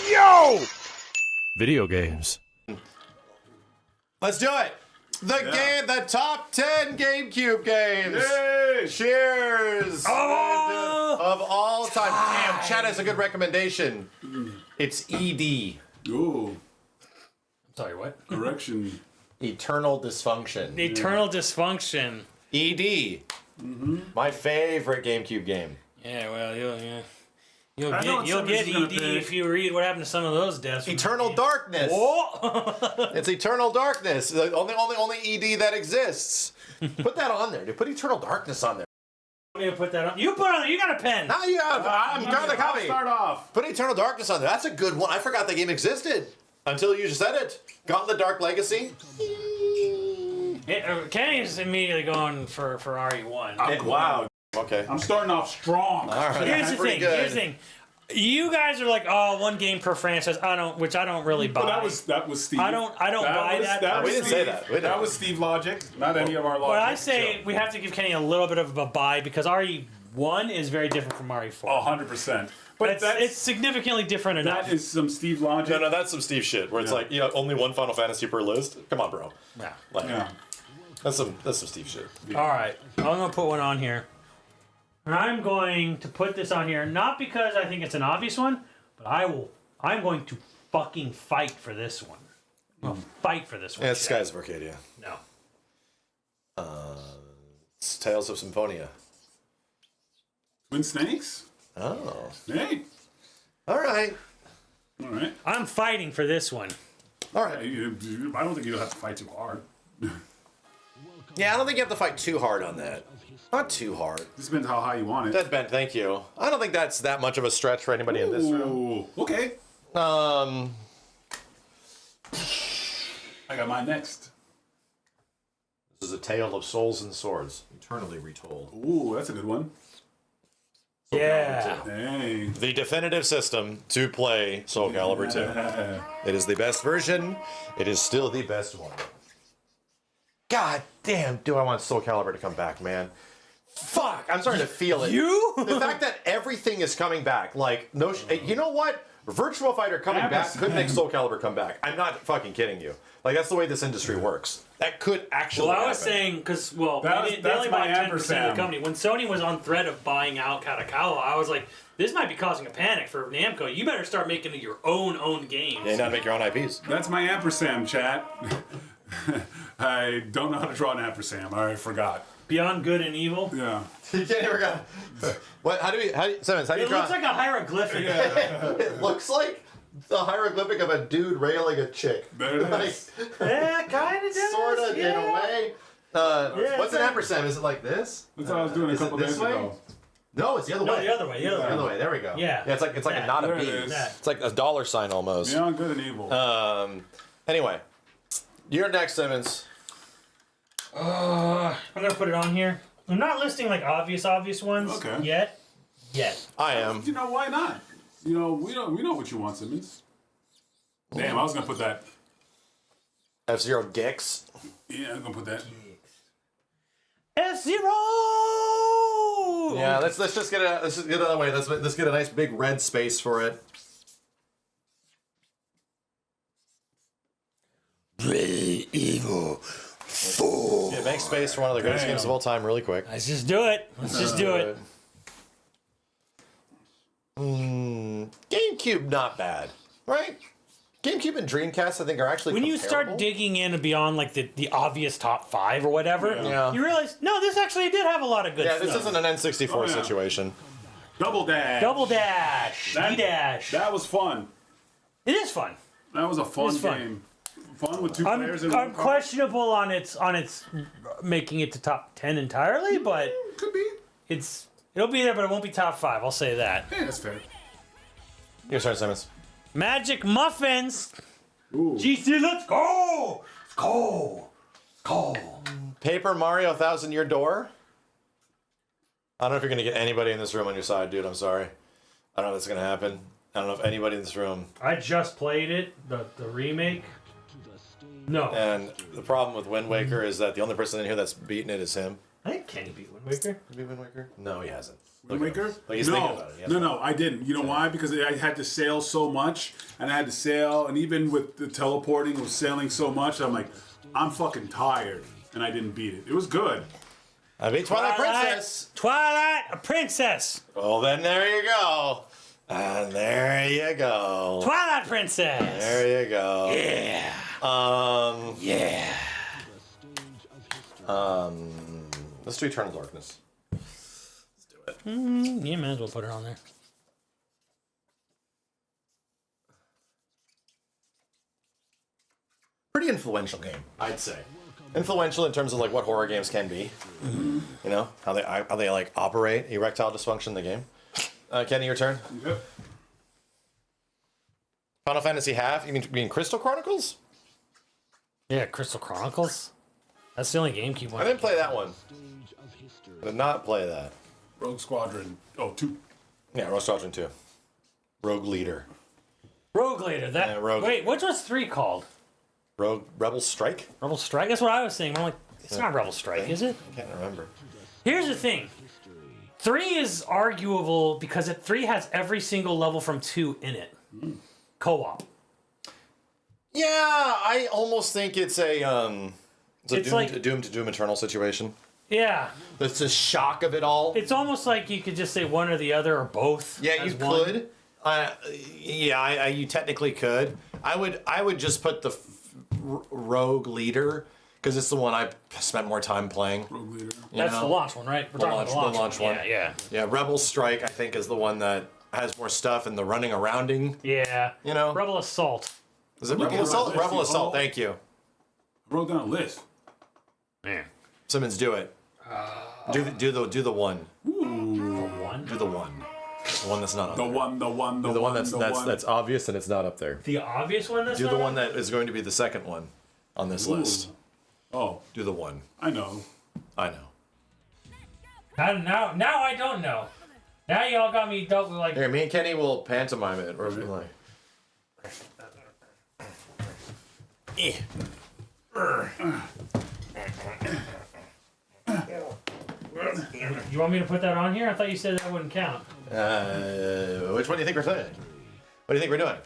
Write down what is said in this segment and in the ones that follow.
Yo! Video games. Let's do it. The top 10 GameCube games. Yay! Cheers. Oh! Of all time. Damn, Chad has a good recommendation. It's ED. Ooh, Sorry, what? correction. Eternal Dysfunction. Eternal Dysfunction. ED. My favorite GameCube game. Yeah, well, you'll I know what get somebody's gonna ED pick. if you read what happened to some of those deaths. from Eternal ED. Darkness. Oh! It's Eternal Darkness. The only ED that exists. Put that on there, dude. Put Eternal Darkness on there. I'm gonna put that on. You put it on there. You got a pen. Now you have. I'm got the I'll copy. start off. Put Eternal Darkness on there. That's a good one. I forgot the game existed until you just said it. Gauntlet Dark Legacy. Kenny's immediately going for RE1. Wow. Okay. I'm starting off strong. All right. Here's the Pretty thing. good. Here's the thing. You guys are like, oh, one game per franchise. Which I don't really buy. But that was Steve. I don't buy that. We didn't say that. We didn't. That was Steve logic, not any of our logic. But I say we have to give Kenny a little bit of a buy because RE1 is very different from RE4. 100%. But It's significantly different enough. that is some Steve logic. No, that's some Steve shit. Where it's Yeah. like, only one Final Fantasy per list. Come on, bro. Yeah. Like, Yeah. that's some Steve shit. All right, I'm gonna put one on here, and I'm going to put this on here not because I think it's an obvious one, but I'm going to fucking fight for this one. I'm gonna fight for this one. Yeah, it's Skies of Arcadia. No. It's Tales of Symphonia. Twin Snakes? Oh. Hey. All right. All right. I'm fighting for this one. All I right. don't think you have to fight too hard. Yeah, I don't think you have to fight too hard on that. Not too hard. This depends how high you want it. Dead Ben, thank you. I don't think that's that much of a stretch for anybody in this room. Ooh, okay. Um, I got mine next. this is a tale of souls and swords, eternally retold. Ooh, that's a good one. Yeah. Hey. The definitive system to play Soul Calibur 2. It is the best version. It is still the best one. God damn, do I want Soul Calibur to come back, man. Fuck, I'm starting to feel it. You? The fact that everything is coming back, like, no, you know what? Virtual Fighter coming back could make Soul Calibur come back. I'm not fucking kidding you. Like, that's the way this industry works. That could actually Well, I was happen. saying because they That's only my bought 10% of ampersand. the company. When Sony was on threat of buying out Katakawa, I was like, this might be causing a panic for Namco. You better start making your own games. Yeah, you know how to make your own IPs. That's my ampersand, chat. I don't know how to draw an ampersand. I forgot. Beyond Good and Evil. Yeah. You can't ever go. What? Simmons, how do you It draw? looks like a hieroglyphic. It looks like the hieroglyphic of a dude railing a chick. There it Like, is. Yeah, kind of does. sort of, in a way. What's it's an like- ampersand? Is it like this? That's what I was doing a Is it couple this days way? ago. No, it's the other No, way. the other way. The other The way. other way. There we go. Yeah. It's like That. a knot There of it beads. is. That. It's like a dollar sign almost. Beyond good and evil. Anyway, you're next, Simmons. I'm gonna put it on here. I'm not listing like obvious ones Okay. yet. I am. You know, why not? You know, we know what you want, Simmons. Damn, I was gonna put that. F-Zero Gex. Yeah, I'm gonna put that. F-Zero. Yeah, let's just get it. Let's just get it out of the way. Let's get a nice big red space for it. Evil. Fool. Yeah, make space for one of the greatest Damn. games of all time, really quick. Let's just do it. Let's just do it. GameCube, not bad, right? GameCube and Dreamcast, I think, are actually When you start comparable. digging in beyond like the obvious top 5 or whatever, Yeah. you realize no, this actually did have a lot of good Yeah, stuff. this isn't an N64 Oh, yeah. situation. Double dash. Double dash, That- D-dash. That was fun. It is fun. That was a fun It's fun. game. Fun with two I'm players in one car. questionable on its making it to top 10 entirely, but Could be. it'll be there, but it won't be top 5. I'll say that. Yeah, that's fair. Your turn, Simmons. Magic Muffins. Ooh. GC, let's go. Let's go. Let's go. Paper Mario 1000-Year Door. I don't know if you're going to get anybody in this room on your side, dude. I'm sorry. I don't know if that's going to happen. I don't know if anybody in this room. I just played it, the remake. No. And the problem with Wind Waker is that the only person in here that's beaten it is him. I think Kenny beat Wind Waker. Have you beat Wind Waker? No, he hasn't. Wind Waker? Like he's thinking about it. No, I didn't. You know why? Because I had to sail so much, and I had to sail, and even with the teleporting, was sailing so much. I'm like, I'm fucking tired, and I didn't beat it. It was good. I beat Twilight Princess. Twilight, a princess. Well, then there you go. And there you go. Twilight Princess. There you go. Yeah. Yeah. Let's do Eternal Darkness. Let's do it. You might as well put it on there. Pretty influential game, I'd say. Influential in terms of like what horror games can be. You know how they like operate erectile dysfunction in the game. Kenny, your turn. Yep. Final Fantasy half? You mean Crystal Chronicles? Yeah, Crystal Chronicles. That's the only GameCube one. I didn't play that one. I did not play that. Rogue Squadron. Oh, 2. Yeah, Rogue Squadron 2. Rogue Leader. Rogue Leader. That. Yeah, Rogue. Wait, what was 3 called? Rogue Rebel Strike? Rebel Strike. That's what I was saying. I'm like, it's not Rebel Strike, is it? I can't remember. Here's the thing. 3 is arguable because 3 has every single level from 2 in it. Co-op. Yeah, I almost think it's a It's like- a Doom to Doom Eternal situation. Yeah. It's the shock of it all. It's almost like you could just say one or the other or both. Yeah, as you one. could. You technically could. I would just put the Rogue Leader because it's the one I spent more time playing. Rogue Leader. That's the launch one, right? We're talking about The launch one. Yeah, yeah. Yeah, Rebel Strike I think is the one that has more stuff and the running arounding. Yeah. You know? Rebel Assault. Is it Look Rebel at Assault? it. Rebel Assault. Oh. Thank you, I wrote down a list. Man. Simmons. Do it. Do the one. One? Do the one. The one that's not on The there. one The one that's obvious and it's not up there. The obvious one that's Do not the on? one that is going to be the second one on this list. Oh, Do the one. I know. I know. Now I don't know. Now y'all got me double like. Here, me and Kenny will pantomime it. Or be like. You want me to put that on here? I thought you said that wouldn't count. Which one do you think we're doing? What do you think we're doing?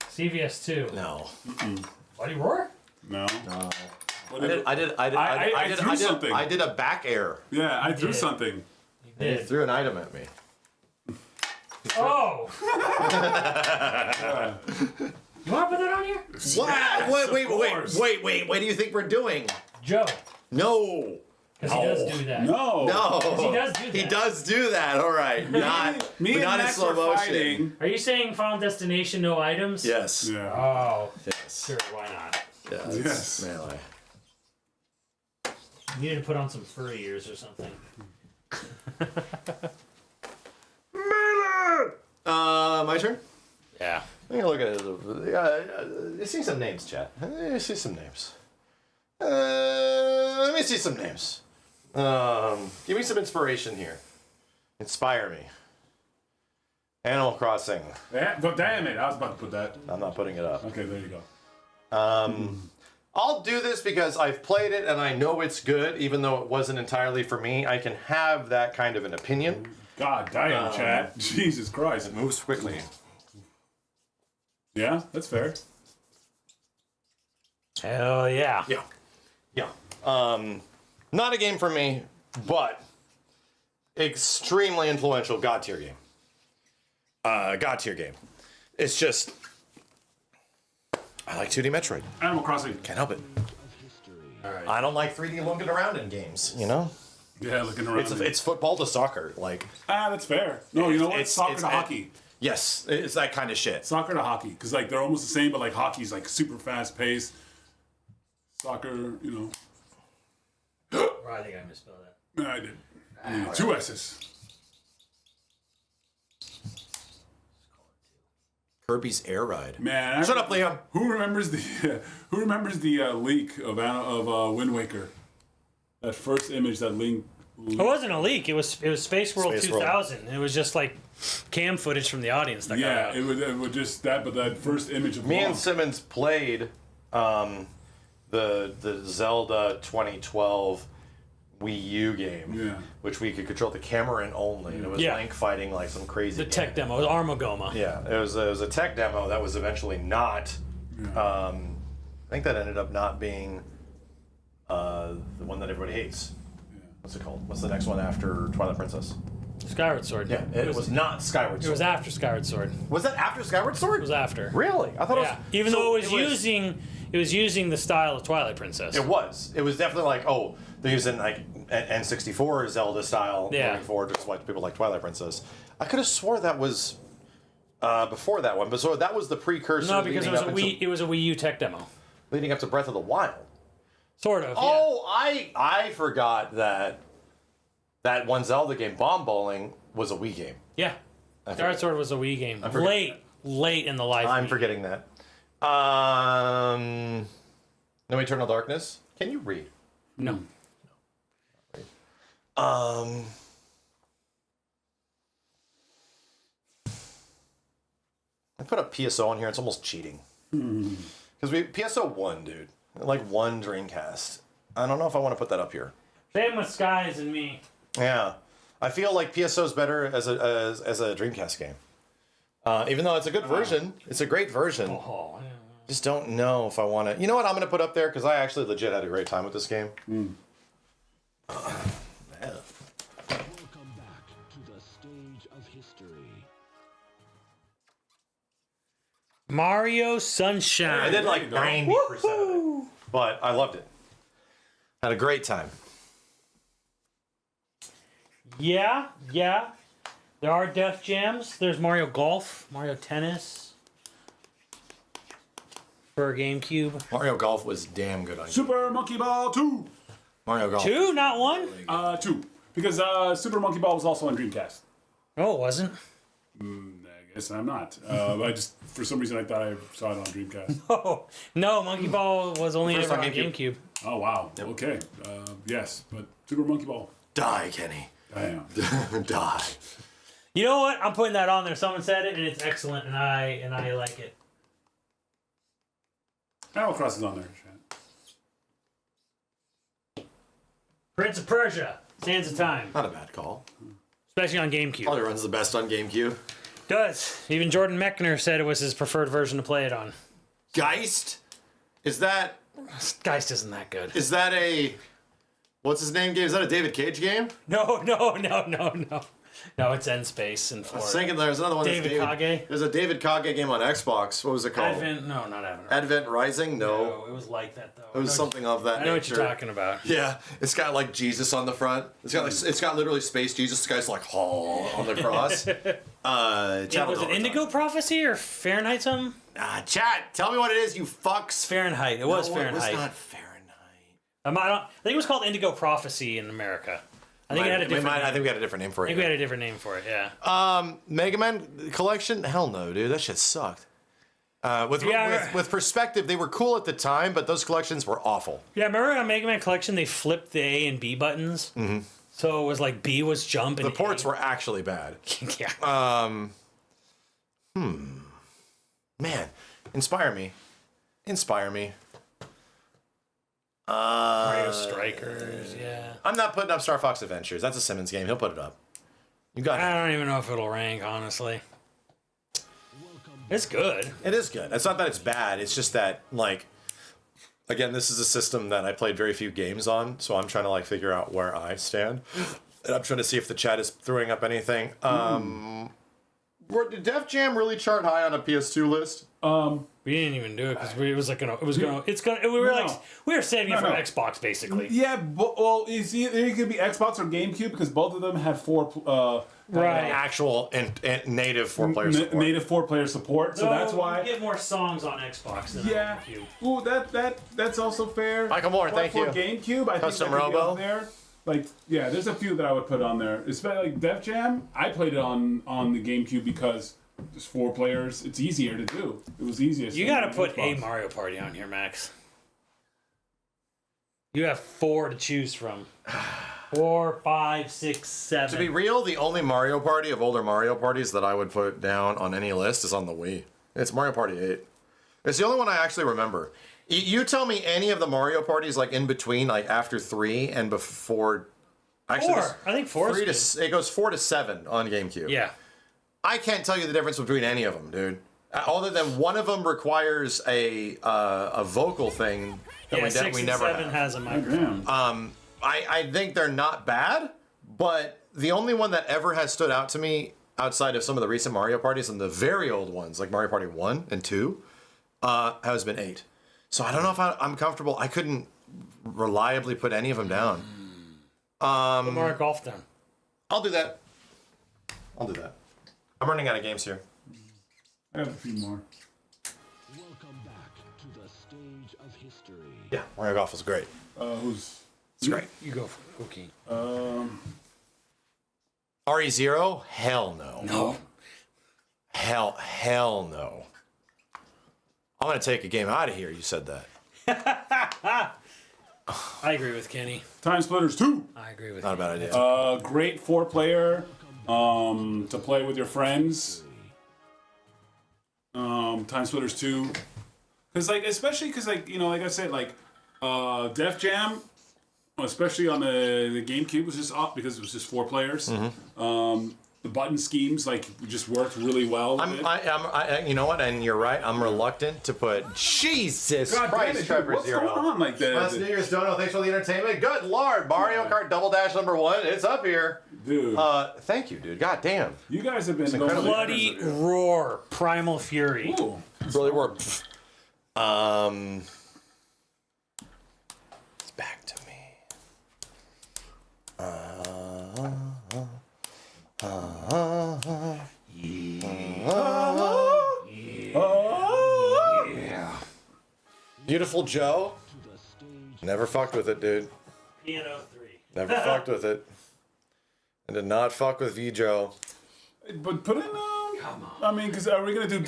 CVS 2. No. Bloody Roar? No. No. What I threw something. I did a back air. Yeah, I threw did. something. You He did. threw an item at me. Oh! You want to put that on here? What? Wait, of course. What do you think we're doing? Joe. No. Because he does do that. No. No. He does do that. He does do that. All right. Not, Me but and not in Max slow were motion. fighting. Are you saying Final Destination, no items? Yes. Yeah. Oh, Yes. sure, why not? Yeah, it's Yes. melee. You need to put on some furry ears or something. My turn? Yeah. I'm gonna look at it. You see some names, chat. You see some names. Let me see some names. Give me some inspiration here. Inspire me. Animal Crossing. Yeah, but damn it, I was about to put that. I'm not putting it up. Okay, there you go. I'll do this because I've played it and I know it's good, even though it wasn't entirely for me. I can have that kind of an opinion. God damn, chat. Jesus Christ. It moves quickly. Yeah, that's fair. Hell yeah. Yeah. Yeah. Not a game for me, but extremely influential God tier game. God tier game. It's just I like 2D Metroid. Animal Crossing. Can't help it. Alright. I don't like 3D looking around in games, you know? Yeah, looking around. It's football to soccer. Like that's fair. No, you know what? Soccer to hockey. yes, it's that kind of shit. Soccer to hockey. Because, like, they're almost the same, but, like, hockey's, like, super fast paced. Soccer, you know. I think I misspelled that. No, I did. Yeah, 2 S's. Kirby's Air Ride. Man, Shut up, Liam. Who remembers the leak of Wind Waker? That first image that Link. It wasn't a leak. It was Space World Space World. 2000. It was just like cam footage from the audience that got Yeah, out. it would just that, but that first image of Me Link. and Simmons played the Zelda 2012 Wii U game, which we could control the camera in only. And it was Link fighting like some crazy. The tech demo, it was Armagoma. Yeah, it was a tech demo that was eventually not. I think that ended up not being the one that everybody hates. What's it called? What's the next one after Twilight Princess? Skyward Sword. Yeah, it was not Skyward Sword. It was after Skyward Sword. Was that after Skyward Sword? It was after. Really? I thought it was. Even though it was using the style of Twilight Princess. It was. It was definitely like, oh, they're using like N64 Zelda style going forward, just like people like Twilight Princess. I could have swore that was before that one, but so that was the precursor. No, because it was a Wii U tech demo. Leading up to Breath of the Wild. Sort of. Oh, I forgot that one Zelda game, Bomb Bowling, was a Wii game. Yeah. Skyward Sword was a Wii game. Late in the life. I'm forgetting that. No Eternal Darkness. Can you read? No. I put a PSO on here. It's almost cheating. Because PSO 1, dude. Like one Dreamcast. I don't know if I want to put that up here. Same with Skies and me. Yeah. I feel like PSO is better as a Dreamcast game. Even though it's a good version. It's a great version. Oh, yeah. Just don't know if I want to. You know what I'm going to put up there? Because I actually legit had a great time with this game. Welcome back to the stage of history. Mario Sunshine. I did like 90% of it. But I loved it. Had a great time. Yeah. There are Def Jams. There's Mario Golf, Mario Tennis. For Gamecube. Mario Golf was damn good on Super Monkey Ball 2. Mario Golf. 2, not 1? 2. Because Super Monkey Ball was also on Dreamcast. Oh, it wasn't? I guess I'm not. I just, for some reason, I thought I saw it on Dreamcast. Oh, no, Monkey Ball was only First ever on on GameCube. GameCube. Oh, wow. Okay. Yes, but Super Monkey Ball. Die, Kenny. Damn. Die. You know what? I'm putting that on there. Someone said it, and it's excellent, and I like it. Animal Cross is on there. Prince of Persia, Sands of Time, Not a bad call. especially on GameCube. Probably runs the best on GameCube. Does. Even Jordan Mechner said it was his preferred version to play it on. Geist? Is that Geist isn't that good. a what's his name game? Is that a David Cage game? No. No, it's End Space and I Florida. was thinking there's another one. David Kage? There's a David Kage game on Xbox. What was it called? Advent? No, not Advent. Advent Rising? No. No, it was like that though. It was something of that I know nature. what you're talking about. Yeah, it's got like Jesus on the front. It's got literally space Jesus. This guy's like on the cross. Yeah, was it Indigo Prophecy or Fahrenheit something? Chat, tell me what it is, you fucks. Fahrenheit. It was No, Fahrenheit. It was not Fahrenheit. I think it was called Indigo Prophecy in America. I think it had a different. I think we had a different name for it. I think we had a different name for it. Yeah. Mega Man Collection? Hell no, dude. That shit sucked. With perspective, they were cool at the time, but those collections were awful. Yeah, remember on Mega Man Collection they flipped the A and B buttons? Mm-hmm. So it was like B was jump and The ports were actually bad. Yeah. Man, inspire me. Mario Strikers, yeah. I'm not putting up Star Fox Adventures. That's a Simmons game. He'll put it up. You got it. I don't even know if it'll rank, honestly. It's good. It is good. It's not that it's bad. It's just that, like, again, this is a system that I played very few games on, so I'm trying to, like, figure out where I stand. And I'm trying to see if the chat is throwing up anything. Did Def Jam really chart high on a PS2 list? We didn't even do it because we were saving it for Xbox basically. Yeah, well, you see, it could be Xbox or GameCube because both of them have Actual and native 4-player support. Native 4-player support, so that's why. You get more songs on Xbox than on GameCube. Ooh, that's also fair. Michael Moore, But thank you. For GameCube, I Custom think that could be Robo. up there. Like, yeah, there's a few that I would put on there. Especially like Def Jam, I played it on the GameCube because there's 4 players. It's easier to do. It was easiest. You gotta put a Mario Party on here, Max. You have 4 to choose from. 4, 5, 6, 7. To be real, the only Mario Party of older Mario Parties that I would put down on any list is on the Wii. It's Mario Party 8. It's the only one I actually remember. You tell me any of the Mario parties like in between, like after 3 and before. Actually, 4. I think 4 is it goes 4 to 7 on GameCube. Yeah. I can't tell you the difference between any of them, dude. Other than one of them requires a vocal thing that Yeah, we 6 and never 7 have. has a microphone. Damn. I think they're not bad, but the only one that ever has stood out to me outside of some of the recent Mario parties and the very old ones, like Mario Party 1 and 2, has been 8. So I don't know if I'm comfortable. I couldn't reliably put any of them down. Put Mario Golf down. I'll do that. I'm running out of games here. I have a few more. Welcome back to the stage of history. Yeah, Mario Golf was great. Who's? It's great. You go for it. Okay. RE0? Hell no. No. Hell no. I'm gonna take a game out of here. You said that. I agree with Kenny. Time Splitters 2. I agree with Not a bad idea. Great 4-player to play with your friends. Time Splitters 2. Cause especially because like I said, Def Jam, especially on the GameCube, was just up because it was just 4 players. The button schemes just worked really well. With it. You know what? And you're right. I'm reluctant to put Jesus God damn Christ, it, dude, Trevor what's Zero. going on like that? Last New Year's Dono. Thanks for the entertainment. Good Lord, Mario Kart Double Dash #1. It's up here, Dude, thank you, dude. God damn. you guys have been incredible. Bloody Roar, Primal Fury. Ooh. Really worked. It's back to me. Beautiful Joe. Never fucked with it, dude. Piano 3. Never fucked with it. I did not fuck with V Joe. But put in. I mean, because are we gonna do?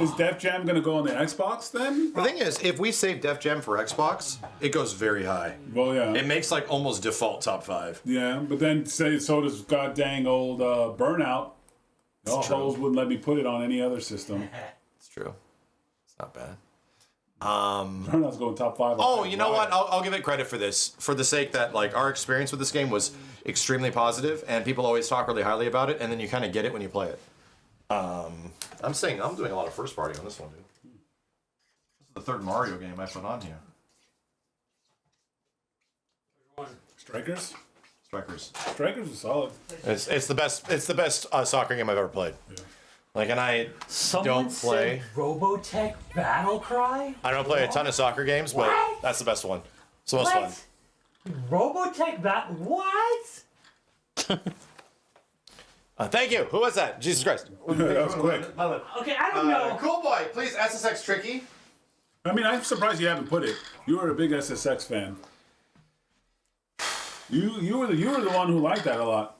Is Def Jam gonna go on the Xbox then? The thing is, if we save Def Jam for Xbox, it goes very high. Well, yeah. It makes like almost default top 5. Yeah, but then so does god dang old Burnout. The hoes wouldn't let me put it on any other system. It's true. It's not bad. Burnout's going top 5. Oh, you know what? I'll give it credit for this, for the sake that our experience with this game was extremely positive, and people always talk really highly about it, and then you kind of get it when you play it. I'm saying I'm doing a lot of first party on this one, dude. This is the 3rd Mario game I put on here. Strikers. Strikers. Is solid. It's the best. It's the best soccer game I've ever played. Yeah. And I Someone don't play. said Robotech Battle Cry? I don't play a ton of soccer games, but What? that's the best one. It's the most fun. Robotech Battle... What? Thank you. Who was that? Jesus Christ. That was quick. Okay, I don't know. Cool boy, please SSX Tricky. I mean, I'm surprised you haven't put it. You were a big SSX fan. You were the one who liked that a lot.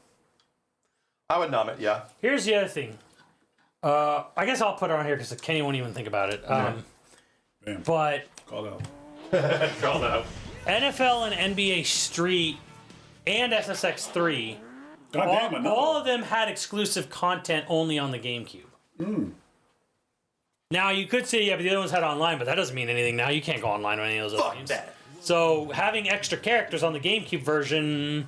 I would nom it, yeah. Here's the other thing. I guess I'll put it on here because Kenny won't even think about it. Bam. But Called out. Call out. NFL and NBA Street and SSX 3, God damn it, no. all of them had exclusive content only on the GameCube. Now, you could say, yeah, but the other ones had online, but that doesn't mean anything now. You can't go online with any of those other games. that. So, having extra characters on the GameCube version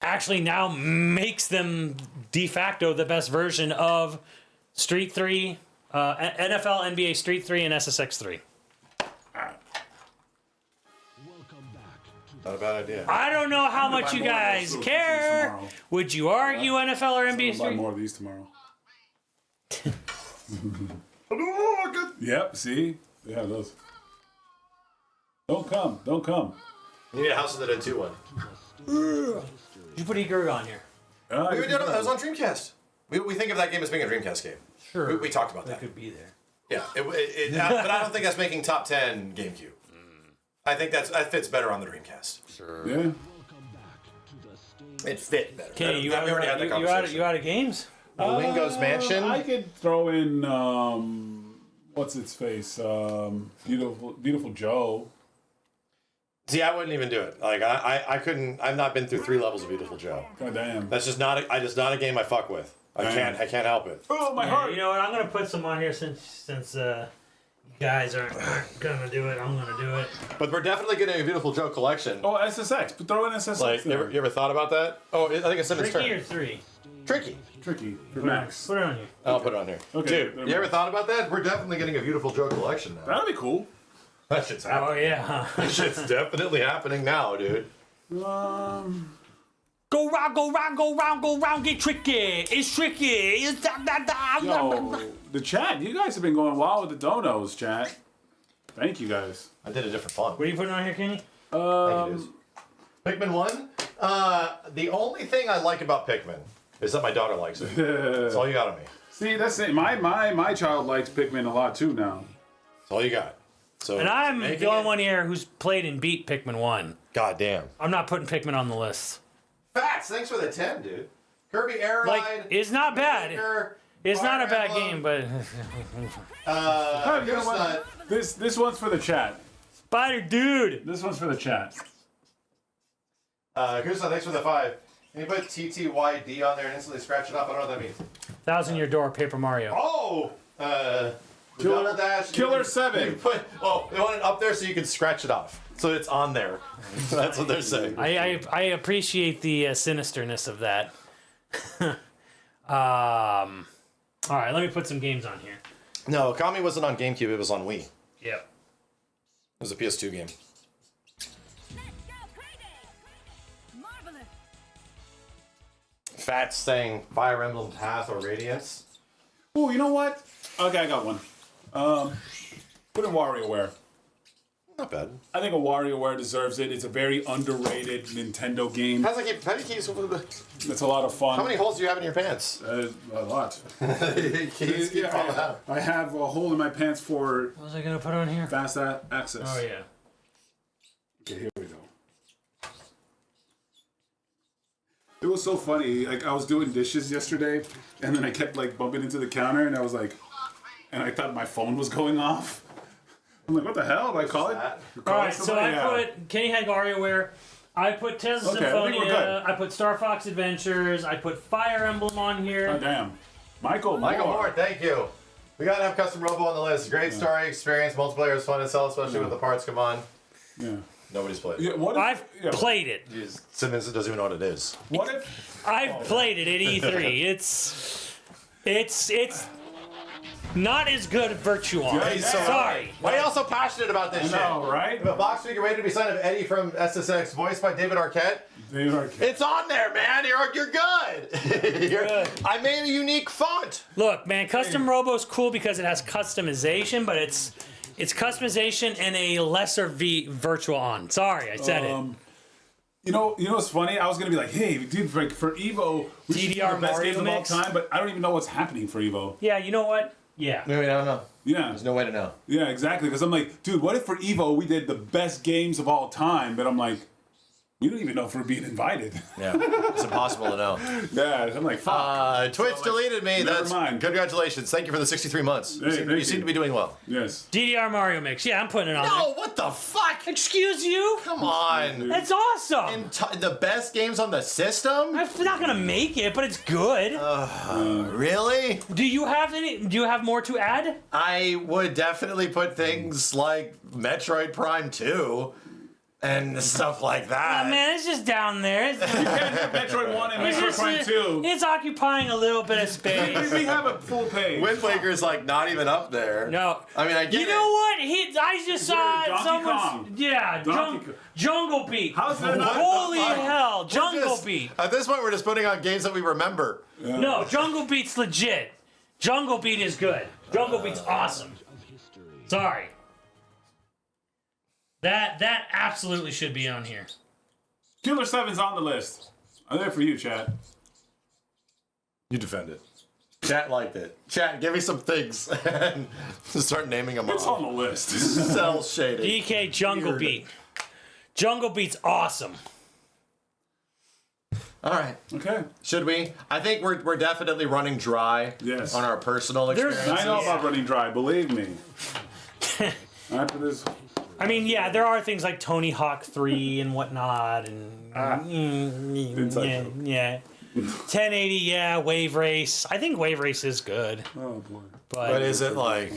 actually now makes them de facto the best version of Street 3, NFL, NBA Street 3, and SSX 3. Not a bad idea. I don't know how much you more of guys those care. tomorrow. Would you argue NFL or NBA I'll buy Street? more of these tomorrow. Yep, see? They have those. Don't come. You need a House of the Dead 2 one. Did you put Igor on here? We did it. That was on Dreamcast. We think of that game as being a Dreamcast game. Sure. We talked about that. Could be there. Yeah, but I don't think that's making top 10 GameCube. I think that fits better on the Dreamcast. Sure. Yeah. It fit better. Okay, you we already had that out conversation. of games? Wingo's Mansion. I could throw in what's its face? Beautiful Joe. See, I wouldn't even do it. Like I couldn't. I've not been through 3 levels of Beautiful Joe. God damn. That's just not. Just not a game I fuck with. I can't help it. Oh, my Yeah, heart. you know what? I'm gonna put some on here since you guys aren't gonna do it. I'm gonna do it. But we're definitely getting a Beautiful Joe collection. Oh, SSX. But throw in SSX. Like, there. you ever thought about that? Oh, I think it's Simmons' Tricky turn. or 3? Tricky. Tricky for Max. Put it on here. I'll put it on here. Okay, Dude, you ever thought about that? We're definitely getting a Beautiful Joe collection now. That'd be cool. That shit's Oh happening. yeah. That shit's definitely happening now, dude. Go round, go round, go round, go round. Get tricky. It's tricky. It's Yo, the chat. You guys have been going wild with the donos, chat. Thank you guys. I did a different font. What are you putting on here, Kenny? Thank you, dudes. Pikmin 1. The only thing I like about Pikmin is that my daughter likes it. That's all you got on me. See, that's it. My child likes Pikmin a lot too now. That's all you got. So And I'm making the only it- one here who's played and beat Pikmin 1. God damn. I'm not putting Pikmin on the list. Fats, thanks for the 10, dude. Kirby Air Like, Ride. it's not bad. It's not a bad game, but You know Here's what? This one's for the chat. Spider Dude. This one's for the chat. Here's thanks for the 5. Can you put TTYD on there and instantly scratch it off? I don't know what that means. 1,000 Year Door, Paper Mario. Oh! Killer- Double Dash. Killer you 7. You put, they want it up there so you can scratch it off. So it's on there. That's what they're saying. I appreciate the sinisterness of that. All right, let me put some games on here. No, Kami wasn't on GameCube, it was on Wii. It Yep. was a PS2 game. Fats saying Fire Emblem Path or Radiance. Oh, you know what? Okay, I got one. Put in WarioWare. Not bad. I think a WarioWare deserves it. It's a very underrated Nintendo game. How do you keep It's a lot of fun. How many holes do you have in your pants? A lot. Keys keep falling out. I have a hole in my pants for What was I going to put on here? fast access. Oh, yeah. Okay, here we go. It was so funny. Like, I was doing dishes yesterday, and then I kept like bumping into the counter, and I was like, and I thought my phone was going off. I'm like, what the hell? Did I call it? All right, so I put Kenny had WarioWare. I put Tesla Okay, I think we're Symphonia. good. I put Star Fox Adventures. I put Fire Emblem on here. Oh, damn. Michael Michael Moore. Moore, thank you. We gotta have Custom Robo on the list. Great story experience. Multiplayer is fun to sell, especially with the parts. Come on. Yeah. Nobody's played it. Yeah, what if, I've yeah, played it. Simmons doesn't even know what it is. What if? I've played it at E3. It's not as good as Virtuon. Yeah, he's so Sorry. Why are you all so passionate about this shit? No, right? The box figure waiting to be signed of Eddie from SSX, voiced by David Arquette. It's on there, man. You're good. I made a unique font. Look, man, Custom Robo's cool because it has customization, but it's customization and a lesser Virtuon. Sorry, I said it. You know what's funny? I was gonna be like, hey, dude, for Evo, we should do DDR the best Mario games of all mix? time, but I don't even know what's happening for Evo. Yeah, you know what? Yeah. No, I don't know. Yeah, There's no way to know. yeah, exactly. Because I'm like, dude, what if for Evo we did the best games of all time? But I'm like, we don't even know if we're being invited. Yeah, it's impossible to know. Yeah, I'm like, fuck. Twitch deleted me. never That's mind. Congratulations. Thank you for the 63 months. Hey, thank you seem you. to be doing well. Yes. DDR Mario Mix. Yeah, I'm putting it on No, what the fuck? there. Excuse you? Come on. That's awesome. The best games on the system? I'm not gonna make it, but it's good. Really? Do you have more to add? I would definitely put things like Metroid Prime 2 and stuff like that. Man, it's just down there. It's, Metroid 1 and Metroid Prime 2. it's occupying a little bit of space. We have a full page. Wind Waker's like not even up there. No. I mean, I get You know what? I just saw Donkey someone's. Kong. Yeah, Donkey Kong. Jungle Beat. How's that not? Holy fuck? hell, Jungle Just- Beat. At this point, we're just putting on games that we remember. No, Jungle Beat's legit. Jungle Beat is good. Jungle Beat's awesome. Sorry. That absolutely should be on here. Killer 7's on the list. I'm there for you, Chad. You defend it. Chat liked it. Chat, give me some things and just start naming them It's off. on the list. Cell shading. DK Jungle Weird. Beat. Jungle Beat's awesome. All right. Okay. Should we? I think we're definitely running dry Yes. on our personal There's- experience. I know about running dry, believe me. After this, I mean, yeah, there are things like Tony Hawk 3 and whatnot, and Inside joke. yeah. 1080, yeah. Wave Race. I think Wave Race is good. Oh boy. But is it like?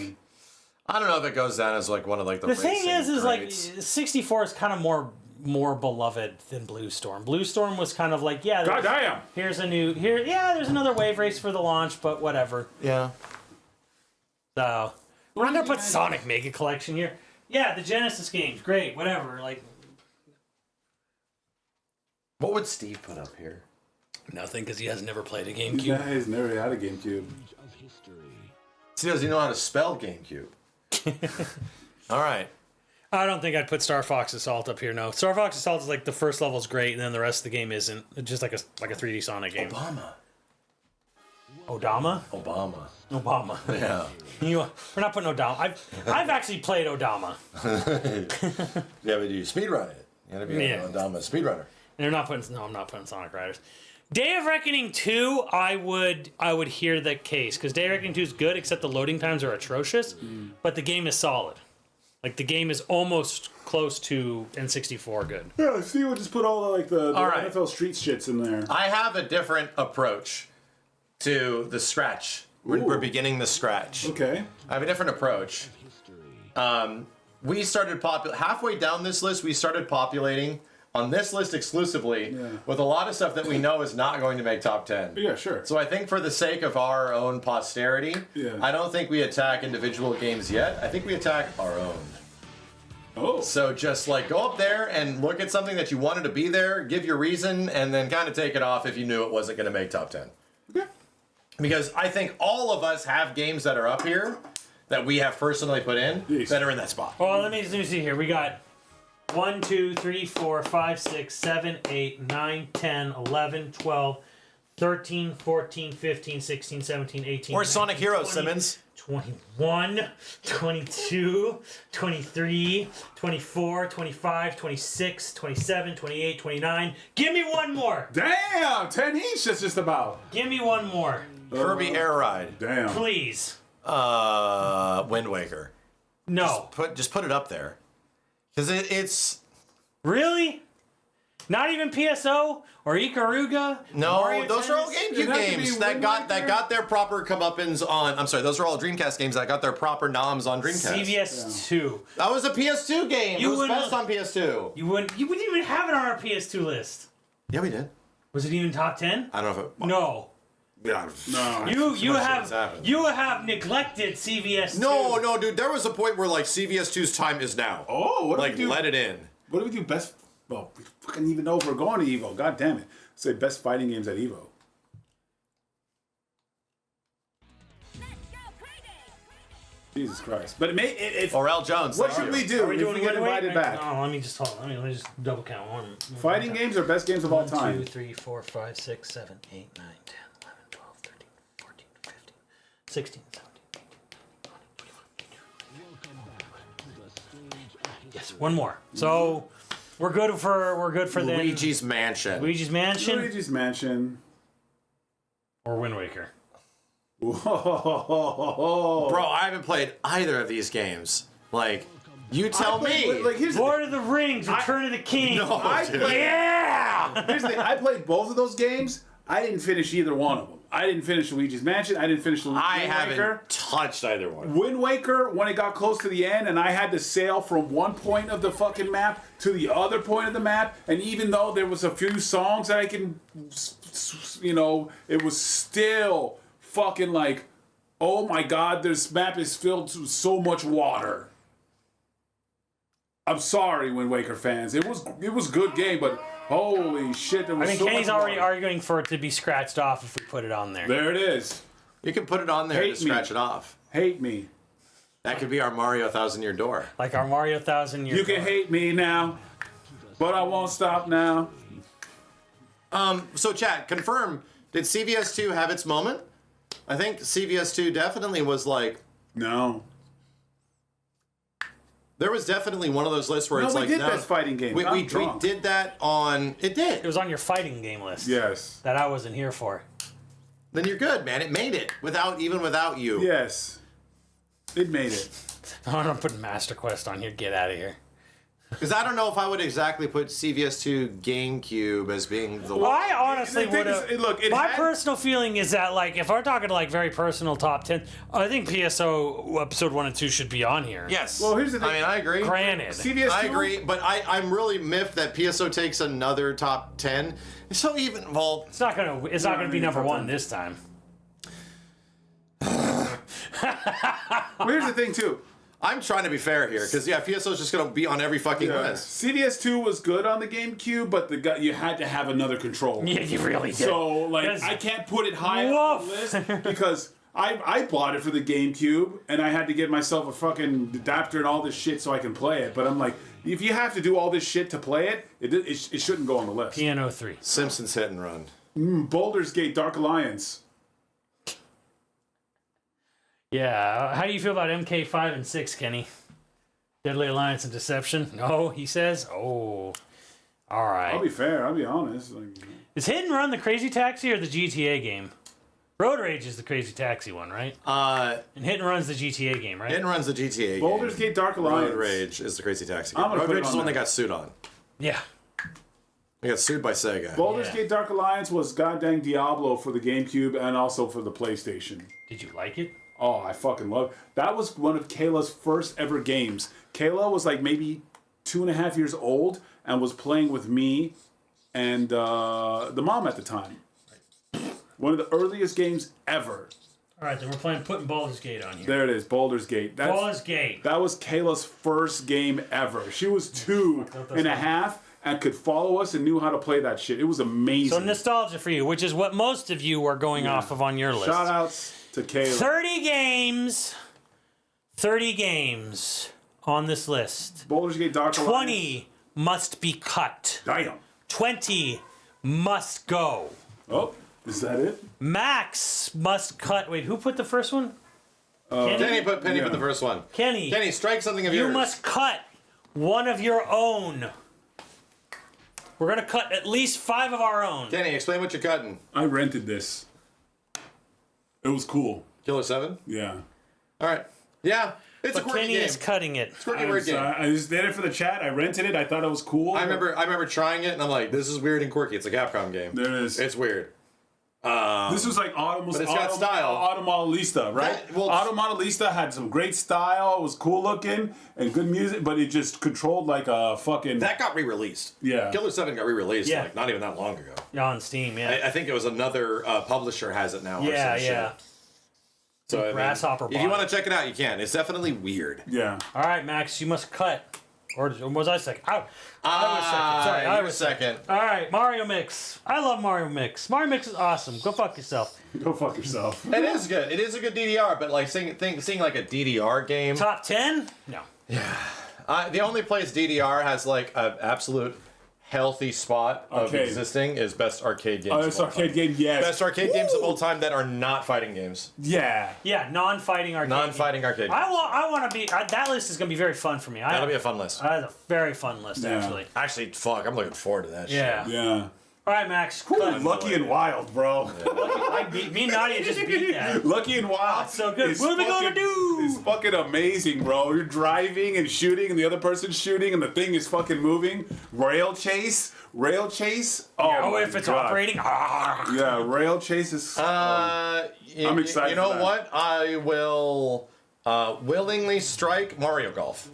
I don't know if it goes down as like one of like the. The thing is like greats. 64 is kind of more beloved than Blue Storm. Blue Storm was kind of like, yeah, God damn. here's a new there's another Wave Race for the launch, but whatever. Yeah. So we're not gonna put Sonic Mega Collection here. Yeah, the Genesis games, great, whatever. Like What would Steve put up here? nothing because he has never played a You GameCube. guys never had a GameCube. of history. See, does he know how to spell GameCube? All right. I don't think I'd put Star Fox Assault up here. No, Star Fox Assault is like the first level is great, and then the rest of the game isn't. It's just like a 3D Sonic game. Obama. Obama. Yeah. We're not putting Odama. I've actually played Odama. Yeah, but you speedrun it. You gotta be Yeah. a Obama speedrunner. They're not putting. No, I'm not putting Sonic Riders. Day of Reckoning 2, I would hear the case because Day of Reckoning 2 is good, except the loading times are atrocious. But the game is solid. Like the game is almost close to N64 good. Yeah, Steve would just put all the All right. NFL street shits in there. I have a different approach to the scratch. We're beginning the scratch. Okay. I have a different approach. We started halfway down this list. We started populating on this list exclusively with a lot of stuff that we know is not going to make top 10. Yeah, sure. So I think for the sake of our own posterity, I don't think we attack individual games yet. I think we attack our own. Oh. So just like go up there and look at something that you wanted to be there, give your reason, and then kind of take it off if you knew it wasn't going to make top 10. Okay. Because I think all of us have games that are up here that we have personally put in that are in that spot. Well, let me see here. We got 1, 2, 3, 4, 5, 6, 7, 8, 9, 10, 11, 12, 13, 14, 15, 16, 17, 18. Where's 19, Sonic Heroes, 20, Simmons? 21, 22, 23, 24, 25, 26, 27, 28, 29. Give me one more. Damn! 10 each, that's just about. Give me one more. Kirby Air Ride. Damn. Please. Wind Waker. No. Just put it up there. Because it's... Really? Not even PSO or Ikaruga? No, Mario those are all Tennis? GameCube It has to games be that Wind got Waker? their proper comeuppance on... I'm sorry, those are all Dreamcast games that got their proper noms on Dreamcast. CVS 2. That was a PS2 game. You It was wouldn't- best on PS2. You wouldn't even have it on our PS2 list. Yeah, we did. Was it even top 10? I don't know if it... No. Yeah. No. You much has happened. have neglected CVS 2. No, dude. There was a point where like CVS2's time is now. Oh, what do Like, we do? let it in. What do we do best? Well, we fucking even know if we're going to Evo. God damn it. Say best fighting games at Evo. Jesus Christ. But it may, if Orel Jones. what thank should you. we do Are we if doing we get Wind Waker? invited back? No, let me just hold on. Let me just double count. One. Fighting games are best games of all 1, time. 2, 3, 4, 5, 6, 7, 8, 9, 10, 11, 12, 13, 14, 15, 16, 17, 18, 19. Yes, one more. So we're good for then. Luigi's Mansion. Luigi's Mansion Luigi's Mansion. or Wind Waker. Whoa. Bro, I haven't played either of these games. Like, you tell me. Like, here's the Lord of the Rings, Return of the King. No, I dude. played- Yeah. Here's the thing. I played both of those games. I didn't finish either one of them. I didn't finish Luigi's Mansion. I didn't finish Wind I Waker. haven't touched either one. Wind Waker, when it got close to the end and I had to sail from one point of the fucking map to the other point of the map, and even though there was a few songs that I can, it was still fucking like, oh my god, this map is filled with so much water. I'm sorry, Wind Waker fans. It was a good game, but holy shit, there was I mean, so Kenny's much already water. arguing for it to be scratched off if we put it on there. There it is. You can put it on there Hate to scratch me. it off. Hate me. That could be our Mario 1,000 Year Door. Like our Mario 1000 Year You can Door. hate me now, but I won't stop now. So, chat, confirm, did CVS2 have its moment? I think CVS2 definitely was like, No. there was definitely one of those lists where No, it's we like, did no, best fighting game. We I'm drunk. did that on, it did. It was on your fighting game list. Yes. That I wasn't here for. Then you're good, man. It made it without you. Yes. It made it. I'm gonna put Master Quest on here. Get out of here. Because I don't know if I would exactly put CVS2 GameCube as being the Well, I honestly The thing would have. is, look, it My had- personal feeling is that, like, if we're talking like very personal top 10, I think PSO episode 1 and 2 should be on here. Yes. Well, here's the thing. I mean, I agree. Granted. CVS2. I agree, but I'm really miffed that PSO takes another top 10. It's so even. Well, It's not gonna. It's not gonna be number top 1 10. this time. Well, here's the thing too. I'm trying to be fair here because PSO is just gonna be on every fucking list. CVS2 was good on the GameCube, but you had to have another controller. Yeah, you really did. So like, 'Cause- I can't put it high on the list because I bought it for the GameCube and I had to get myself a fucking adapter and all this shit so I can play it. But I'm like, if you have to do all this shit to play it, it shouldn't go on the list. Piano 3. Simpsons Hit and Run. Baldur's Gate Dark Alliance. Yeah. How do you feel about MK5 and 6, Kenny? Deadly Alliance and Deception? No, he says. Oh. All right. I'll be fair. I'll be honest. Like, Is Hit and Run the Crazy Taxi or the GTA game? Road Rage is the Crazy Taxi one, right? And Hit and Run's the GTA game, right? Hit and Run's the GTA Baldur's game. Gate Dark Alliance. Road Rage is the Crazy Taxi game. I'm gonna Road put it Rage is on the one they there. got sued on. Yeah. They got sued by Sega. Baldur's Yeah. Gate Dark Alliance was goddamn Diablo for the GameCube and also for the PlayStation. Did you like it? Oh, I fucking love it. That was one of Kayla's first ever games. Kayla was like maybe 2.5 years old and was playing with me and the mom at the time. One of the earliest games ever. All right, then we're putting Baldur's Gate on here. There it is, Baldur's Gate. Baldur's Gate. That was Kayla's first game ever. She was 2.5 and could follow us and knew how to play that shit. It was amazing. So nostalgia for you, which is what most of you are going off of on your list. Shout outs to Kayla. 30 games. 30 games on this list. Baldur's Gate Dark Alliance. 20 must be cut. Damn. 20 must go. Oh, is that it? Max must cut. Wait, who put the first one? Penny put Yeah. the first one. Kenny. Kenny, strike something of You yours. must cut one of your own. We're gonna cut at least 5 of our own. Kenny, explain what you're cutting. I rented this. It was cool. Killer 7? Yeah. All right. Yeah, it's But a quirky Kenny game. is cutting it. Quirky word game. I just did it for the chat. I rented it. I thought it was cool. I remember trying it, and I'm like, this is weird and quirky. It's a Capcom game. There it is. It's weird. This was like But it's got style. Automodelista, right? Yeah, well- Automodelista had some great style. It was cool looking and good music, but it just controlled like a fucking. That got re-released. Yeah. Killer 7 got re-released Yeah. like not even that long ago. On Steam, yeah. I think it was another publisher has it now. Or Yeah, some yeah. Shit. So I mean, Grasshopper if you bought want it. to check it out, you can. It's definitely weird. Yeah. All right, Max, you must cut. Or was I second? I was second. Sorry, I you're was second. All right, Mario Mix. I love Mario Mix. Mario Mix is awesome. Go fuck yourself. Go fuck yourself. It is good. It is a good DDR, but like seeing like a DDR game. Top 10? No. The only place DDR has like an absolute healthy spot of Arcade. existing is best arcade games. Oh, of this all arcade time. game, yes. Best arcade games of all time that are not fighting games. Yeah. Yeah, non-fighting arcade. Non-fighting arcade. I want to be. That list is gonna be very fun for me. That'll be a fun list. That's a very fun list, Yeah. actually. Actually, fuck, I'm looking forward to that Yeah. shit. Yeah. All right, Max. Cut. Lucky and Wild, bro. Me and Nadia just beat that. Lucky and Wild. so good. is What are we gonna fucking- do? It's fucking amazing, bro. You're driving and shooting, and the other person's shooting, and the thing is fucking moving. Rail chase. Oh, my if it's God. operating. Yeah, rail chase is. I'm excited You know for that. what? I will willingly strike Mario Golf.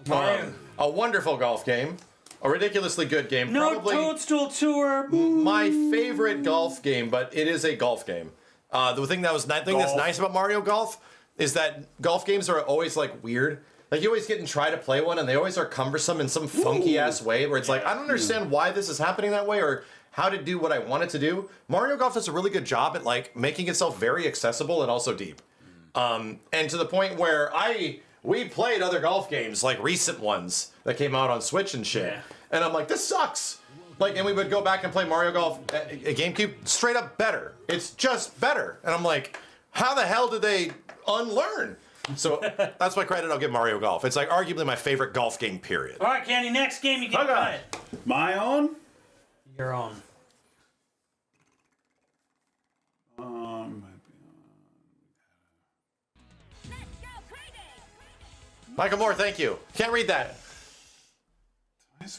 A wonderful golf game. A ridiculously good game. No Probably Toadstool Tour. my favorite golf game, but it is a golf game. The thing that's nice about Mario Golf is that golf games are always like weird. Like you always get and try to play one, and they always are cumbersome in some funky ass way. Where it's like I don't understand why this is happening that way, or how to do what I want it to do. Mario Golf does a really good job at like making itself very accessible and also deep. And to the point where we played other golf games, like recent ones that came out on Switch and shit. Yeah. And I'm like, this sucks. Like, and we would go back and play Mario Golf at GameCube, straight up better. It's just better. And I'm like, how the hell did they unlearn? So that's my credit I'll give Mario Golf. It's like arguably my favorite golf game, period. All right, Candy. Next game you get Okay. cut. My own? Your own. Michael Moore, thank you. Can't read that.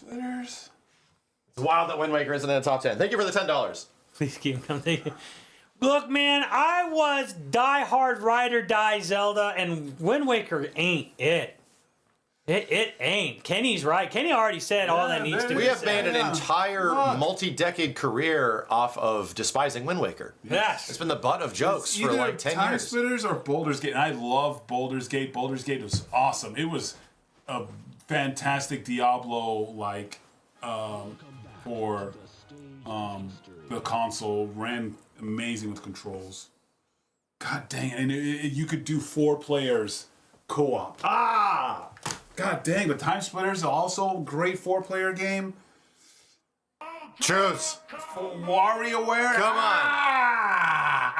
Splitters. It's wild that Wind Waker isn't in the top 10. Thank you for the $10. Please keep coming. Look, man, I was die-hard ride or die Zelda, and Wind Waker ain't it. It ain't. Kenny's right. Kenny already said all that needs to be We have said. made an entire multi-decade career off of despising Wind Waker. Yes. It's been the butt of jokes for Either like 10 Time years. Splitters or Boulder's Gate. And I love Boulder's Gate. Boulder's Gate was awesome. It was a fantastic Diablo-like for the console. Ran amazing with controls. God dang it. And you could do 4 players co-op. God dang, but Time Splitters is also a great 4-player game. Truce. WarioWare. Come on.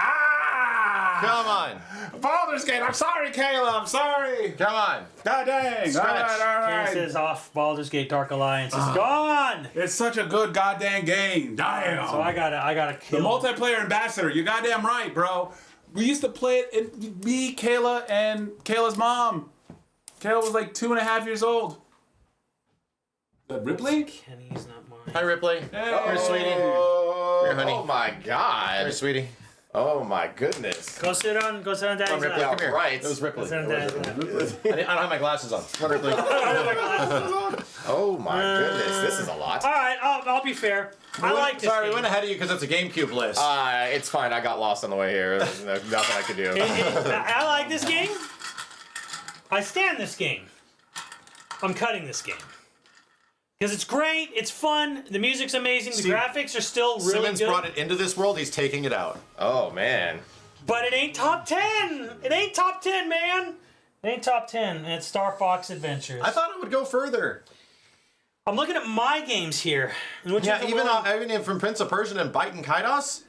Come on. Baldur's Gate. I'm sorry, Kayla. I'm sorry. Come on. God dang. Stretch. All right. This is off. Baldur's Gate Dark Alliance is gone. It's such a good goddamn game. Damn. So I gotta the kill. multiplayer ambassador. You goddamn right, bro. We used to play it. Me, Kayla, and Kayla's mom. Kayla was like 2.5 years old. Is that Ripley? Kenny's not mine. Hi, Ripley. Here, sweetie. Here, honey. Oh my God. Here, sweetie. Oh my goodness. Go sit on Daddy's Ripley, lap. come here. right. It was Ripley. Go sit on Daddy's lap. I don't have my glasses on. Come on, Ripley. Oh my goodness. This is a lot. All right, I'll be fair. I like this Sorry, game. we went ahead of you because it's a GameCube list. It's fine. I got lost on the way here. There's nothing I could do. I like this game. I stand this game. I'm cutting this game. Because it's great, it's fun, the music's amazing, the graphics are still really Simmons good. brought it into this world. He's taking it out. Oh man. But it ain't top 10. It ain't top 10, man. It ain't top 10. And it's Star Fox Adventures. I thought it would go further. I'm looking at my games here. And which Yeah, is the even one- even from Prince of Persia and Bite and Kaidos.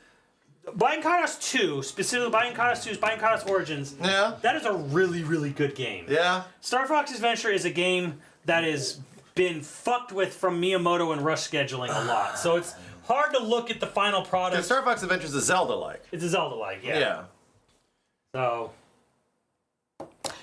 Bite and Kaidos 2, specifically Bite and Kaidos 2's Bite and Kaidos Origins. Yeah. That is a really, really good game. Yeah. Star Fox Adventure is a game that has been fucked with from Miyamoto and rush scheduling a lot. So it's hard to look at the final product. And Star Fox Adventures is Zelda-like. It's a Zelda-like, yeah. Yeah. So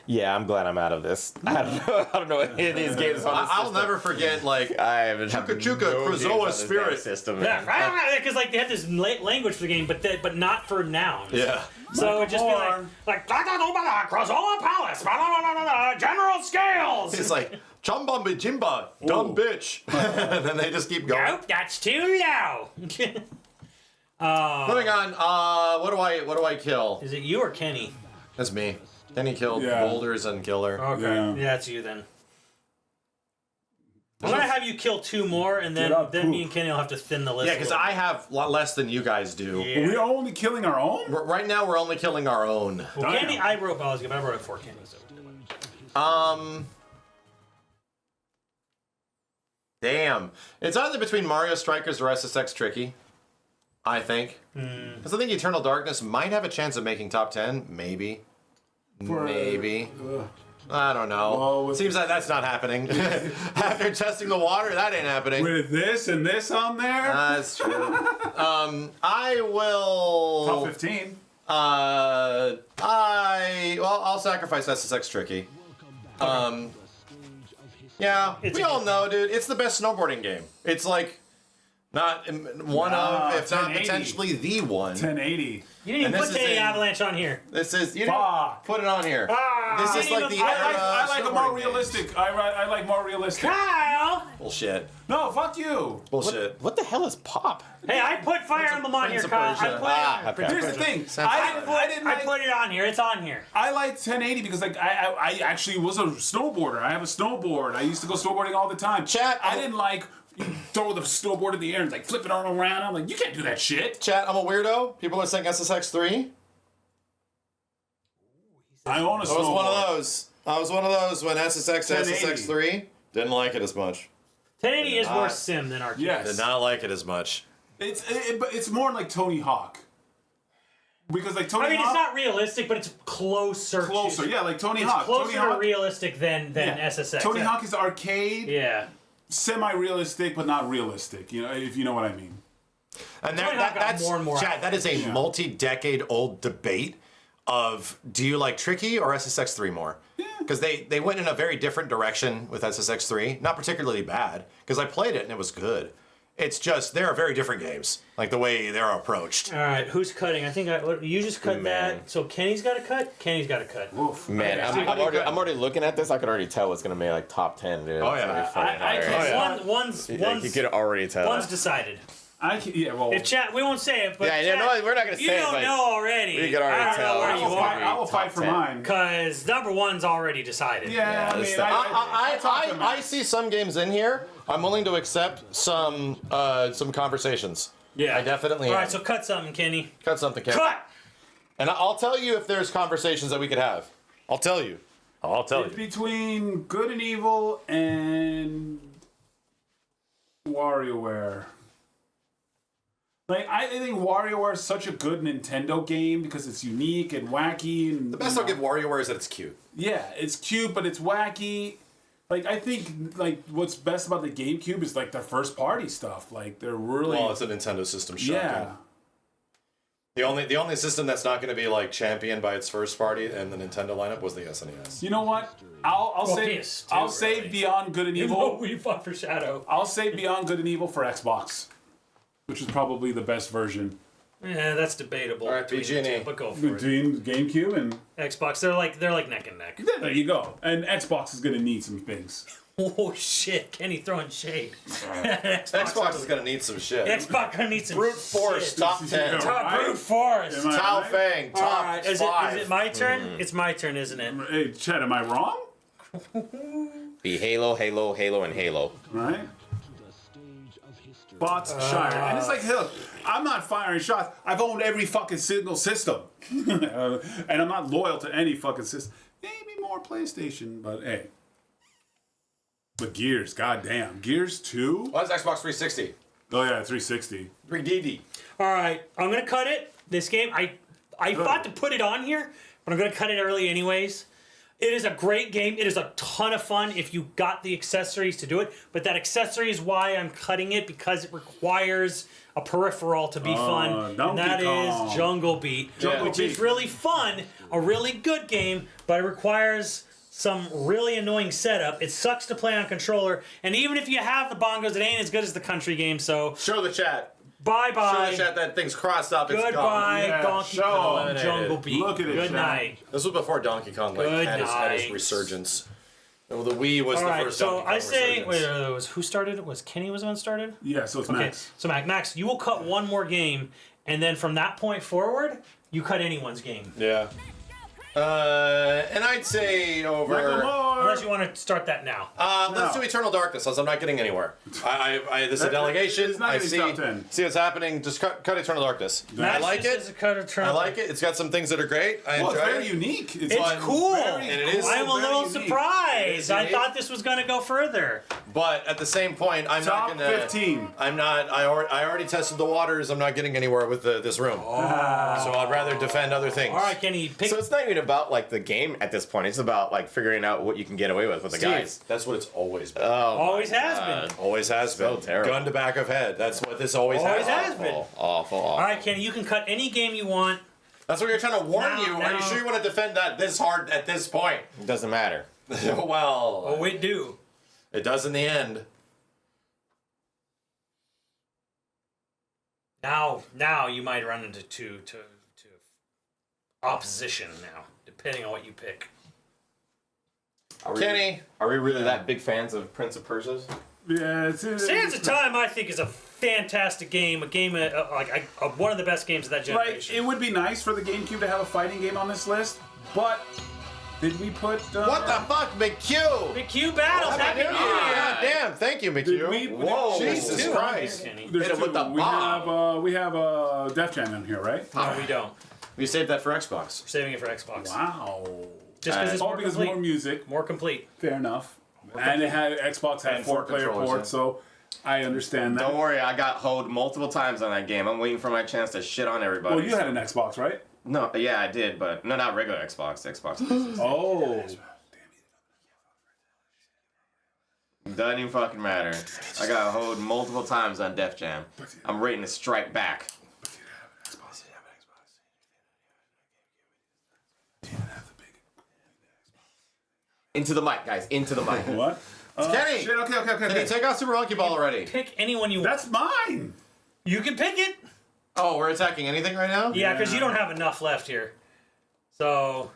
Yeah, I'm glad I'm out of this. I don't know any of these games on this I'll system. never forget, like, I haven't Chuka Chuka, Krazoa Spirit. system. yeah, Man. because like they had this language for the game, but not for nouns. Yeah. So it'd just be like Krazoa Palace, General Scales. It's like, Chumbumba Jimba, dumb bitch. And then they just keep going. Nope, that's too low. Moving on, what do I kill? Is it you or Kenny? That's me. Then he killed Yeah. Boulders and Killer. Okay, Yeah. it's you then. I'm gonna have you kill 2 more, and then Get up, me poop. and Kenny will have to thin the list. Yeah, a because little I have a lot less than you guys do. bit. We're only killing our own? Right now, we're only killing our own. Well, Damn. Kenny, I wrote but I wrote it for Kenny. So. Damn. It's either between Mario Strikers or SSX Tricky, I think. Because I think Eternal Darkness might have a chance of making top 10. Maybe. Maybe. I don't know. Well, with- Seems like that's not happening. After testing the water, that ain't happening. With this and this on there? That's true. I will. Top 15. I'll sacrifice SSX Tricky. Yeah, we all know, dude. It's the best snowboarding game. It's like not one of, if not 1080. potentially the one. 1080. You didn't And even this put is Kenny in- Avalanche on here. This is Fuck. put it on here. This is like the I like a more snowboarding realistic. I like more realistic. Kyle! games. Bullshit. No, fuck you. Bullshit. What the hell is pop? Hey, I put Fire Emblem on here, Prince of Kyle. Persia. okay. Here's the thing. I I put it on here. It's on here. I like 1080 because like I actually was a snowboarder. I have a snowboard. I used to go snowboarding all the time. Chat, I didn't like you throw the snowboard in the air and like flip it all around. I'm like, you can't do that shit. Chat, I'm a weirdo. People are saying SSX3. I own a I was snowboard. one of those. I was one of those when SSX to 1080. SSX3. Didn't like it as much. 1080 is worse sim than arcade. Yes. Did not like it as much. But it's more like Tony Hawk. Because like Tony I mean, Hawk, it's not realistic, but it's closer. closer. To, Yeah, like Tony it's Hawk. closer Tony Hawk. to realistic than yeah. SSX. Tony yeah. Hawk is arcade, Yeah. semi-realistic, but not realistic. You know, if you know what I mean. And Tony Hawk got that's more and more Chad, out. that is a multi-decade old debate of do you like Tricky or SSX3 more? because they went in a very different direction with SSX3. Not particularly bad, because I played it and it was good. It's just they're very different games, like the way they're approached. All right, who's cutting? I think you just cut that. So Kenny's got to cut. Kenny's got to cut. Oof. Man, I'm already looking at this. I could already tell it's gonna be like top 10, dude. Oh, It's yeah. gonna be fucking I hard. can, one's You could already tell. one's decided. Well, If chat, we won't say it, but Yeah, chat, no, we're not gonna if you say it, don't but know already. we can already I don't tell. know where I you will are. I will fight for 10. mine. Because number one's already decided. Yeah, I this mean, stuff- I see some games in here. I'm willing to accept some conversations. Yeah. I definitely All am. right, so cut something, Kenny. Cut something, Ken. Cut! And I'll tell you if there's conversations that we could have. I'll tell you. I'll tell It's you. between Good and Evil and WarioWare. Like, I think WarioWare is such a good Nintendo game because it's unique and wacky. And The best I'll give WarioWare is that it's cute. Yeah, it's cute, but it's wacky. Like, I think, like, what's best about the GameCube is, like, their first-party stuff. Like, they're really... Well, it's a Nintendo system. Shocking. yeah. The only system that's not going to be like championed by its first party in the Nintendo lineup was the SNES. You know what? I'll say PS2, I'll save really. Beyond Good and Evil. We fought for Shadow. I'll save Beyond Good and Evil for Xbox, which is probably the best version. Yeah, that's debatable. All right, between the PG&E. two, but go for it. Between GameCube and Xbox, they're like neck and neck. yeah, there you go. And Xbox is gonna need some things. Oh shit, Kenny throwing shade. Xbox is going to need some shit. Xbox gonna need some Brute Force, shit. top 10. Top Right? brute force. Am I Tao right? Fang, All top right, 5. is it my turn? It's my turn, isn't it? Hey, Chad, am I wrong? Be Halo, Halo, Halo, and Halo. Right? To the stage of history. Bots Shire. And it's like, hell, I'm not firing shots. I've owned every fucking single system. And I'm not loyal to any fucking system. Maybe more PlayStation, but hey. But Gears, goddamn. Gears 2? What's Xbox 360? Oh yeah, 360. 3DD. All right, I'm gonna cut it. This game, I thought to put it on here, but I'm gonna cut it early anyways. It is a great game. It is a ton of fun if you got the accessories to do it. But that accessory is why I'm cutting it, because it requires a peripheral to be fun, and Donkey that Kong. is Jungle Beat, which Beat. is really fun, a really good game, but it requires some really annoying setup. It sucks to play on controller, and even if you have the bongos, it ain't as good as the country game. So Show the chat. bye Show bye. the chat that thing's crossed up. It's gone. Goodbye, Yeah, Donkey show Kong, eliminated. Jungle Beat. Look at it, Good Chad. night. This was before Donkey Kong Good had his night. resurgence. Well, the Wii was All the right, first so Donkey Kong I say, resurgence. wait, who started it? Was Kenny was the one who started? Yeah, so it's Okay, Max. so Max, you will cut one more game, and then from that point forward, you cut anyone's game. Yeah. And I'd say over. Unless you want to start that now. Let's No. do Eternal Darkness, as I'm not getting anywhere. This is a delegation. It's not I getting see, top 10. see what's happening. Just cut Eternal Darkness. I Max like just says it. a cut of I like it. It's got some things that are great. I Well, it's enjoy very it. unique. It's fun, cool. very And it is- cool, I'm a very little unique. It is surprised. I unique. thought this was going to go further. But at the same point, I'm Top not gonna. 15. I'm not. I already tested the waters. I'm not getting anywhere with this room. So I'd rather defend other things. All right, Kenny, pick. So it's not even about like the game at this point. It's about like figuring out what you can get away with the guys. That's what it's always been. Always has been. Always has So been. terrible. Gun to back of head. That's what this always, Always has. has been. Awful. All right, Kenny, you can cut any game you want. That's what you're trying to warn No, you. Are you no. sure you want to defend that this hard at this point? It doesn't matter. Well, Oh, we do. it does in the end. Now you might run into to opposition now, depending on what you pick. Kenny, Are we really that big fans of Prince of Persia? Yeah, it's Sands of Time, I think, is a fantastic game. A game one of the best games of that Like, generation. it would be nice for the GameCube to have a fighting game on this list, but did we put... what the fuck, McHugh? Big Q battles. Happy New Year. God damn, thank you, Did we- McHugh. Whoa, did- Jesus two. Christ. Kenny. There's Hit him two. with the bomb. We have Def Jam in here, right? No, we don't. We saved that for Xbox. We're saving it for Xbox. Wow. Just because it's All more because complete. more music. More complete. Fair enough. And it had Xbox had And four 4-player controllers, ports, so I understand that. Don't worry, I got hoed multiple times on that game. I'm waiting for my chance to shit on everybody. Well, you had an Xbox, right? No, yeah, I did, but no, not regular Xbox. Xbox. Oh. Doesn't even fucking matter. I got hoed multiple times on Def Jam. I'm ready to strike back. Into the mic, guys. Into the mic. What? Kenny! Shit, okay. Kenny, take out Super Monkey Ball already. Pick anyone you want. That's mine. You can pick it. Oh, we're attacking anything right now? Yeah, because you don't have enough left here. So,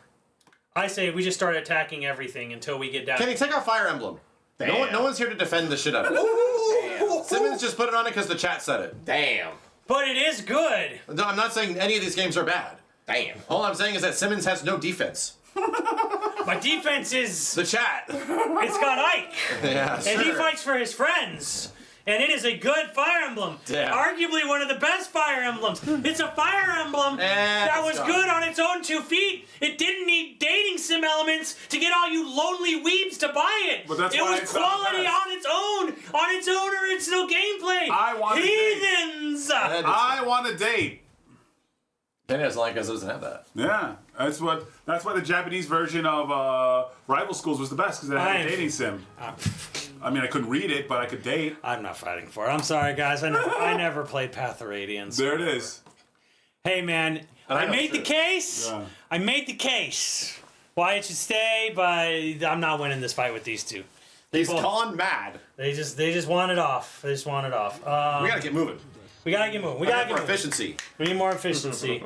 I say we just start attacking everything until we get down. Kenny, take out Fire Emblem. No one's here to defend the shit out of it. Simmons just put it on it because the chat said it. Damn. But it is good. No, I'm not saying any of these games are bad. Damn. All I'm saying is that Simmons has no defense. My defense is... The chat. It's got Ike. Yeah, And he fights for his friends. And it is a good Fire Emblem. Yeah. Arguably one of the best Fire Emblems. It's a Fire Emblem that was good on its own 2 feet. It didn't need dating sim elements to get all you lonely weebs to buy it. But that's it why was it's not the quality best. on its own original gameplay. I want Heathens. I want a date. Kenny doesn't like us, doesn't have that. Yeah, that's why the Japanese version of Rival Schools was the best, because it had a dating sim. I mean, I couldn't read it, but I could date. I'm not fighting for it. I'm sorry, guys. I never played Path of Radiance. There it is. Hey, man, I made the case. Yeah. I made the case. Why it should stay, but I'm not winning this fight with these two. He's gone mad. They just want it off. They just want it off. We gotta get moving. We gotta get moving. We gotta get more moving. efficiency. We need more efficiency.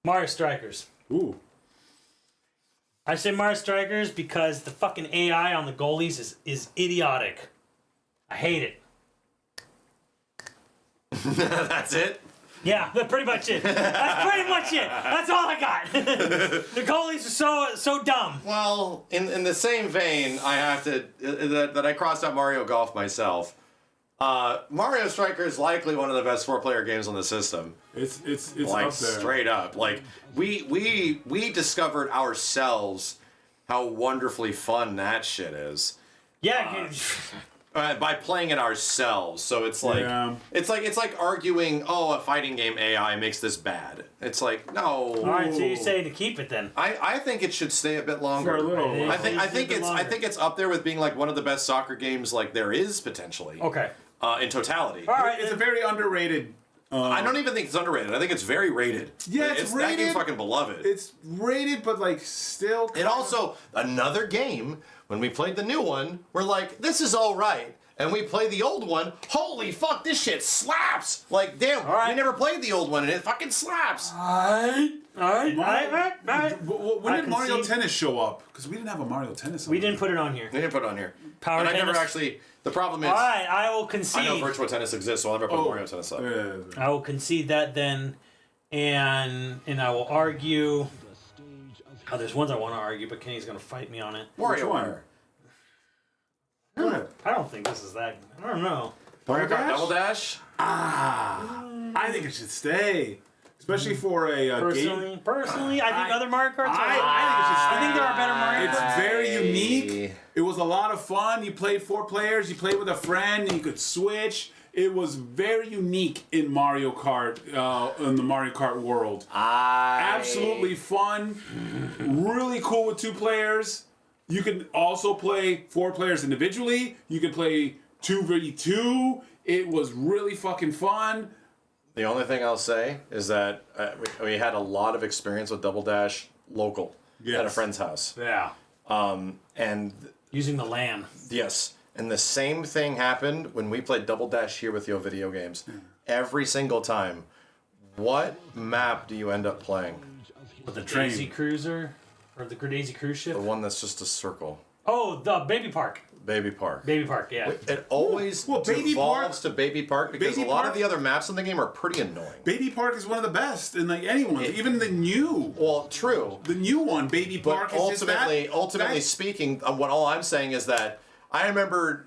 Mario Strikers. Ooh. I say Mario Strikers because the fucking AI on the goalies is idiotic. I hate it. That's it? Yeah, that's pretty much it. That's pretty much it. That's all I got. The goalies are so dumb. Well, in the same vein, I have to that I crossed out Mario Golf myself. Mario Striker is likely one of the best 4-player games on the system. It's Like up there. straight up. Like we discovered ourselves how wonderfully fun that shit is. Yeah. By playing it ourselves, so it's like Yeah. it's like arguing, oh, a fighting game AI makes this bad. It's like, no. All right, so you say to keep it then? I think it should stay a bit longer. For a little. I think Keep it longer. it's up there with being like one of the best soccer games like there is potentially. Okay. In totality. All right. It's a very underrated. I don't even think it's underrated. I think it's very rated. Yeah, it's That game's rated. fucking beloved. It's rated, but like still. It also another game. When we played the new one, we're like, this is all right. And we play the old one. Holy fuck, this shit slaps! Like, damn, right. we never played the old one, and it fucking slaps. All right. When I did can Mario see- Tennis show up? Because we didn't have a Mario Tennis. We didn't put it on here. We didn't put it on here. Power and I never tennis? actually. The problem is, All right, I will I know concede. Virtua Tennis exists, so I'll never put Mario Tennis up. Yeah. I will concede that then, and I will argue. Oh, there's ones I want to argue, but Kenny's gonna fight me on it. Wario one? Wire. Go ahead. I don't think this is that. I don't know. Mario Kart Double Dash. I think it should stay, especially for a game. Personally, I think other Mario Karts. I I think there are better Mario It's Karts. very unique. It was a lot of fun. You played 4 players. You played with a friend. And you could switch. It was very unique in Mario Kart, in the Mario Kart world. Absolutely fun. Really cool with 2 players. You can also play 4 players individually. You can play 2v2. It was really fucking fun. The only thing I'll say is that we had a lot of experience with Double Dash local at a friend's house. Yeah. And Using the LAN. yes, and the same thing happened when we played Double Dash here with YoVideogames. Every single time. What map do you end up playing? With the train. Daisy Cruiser? Or the Daisy Cruise ship? The one that's just a circle. Oh, the Baby Park. Baby Park. Baby Park, yeah. It always Well, Baby devolves to Baby Park because Baby a lot Park- of the other maps in the game are pretty annoying. Baby Park is one of the best, and like anyone, even the new Well, true. one, Baby Park But is just that. ultimately speaking, what all I'm saying is that I remember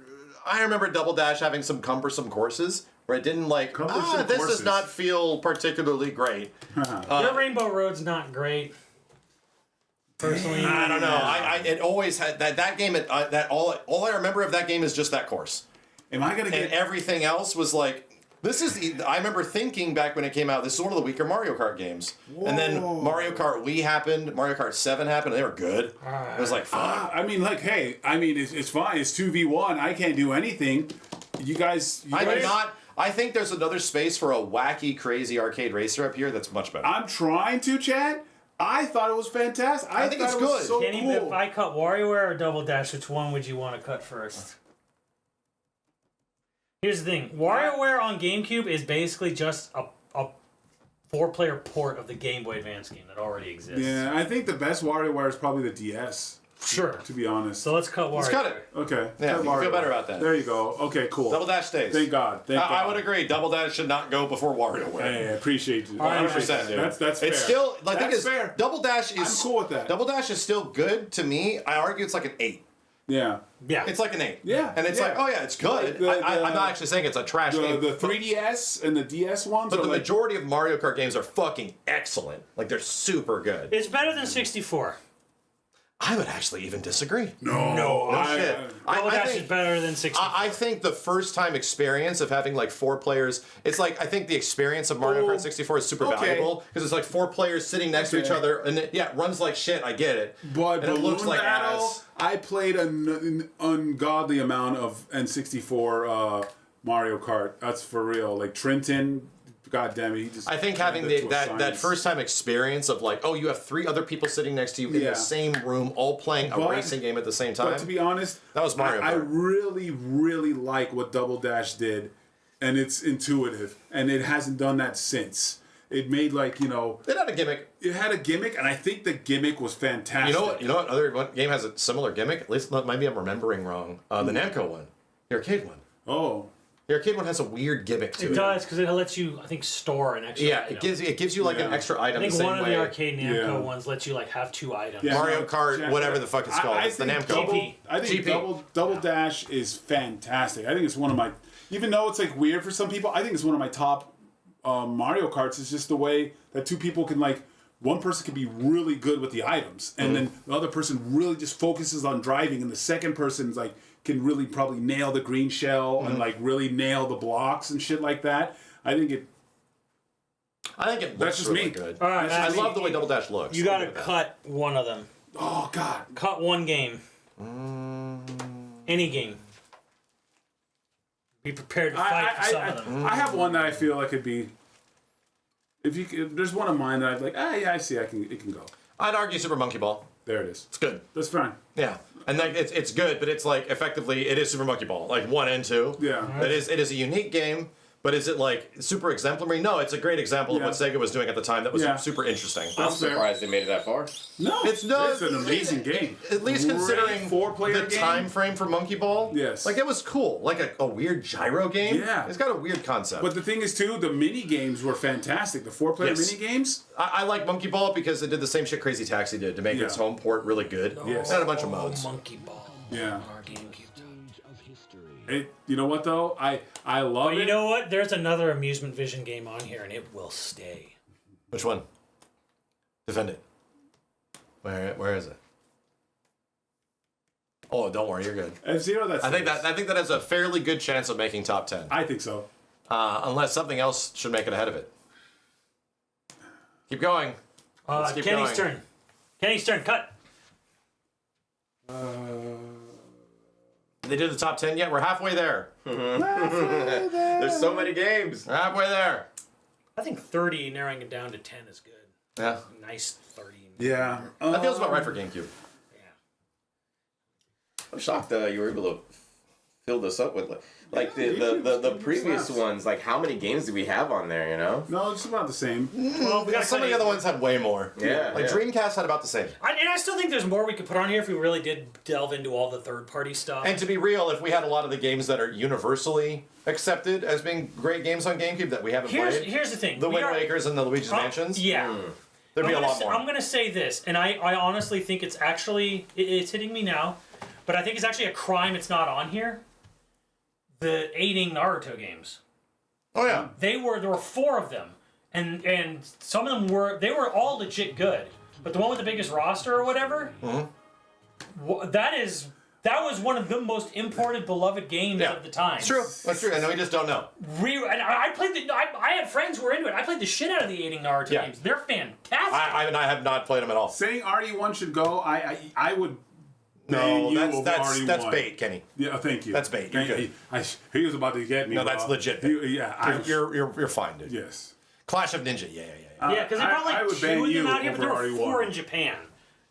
Double Dash having some cumbersome courses where it didn't like. Cumbersome This courses. does not feel particularly great. Your Rainbow Road's not great. Personally, I don't know. It always had that game. That all I remember of that game is just that course, Am I gonna and get? everything else was like. This is. I remember thinking back when it came out. This is one of the weaker Mario Kart games. And then Mario Kart Wii happened. Mario Kart 7 happened. And they were good. It was like fun. I mean, like, hey, I mean, it's fine. It's 2v1. I can't do anything. You guys. I I think there's another space for a wacky, crazy arcade racer up here that's much better. I'm trying to, Chad. I thought it was fantastic. I think thought it's it was good. so Kenny, cool. if I cut WarioWare or Double Dash, which one would you want to cut first? Here's the thing. WarioWare on GameCube is basically just a 4-player port of the Game Boy Advance game that already exists. Yeah, I think the best WarioWare is probably the DS. Sure. To be honest. So let's cut WarioWare. Let's cut it. Okay. Yeah, cut you feel WarioWare. better about that. There you go. Okay, cool. Double Dash stays. Thank God. Thank God. I would agree. Double Dash should not go before WarioWare. Hey, I appreciate you. 100%, dude. That's fair. It's still, I think That's it's fair. Double Dash is. I'm cool with that. Double Dash is still good to me. I argue it's like an 8. Yeah. Yeah. It's like an 8. Yeah, And it's yeah. like, oh yeah, it's good. Like I'm not actually saying it's a trash game. The 3DS and the DS ones But are the like, majority of Mario Kart games are fucking excellent. Like, they're super good. It's better than 64. I would actually even disagree. no shit. Double I Dash think, is better than 64. I think the first time experience of having like 4 players, it's like, I think the experience of Mario Kart 64 is super okay. valuable because it's like 4 players sitting next to each Okay. other and it runs like shit. I get it. But and it looks Balloon like Battle, ass. I played an ungodly amount of N64 Mario Kart. That's for real. Like Trenton, God damn it, he just. I think having turned it to a that science. first time experience of like, oh, you have 3 other people sitting next to you in Yeah. the same room, all playing a But- racing game at the same time. But to be honest, That was Mario I Kart. really, really like what Double Dash did, and it's intuitive, and it hasn't done that since. It made like It had a gimmick. it had a gimmick, and I think the gimmick was fantastic. You know what other game has a similar gimmick? At least maybe I'm remembering wrong. The Namco one, the arcade one. Oh, The arcade one has a weird gimmick to it. It does, because it lets you, I think, store an extra. Yeah, it gives you like an Yeah. extra I item. think the same one of way. the arcade Namco Yeah. ones lets you like have 2 items. Yeah. Mario Kart, Jack, whatever the fuck it's called. It's the think Namco. GP. I think GP. Double Dash is fantastic. I think it's one of my, even though it's like weird for some people, I think it's one of my top Mario Karts. It's just the way that 2 people can like, one person can be really good with the items, and then the other person really just focuses on driving, and the second person's like can really probably nail the green shell and like really nail the blocks and shit like that. I think it. Looks That's just really me. good. All right, I Matt, love the way Double Dash looks. You I'll gotta give it that. cut one of them. Oh God. Cut one game. Any game. Be prepared to fight for some of them. I have one that I feel like could be. If there's one of mine that I'd like, yeah, I see, it can go. I'd argue Super Monkey Ball. There it is. It's good. That's fine. Yeah, and like it's good, but it's like effectively it is Super Monkey Ball, like 1 and 2. Yeah. It is a unique game, but is it like super exemplary? No, it's a great example of what Yeah. Sega was doing at the time. That was Yeah. super interesting. I'm That's fair. surprised they made it that far. No, It's it's not- an amazing game. At least Great considering 4-player the game. time frame for Monkey Ball. Yes. Like it was cool, like a weird gyro game. Yeah. It's got a weird concept. But the thing is, too, the mini games were fantastic. The 4-player Yes. mini games. I like Monkey Ball because it did the same shit Crazy Taxi did to make its Yeah. home port really good. Yes. It had a bunch of modes. Monkey Ball. Yeah. Our GameCube. Age of history. You know what though? I love But it. you know what? There's another Amusement Vision game on here, and it will stay. Which one? Defend it. Where is it? Oh, don't worry, you're good. F-Zero. That's. I think that has a fairly good chance of making top 10. I think so. Unless something else should make it ahead of it. Keep going. Let's keep Kenny's going. turn. Kenny's turn. Cut. They did the top 10 yet? We're halfway there. There's so many games. We're halfway there. I think 30, narrowing it down to 10 is good. Yeah. Nice 30. Yeah. That feels about right for GameCube. Yeah. I'm shocked you were able to fill this up with like the previous ones. Like how many games do we have on there? You know? No, it's about the same. Well, we got Some of the other ones had way more. Yeah. Like Dreamcast had about the same. And I still think there's more we could put on here if we really did delve into all the third-party stuff. And to be real, if we had a lot of the games that are universally accepted as being great games on GameCube that we haven't played, Here's the thing. the We Wind are- Wakers and the Luigi's Mansions, Yeah. there'd be a I'm gonna lot say- more. I'm going to say this, and I honestly think it's actually, it's hitting me now, but I think it's actually a crime it's not on here. The 8-ing Naruto games. Oh yeah. There were 4 of them, and some of them they were all legit good. But the one with the biggest roster or whatever, that was one of the most imported, beloved games Yeah. of the time. It's true. That's true. I know we just don't know. And I played I had friends who were into it. I played the shit out of the 8-ing Naruto Yeah. games. They're fantastic. I have not played them at all. Saying RD1 should go, I would No, you have that's already that's won. bait, Kenny. Yeah, thank you. That's bait. You're good. He was about to get me. No, that's bro. legit bait. Yeah, You're fine, dude. yes. Clash of Ninja, yeah. Yeah, because they brought I like would 2 ban of them you out here, but there over were already 4 won. in Japan.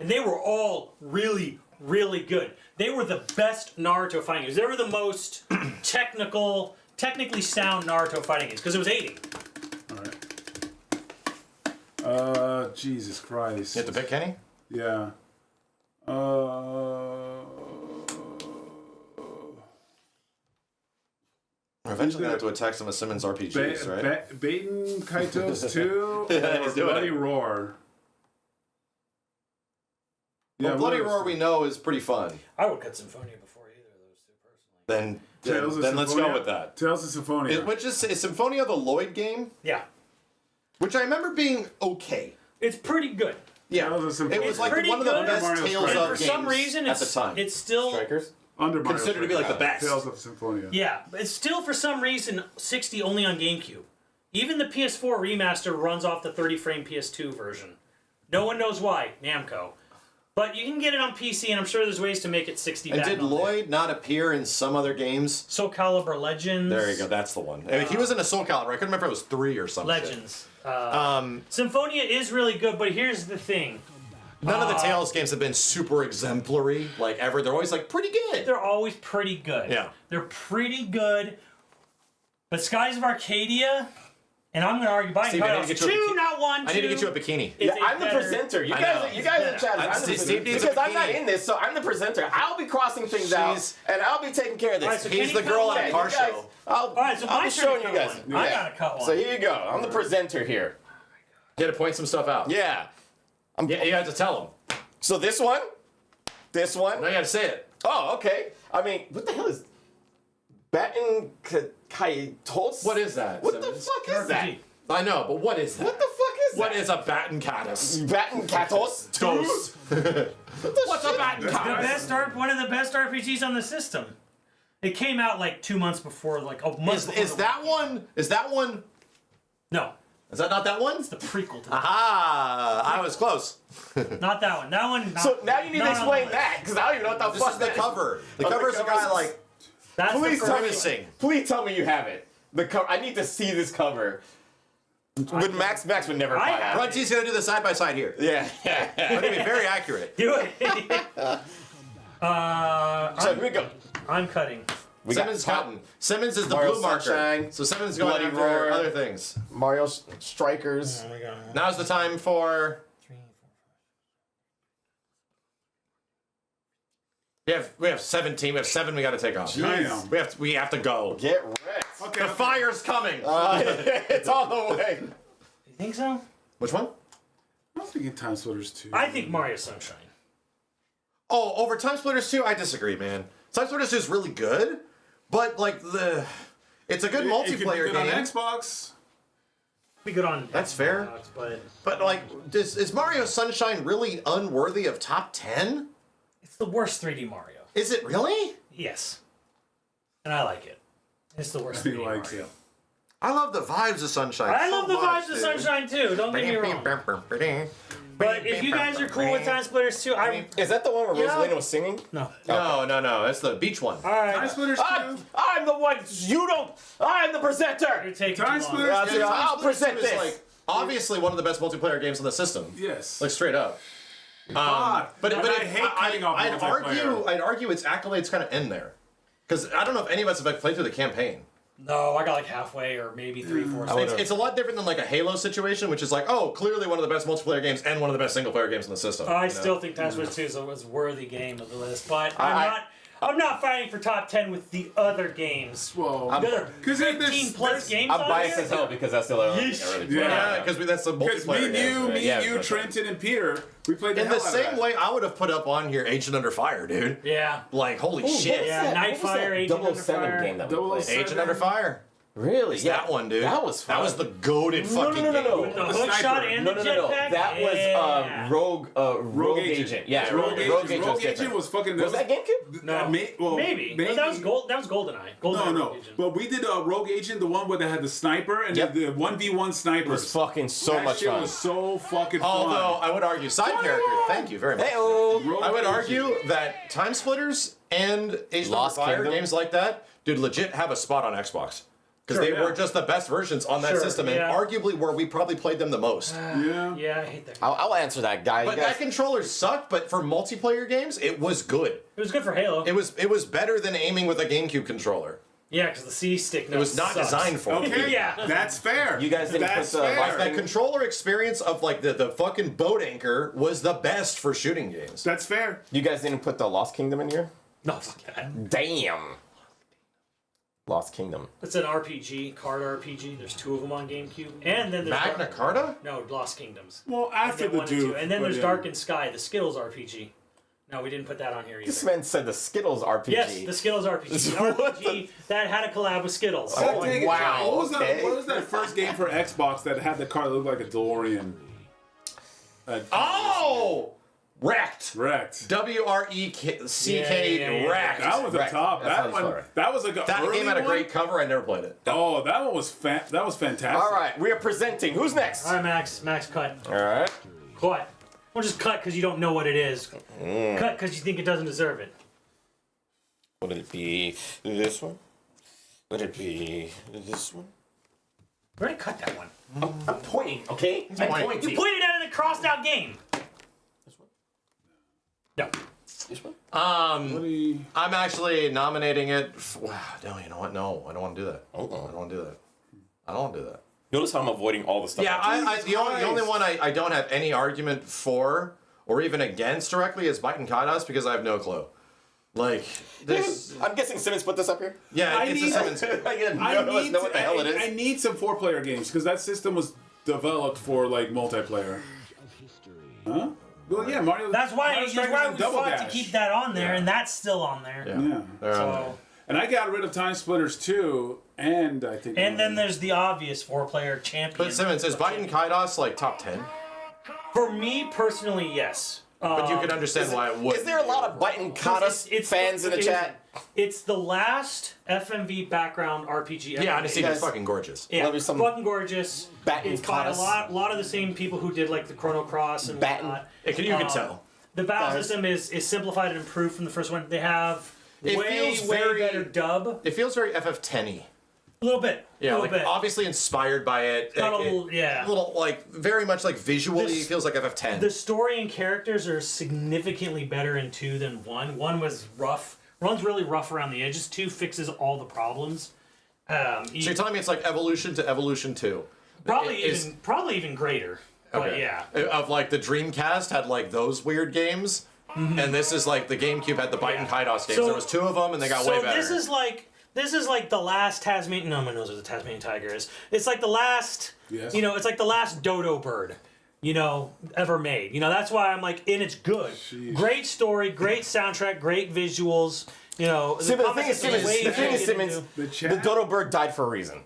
And they were all really, really good. They were the best Naruto fighting games. They were the most technically sound Naruto fighting games, because it was 80. Alright. Jesus Christ. You have to pick Kenny? Yeah. We're eventually going to have to attack some of Simmons RPGs, right? Baten Kaitos 2 Yeah, or he's doing Bloody it. Roar? Well, Bloody Roar we know is pretty fun. I would cut Symphonia before either of those two, personally. Then let's go with that. Tales of Symphonia. Which is Symphonia the Lloyd game, Yeah. which I remember being okay. It's pretty good. Yeah, Tales of Symphonia. it was like pretty one of the good. best Mario Tales Strikers. of For games some reason, at the time. it's still... Strikers? Under Mario considered to be like the Strikers. best. Tales of Symphonia. Yeah, but it's still, for some reason, 60 only on GameCube. Even the PS4 remaster runs off the 30-frame PS2 version. No one knows why, Namco. But you can get it on PC, and I'm sure there's ways to make it 60 And back did on there. Lloyd not appear in some other games? Soul Calibur Legends. There you go, that's the one. I mean, he was in a Soul Calibur. I couldn't remember if it was 3 or something. Legends. Symphonia is really good, but here's the thing. None of the Tales games have been super exemplary, like ever. They're always like pretty good. They're always pretty good. Yeah. They're pretty good. But Skies of Arcadia, and I'm going to argue Biden Steve, I need to Cutoffs get you a 2, bikini. not 1, 2. I need to get you a bikini. is Yeah, a I'm the better- presenter. You I guys, know. you guys in chat. I'm the Steve presenter. needs a Because I'm not bikini. in this, so I'm the presenter. I'll be crossing things out, She's- and I'll be taking care of this. All right, so He's Kenny the girl cut at a one. car You guys- show. All right, so I'll my be turn showing to you cut guys. one. I gotta cut one. So here you go. I'm the presenter here. You got to point some stuff out. Yeah. Yeah, you have to tell him. So this one, this one. No, you got to say it. Oh, okay. I mean, what the hell is Batten Kaitos? What is that? What the Simmons? fuck is that? RPG. I know, but what is that? What the fuck is What that? is a Batten Caddis? Batten Kaitos? Toast. What's a Batten The Caddis? best one of the best RPGs on the system. It came out like 2 months before, like a month before. Is the- that one? Is that one? No, Is that not that one? it's the prequel to that. Aha! I was close. Not that one. That one. So now you need to not on the explain list. that, because I don't even know what the This fuck is the that cover. The Oh, the cover's a cover's- guy like That's Please the tell first me, one. grimacing. please tell me you have it. The cover. I need to see this cover. Would Max would never buy I have that. Runty's gonna do the side by side here. Yeah. I'm gonna be very accurate. Do it. So here we go. I'm cutting. We Simmons got cutting. Simmons is the Mario blue marker. Sunshine, So Simmons is going Bloody after Roar. other things. Mario Strikers. Now's the time for. We have 17. We have 7. We got to take off. Damn. We have to go. Get wrecked. Okay. The fire's coming. It's on the way. You think so? Which one? I'm thinking Time Splitters 2. I think Mario Sunshine. Oh, over Time Splitters 2, I disagree, man. Time Splitters 2 is really good, but like it's a good It could be multiplayer good on game. Xbox. Be good on. That's fair. Xbox, but But like, is Mario Sunshine really unworthy of top 10? it's the worst 3D Mario. Is it really? Yes, and I like it. It's the worst He 3D likes Mario. it. I love the vibes of Sunshine. I so love the much, vibes of dude. Sunshine too. Don't get me wrong. But if you guys are cool with Time Splitters 2, I Is that the one where Yeah. Rosalina was singing? no. No, that's the beach one. All right, Time Splitters 2. I'm the one. You don't. I'm the presenter. you're taking Time too long. Splitters Yeah, 2. yeah. I'll present Is, this. like obviously one of the best multiplayer games on the system. Yes. Like straight up. God. But And I hate cutting off I'd multiplayer. argue its accolades kind of end there, because I don't know if any of us have like, played through the campaign. No, I got like halfway or maybe 3/4. It's a lot different than like a Halo situation, which is like, oh, clearly one of the best multiplayer games and one of the best single player games on the system. I you know? still think Time Splitters 2 is a worthy game of the list, but I- I'm not fighting for top 10 with the other games. Whoa. The other 'Cause there's- 15 plus there's- games I'm on biased here? as hell because that's the only one I Yeesh. already played. Yeah. because that's the Because multiplayer me, game. you, Yeah, that's Trenton, and Peter, we played the In hell the out of same that. way, I would have put up on here Agent Under Fire, dude. Yeah. Like, holy shit. Yeah, Nightfire, Agent Under 007 Fire. game that we played. 007. Agent Under Fire. Really? It's that one, dude. That was fun. That was the goated fucking no. game. With the The hook sniper. shot and the jetpack. That was Yeah. Rogue Agent. Yeah, Rogue Agent. Rogue different. Agent was fucking. Was that GameCube? No. Maybe. But that was GoldenEye. GoldenEye No. Rogue Agent. But we did a Rogue Agent, the one where they had the sniper and Yep. the 1v1 snipers. It was fucking so that much shit fun. was so fucking fun. Although I would argue side character. Thank you very much. Hey-oh. Rogue I would Agent. argue that Time Splitters and Age of Lost Fire Kingdom? games like that, dude, legit have a spot on Xbox. Because they were just the best versions on that Sure, system, and yeah. arguably where we probably played them the most. Yeah. Yeah, I hate that. I'll answer that, guy. But You guys- that controller sucked, but for multiplayer games, it was good. It was good for Halo. It was better than aiming with a GameCube controller. Yeah, because the C stick. It was not sucks. designed for it. Okay. Yeah. That's fair. You guys didn't That's put the- fair. like That controller experience of like the fucking boat anchor was the best for shooting games. That's fair. You guys didn't put the Lost Kingdom in here? No, fuck that. Damn. Lost Kingdom. It's an RPG, card RPG. There's 2 of them on GameCube, and then there's Magna Carta? No, Lost Kingdoms. Well, And after then the 1 and 2. Duke. And then but there's yeah. Dark Sky, the Skittles RPG. No, we didn't put that on here either. This man said the Skittles RPG. Yes, the Skittles RPG. The What RPG that had a collab with Skittles. Suck Oh, dick it, wow, John. okay. What was that first game for Xbox that had the car that looked like a DeLorean? Oh! Wrecked. Wrecked. W-R-E-C-K, Yeah. Wrecked. That was a Wrecked. top. That That sounds one. fun. That was like a That early game had a one. great cover. I never played it. Oh, that one was that was fantastic. All right, we are presenting. Who's next? All right, Max, cut. All right. Cut. Well, just cut because you don't know what it is. Cut because you think it doesn't deserve it. Would it be this one? Would it be this one? We already cut that one. I'm pointing, okay? I'm pointing. You pointed at it in a crossed out game. This one? No. This one? I'm actually nominating it. Wow, no, you know what? No, I don't want to do that. I don't want to do that. I don't want to do that. Notice how I'm avoiding all the stuff. Yeah, Jesus the only Christ. one I don't have any argument for or even against directly is Bite and Kaidos because I have no clue. Like, this. I'm guessing Simmons put this up here. Yeah, I it's a need- Simmons. None of us know what the hell it is. I need some 4-player games because that system was developed for like multiplayer. Huh? Well, yeah, Mario. That's why Mario Strikers we and Double fought to Dash. keep that on there, Yeah. and that's still on there. Yeah. Yeah. They're on there. So, And I got rid of Time Splitters 2, and I think. and then there's the obvious 4-player champion. But Simmons, is Bite and Kaidos like top 10? For me personally, yes. But you can understand why it would. Is there a lot of Bite and Kaidos fans in the chat? It's the last FMV background RPG ever. Yeah, honestly, made. it's fucking gorgeous. Yeah, Love you some fucking gorgeous. Batten It's by a Kaidos. lot of the same people who did like the Chrono Cross and Batten. whatnot. You can tell. The battle Guys. system is simplified and improved from the first one. They have It way feels very- better dub. It feels very FF10-y. A little bit. Yeah, a like little bit. obviously inspired by it. Got a little- yeah. A little, like, very much like visually, This- it feels like FF10. The story and characters are significantly better in 2 than 1. 1 was rough. 1's really rough around the edges. 2 fixes all the problems. So you're telling me it's like Evolution to Evolution 2? Probably Is- probably even greater. But Okay. yeah. Of like the Dreamcast had like those weird games, and this is like the GameCube had the Bite and Kaidos games. So- There was 2 of them, and they got way better. This is like the last Tasmanian. No one knows what the Tasmanian tiger is. It's like the last. Yes. You know, it's like the last dodo bird. You know, ever made. You know, that's why I'm like, and it's good. Great story, great soundtrack, great visuals. You know, See, but the combat thing is, system Simmons, way the easier thing to is, get Simmons, into. the dodo bird died for a reason.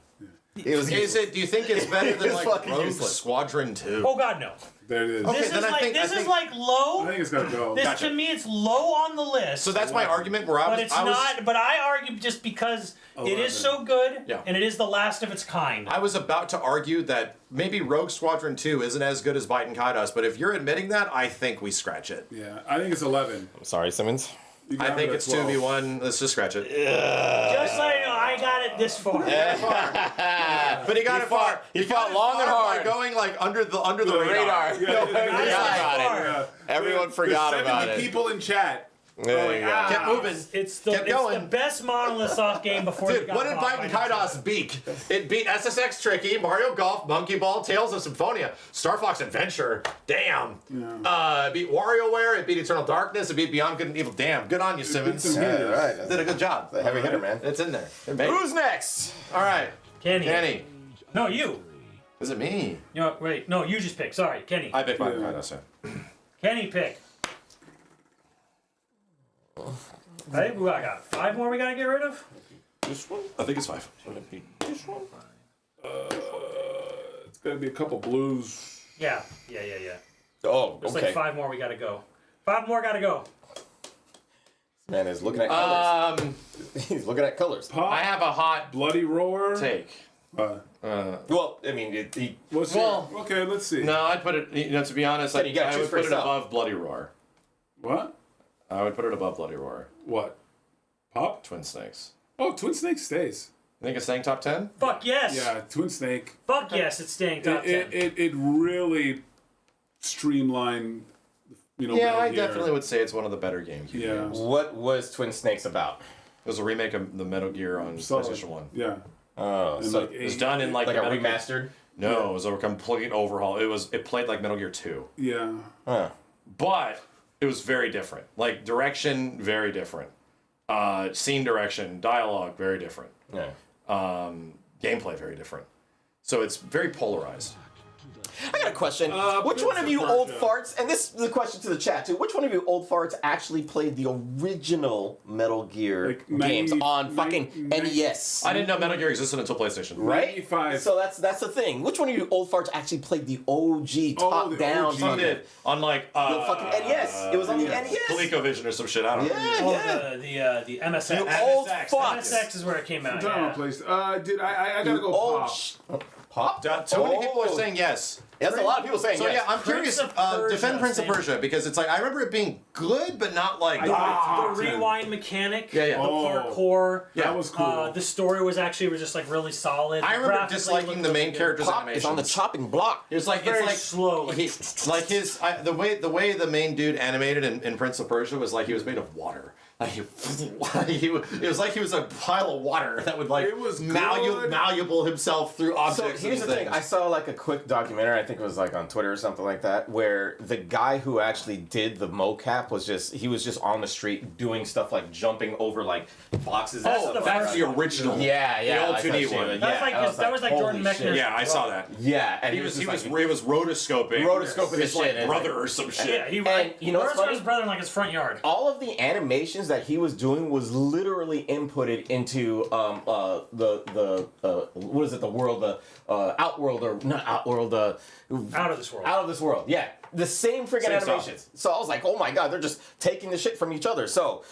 It was Is it? Do you think it's better than It's like fucking Rogue useless. Squadron 2? Oh God, no. There it is. Okay, This then is I like think- I this is think- like low. I think it's gonna go. This Gotcha. to me, it's low on the list. So that's my argument. Where but it's not. But I argue just because it is so good, Yeah. and it is the last of its kind. I was about to argue that maybe Rogue Squadron 2 isn't as good as Bite and Kaidos, but if you're admitting that, I think we scratch it. Yeah, I think it's 11. I'm sorry, Simmons. You I got think it at it's 12. 2v1. Let's just scratch it. Just so you know, I got it this far. But he got it far. He fought long and hard. by going like under the radar. Radar. Yeah, No, yeah, everyone yeah. forgot it. Yeah. Everyone forgot There's about 70 it. people in chat. There you go. Kept moving. It's Kept the going. best Monolith Soft game before Dude, it got what did bought Bite and by Nintendo. Kaidos beat? It beat SSX Tricky, Mario Golf, Monkey Ball, Tales of Symphonia, Star Fox Adventure. Damn. It beat WarioWare. It beat Eternal Darkness. It beat Beyond Good and Evil. Damn. Good on you, Simmons. some Yeah, hitters. all right. Did a good job. A heavy hitter, man. It's in there. Who's next? All right. Kenny. No, you. Is it me? You know, wait, no, you just pick. Sorry, Kenny. I picked Bite and Kaidos. Yeah. Kenny pick. Hey, I got 5 more we gotta get rid of? This one? I think it's 5. Would it be this one? It's got to be a couple blues. Yeah. Oh, There's okay. like 5 more we gotta go. 5 more gotta go. Man is looking at colors. He's looking at colors. Pop, I have a hot Bloody Roar. take. Well, I mean, What's Well, okay, let's see. No, I'd put it. You know, to be honest, you gotta I choose would for put it yourself. above Bloody Roar. What? I would put it above Bloody Roar. What? Pop? Twin Snakes. Oh, Twin Snake stays. You think it's staying top 10? Fuck yes. Yeah, Twin Snake. Fuck yes, it's staying top 10. It really streamlined. Yeah, Metal I Gear. definitely would say it's one of the better Gamecube Yeah. games. what was Twin Snakes about? It was a remake of the Metal Gear on Solid. PlayStation 1. Yeah. Oh, And so like It was eight- done in like like the a Metal Gear- remastered? No, it was a complete overhaul. It played like Metal Gear 2. Yeah. Huh. But it was very different. Like direction, very different. Scene direction, dialogue, very different. Yeah. Gameplay, very different. So it's very polarized. I got a question. Which Prince one of of you old Persia. farts, and this is the question to the chat too, which one of you old farts actually played the original Metal Gear Like games 90 on fucking 90 NES? I didn't know Metal Gear existed until PlayStation. Right? 95. So that's the thing. Which one of you old farts actually played the OG top the down OG. Some fucking did. On like the fucking NES? It was on the NES. ColecoVision or some shit. I don't know. Yeah, yeah. The MSX. You old MSX. fucks. MSX is where it came out. Turn on Yeah. place. Dude, I gotta go Old pop. Pop? Too many people are saying yes. That's a lot of people saying So yes. yeah, I'm Prince curious. of Persia, Defend Prince of same. Persia because it's like I remember it being good, but not like. The Top 10. rewind mechanic, Yeah, yeah. the Oh, parkour. That was cool. The story was actually just like really solid. I remember Graphically disliking looked the main really good. character's Pop animations. is on the chopping block. It was like Very it's like slow, like- the way the main dude animated in Prince of Persia was like he was made of water. Like it was like he was a pile of water that would like It was good. malleable himself through So objects. here's the and thing. things. I saw like a quick documentary. I think it was like on Twitter or something like that, where the guy who actually did the mocap was just on the street doing stuff like jumping over like boxes. and That's stuff the like That's that. the original. Yeah, yeah. The old I 2D saw one. shit. That was like I his- that was like Jordan holy shit. Mechner's- Yeah, I saw that. Yeah, and He was just like, rotoscoping. Rotoscoping his his shit, like and brother or some shit. Yeah, he And you know what's works for funny? his brother in like his front yard. all of the animations that he was doing was literally inputted into what is it, the world, the Outworld, or not Outworld, Out of this world. Out of This World. Yeah, the same freaking Same stuff. animations. So I was like, oh my god, they're just taking the shit from each other. So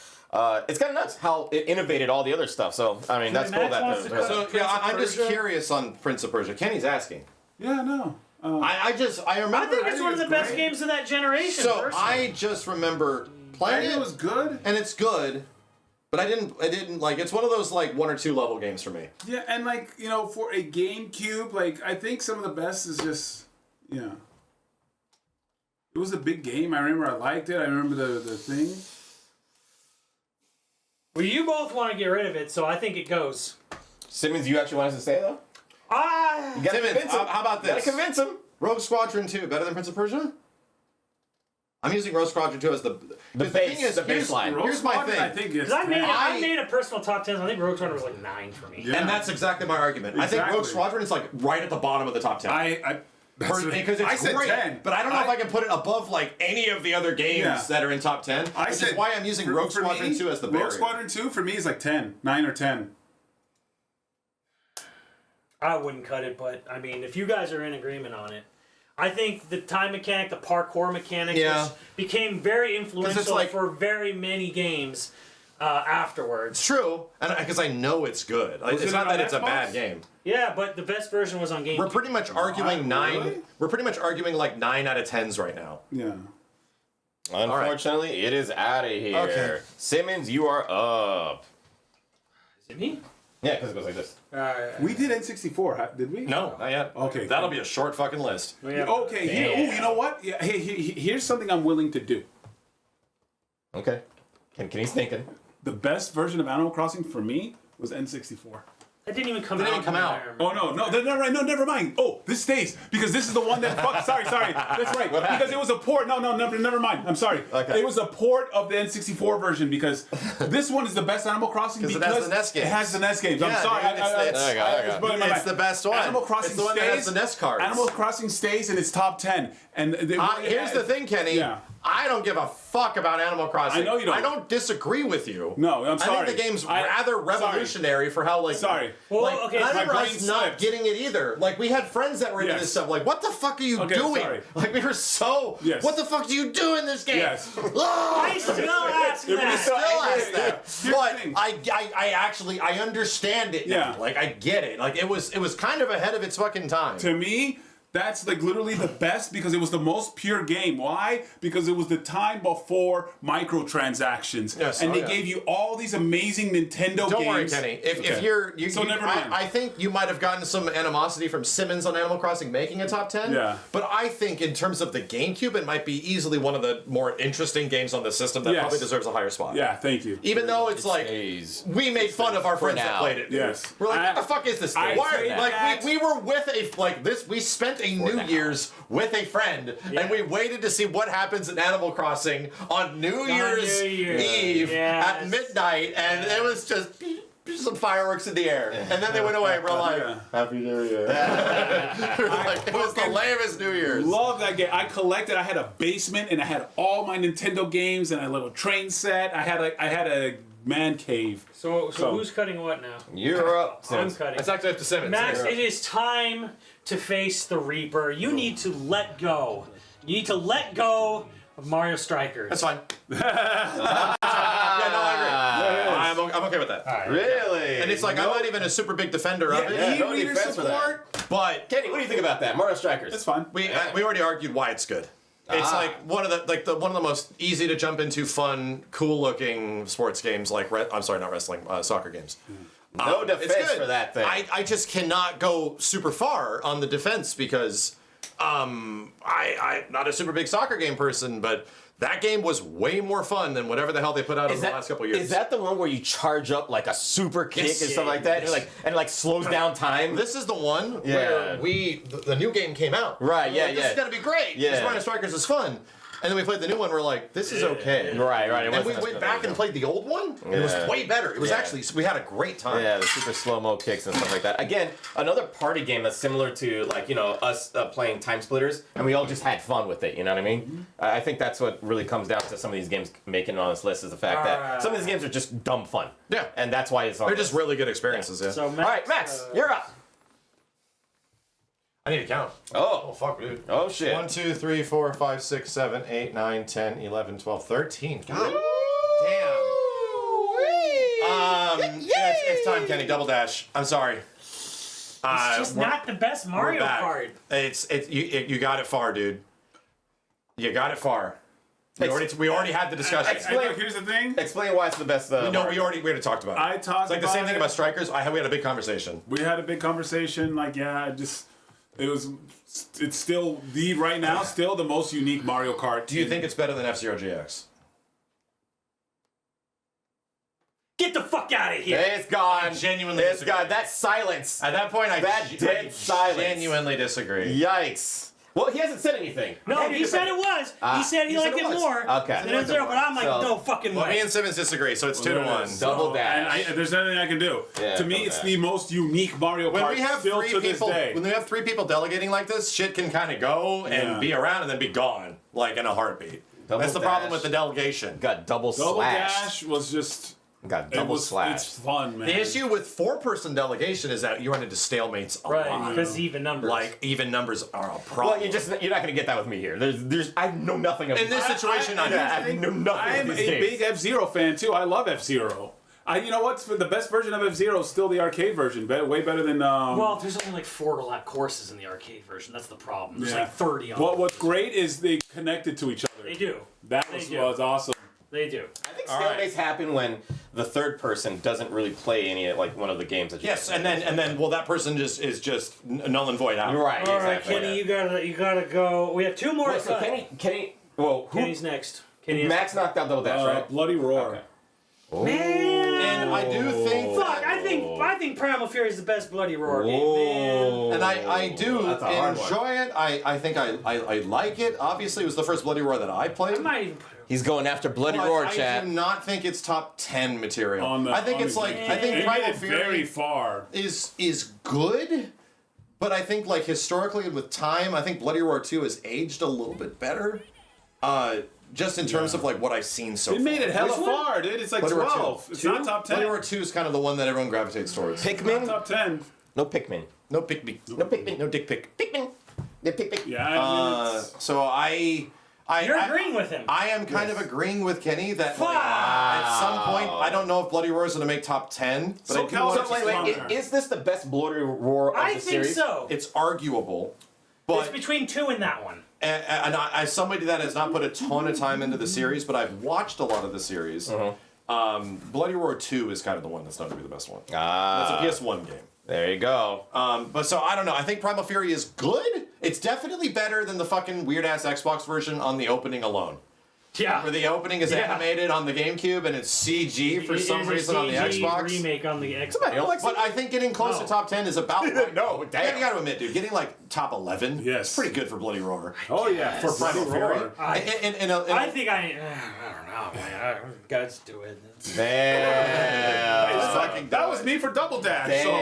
it's kind of nuts how it innovated all the other stuff. So I mean, that's cool. Max wants to That So Prince of I'm just Persia? curious on Prince of Persia. Kenny's asking. Yeah, no. I remember. I think it's one of the best great. games of that generation. So personally. I just remember I playing think it was good. and it's good, but I didn't like. It's one of those like 1 or 2 level games for me. Yeah, and like, for a GameCube, like, I think some of the best is just, yeah. It was a big game. I remember I liked it. I remember the thing. Well, you both want to get rid of it, so I think it goes. Simmons, you actually want us to say though? Ah, You gotta Simmons, convince him. how about You gotta this? convince him. Rogue Squadron 2 better than Prince of Persia? I'm using Rogue Squadron 2 as the base- the baseline. Here's my Rogue Squadron, I thing. think it's because I 10. made a personal top 10. I think Rogue Squadron was like 9 for me. Yeah. And that's exactly my argument. I think Exactly. Rogue Squadron is like right at the bottom of the top 10. Because it's I said great, 10. but I don't know if I can put it above like any of the other games Yeah. that are in top 10. I which said is why I'm using Rogue Squadron 2 as the barrier. Rogue Squadron 2 for me is like 10. 9 or 10. I wouldn't cut it, but I mean, if you guys are in agreement on it, I think the time mechanic, the parkour mechanic, Yeah. which became very influential like- for very many games afterwards. It's true, and because I know it's good. Like, Was it's it not on that it's a Xbox? bad game. Yeah, but the best version was on GameCube. We're pretty much arguing Really? We're pretty much arguing like 9 out of 10s right now. Yeah. Unfortunately, it is out of here. Okay. Simmons, you are up. Is it me? Yeah, because it goes like this. We did N64, did we? No, not yet. Okay. That'll be a short fucking list. Okay, here, oh, you know what? Yeah, hey, here's something I'm willing to do. Okay. Kenny's thinking. The best version of Animal Crossing for me was N64. That didn't even come Didn't out. even come out. Oh never mind. Oh, this stays because this is the one that sorry. That's right. Because it was a port. No, never mind. I'm sorry. Okay. It was a port of the N64 version because this one is the best Animal Crossing because it has the NES games. It has the NES games. Yeah, I'm sorry. dude, it's blowing my it's mind. the best one. Animal Crossing It's the one stays. that has the NES cards. Animal Crossing stays in its top 10. And Here's the thing, Kenny. Yeah. I don't give a fuck about Animal Crossing. I know you don't. I don't disagree with you. No, I'm sorry. I think the game's rather revolutionary for how, like... Sorry. Well, Like, okay, I my remember brain us not slipped. getting it either. Like, we had friends that were into Yes. this stuff. Like, what the fuck are you Okay, doing? sorry. Like, we were so... Yes. What the fuck do you do in this game? Yes. I still ask We that. still ask that. the But thing. I actually, I understand it now. Yeah. Like, I get it. Like, it was kind of ahead of its fucking time. To me, that's like literally the best because it was the most pure game. Why? Because it was the time before microtransactions. Yes, and oh, they yeah. gave you all these amazing Nintendo Don't games. worry, Kenny. If Okay. you, So never mind. I think you might have gotten some animosity from Simmons on Animal Crossing making a top 10. Yeah. But I think in terms of the GameCube, it might be easily one of the more interesting games on the system that Yes. probably deserves a higher spot. Yeah, thank you. Even though it's like stays we made fun of our friends that now. played it. Yes. We're like, I- what the fuck is this game? I say that- Like we were with we spent a New Year's with a friend and we waited to see what happens in Animal Crossing on New Year's New Year. Eve Yes. at midnight, and it was just some fireworks in the air. And then they went away. We're like, Yeah. Happy New Year. We're like, it was the lamest New Year's. Love that game. I collected. I had a basement and I had all my Nintendo games and a little train set. I had a man cave. So So- who's cutting what now? You're up. I'm cutting. That's actually up to Simmons. Max, Yeah. it is time to face the Reaper. You need to let go. You need to let go of Mario Strikers. That's fine. Yeah, no, I agree. I'm okay with that. Really? And it's like, I'm not even a super big defender of it. yeah, no E-reader defense for that. support. But Kenny, what do you think about that? Mario Strikers. It's fine. we already argued why it's good. It's like one of the most easy to jump into, fun, cool looking sports games. Like I'm sorry, not wrestling, soccer games. No It's defense good. for that thing. I just cannot go super far on the defense because I'm not a super big soccer game person, but that game was way more fun than whatever the hell they put out over the last couple of years. Is that the one where you charge up like a super kick Yes. and stuff like that? And it slows down time? This is the one Yeah. where the new game came out. Right, We're yeah, like, This yeah. is gonna be great. Yeah. This Mario Strikers is fun. And then we played the new one. We're like, this is okay. Right. It And we wasn't as went good back as and played the old one. It was Yeah. way better. It was Yeah. actually, we had a great time. Yeah, the super slow-mo kicks and stuff like that. Again, another party game that's similar to, us playing Time Splitters, and we all just had fun with it, you know what I mean? I think that's what really comes down to some of these games making it on this list is the fact that some of these games are just dumb fun. Yeah. And that's why it's on They're this. just really good experiences, yeah. So Max, All right, Max, you're up. I need to count. Oh, Fuck, dude. oh shit. 1, 2, 3, 4, 5, 6, 7, 8, 9, 10, 11, 12, 13. God damn. It's time, Kenny. Double dash. I'm sorry. it's just not the best Mario back. Kart. You got it far, dude. You got it far. We already had the discussion. Here's the thing. Explain why it's the best. No, we already talked about it. I talked It's like the same about thing it. about Strikers. We had a big conversation. We had a big conversation. It's still right now still the most unique Mario Kart. Do you think it's better than F-Zero GX? Get the fuck out of here. It's gone. I genuinely It's disagree. gone. That silence. At that point, I That silence. genuinely disagree. Yikes. Well, he hasn't said anything. No, he said it was. He said he he said liked it it was. more Okay. than F-Zero, but I'm like, So- no fucking Well, me way. and Simmons disagree, so it's 2-1. Double dash. And there's nothing I can do. Yeah, to me, double it's dash. the most unique Mario When Kart we have still three to this people, day. when we have three people delegating like this, shit can kind of go and Yeah. be around and then be gone, like in a heartbeat. Double That's the problem dash. with the delegation. Got double Double slashed. Dash was just. Got double It's slashed. fun, man. The issue with four-person delegation is that you run into stalemates a Right, lot. because even numbers. Like even numbers are a problem. Well, you're not gonna get that with me here. I know nothing about in this situation, I know nothing. I'm a of these games. big F-Zero fan too. I love F-Zero. You know what's the best version of F-Zero is still the arcade version. Way better than. Well, there's only like 4 courses in the arcade version. That's the problem. There's like 30 of them. What's great is they connected to each other. They do. That They was do. awesome. They do. I think All right. stalemates happen when the third person doesn't really play any one of the games that you yes, and then well, that person is just null and void out. You're right. All right, exactly. Kenny, you gotta go. We have 2 more. Wait, to so cut. Kenny. Well, who? Kenny's next. Kenny has Max to- knocked out double dash, right? Bloody Roar. Okay. Man. And I do think Fuck, I think Primal Fury is the best Bloody Roar game, man. And I do That's a hard one. enjoy it. I think I like it. Obviously, it was the first Bloody Roar that I played. I might even put it. He's going after bloody But roar, I chat. do not think it's top 10 material. I I think it's like I think it Primal made it very Fury far. is good, but I think like historically and with time, I think Bloody Roar 2 has aged a little bit better. just in terms of like what I've seen so far. It made it hella far, dude. It's like Bloody Roar 12. 2. It's not top 10. Bloody Roar 2 is kind of the one that everyone gravitates towards. Pikmin? Top 10. No Pikmin. No pick me. No Pikmin. No dick pic. Pikmin. The Pikmin. Yeah, I mean, So You're agreeing with him. I am kind of agreeing with Kenny that like, at some point, I don't know if Bloody Roar is going to make top 10, but I do SoCal want is to stronger. Is this the best Bloody Roar of I the think series? so. It's arguable, It's but between 2 and that one. and I, as somebody that has not put a ton of time into the series, but I've watched a lot of the series, Bloody Roar 2 is kind of the one that's known to be the best one. That's a PS1 game. There you go. But so I don't know. I think Primal Fury is good. It's definitely better than the fucking weird ass Xbox version on the opening alone. Yeah. Where the opening is animated on the GameCube and it's CG for some reason on the Xbox. Remake on the Xbox. You don't like But I think getting close to top 10 is about right. No, damn. You gotta admit, dude, getting like top 11 Yes. is pretty good for Bloody Roar. oh yeah, for Primal Bloody Fury. Roar. I uh, think I don't know, man. Guys, do it. Damn. That was me for Double Dash. Damn. So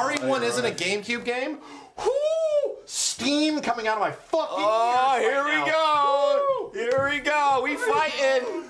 fuck it. RE1 isn't a GameCube game? Whoo! Steam coming out of my fucking Oh, ears here right we now. go. Here we go. We fighting.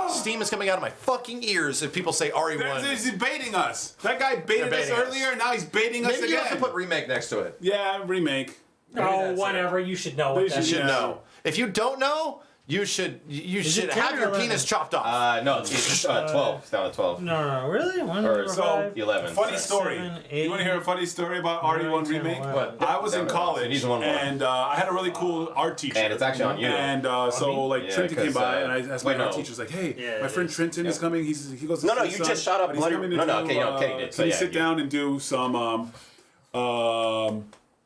Steam is coming out of my fucking ears if people say RE1. He's baiting us. That guy baited us baiting us. earlier, now he's baiting us Maybe you again. have to put remake next to it. Yeah, remake. Oh, that's whatever. You should know what You that You is. should Yeah. know. If you don't know, you should it 10 have or your 11? penis chopped off. No, it's 12. It's down to 12. No, really? One, Or four, so, five. 11. Funny story. 7, You want to hear a funny story about RE1 remake? What? I was in college, He's the one more. and I had a really cool art teacher. And it's actually on you. And so, like, Yeah, Trenton came 'cause, by, and I asked my wait, art no. teacher, was like, hey, Yeah, my it friend is. Trenton is coming. He goes to No, see you his just son, shot up and he's Bloody- coming to no, do, okay, no, Kenny did, so Can you yeah, sit you- down and do some,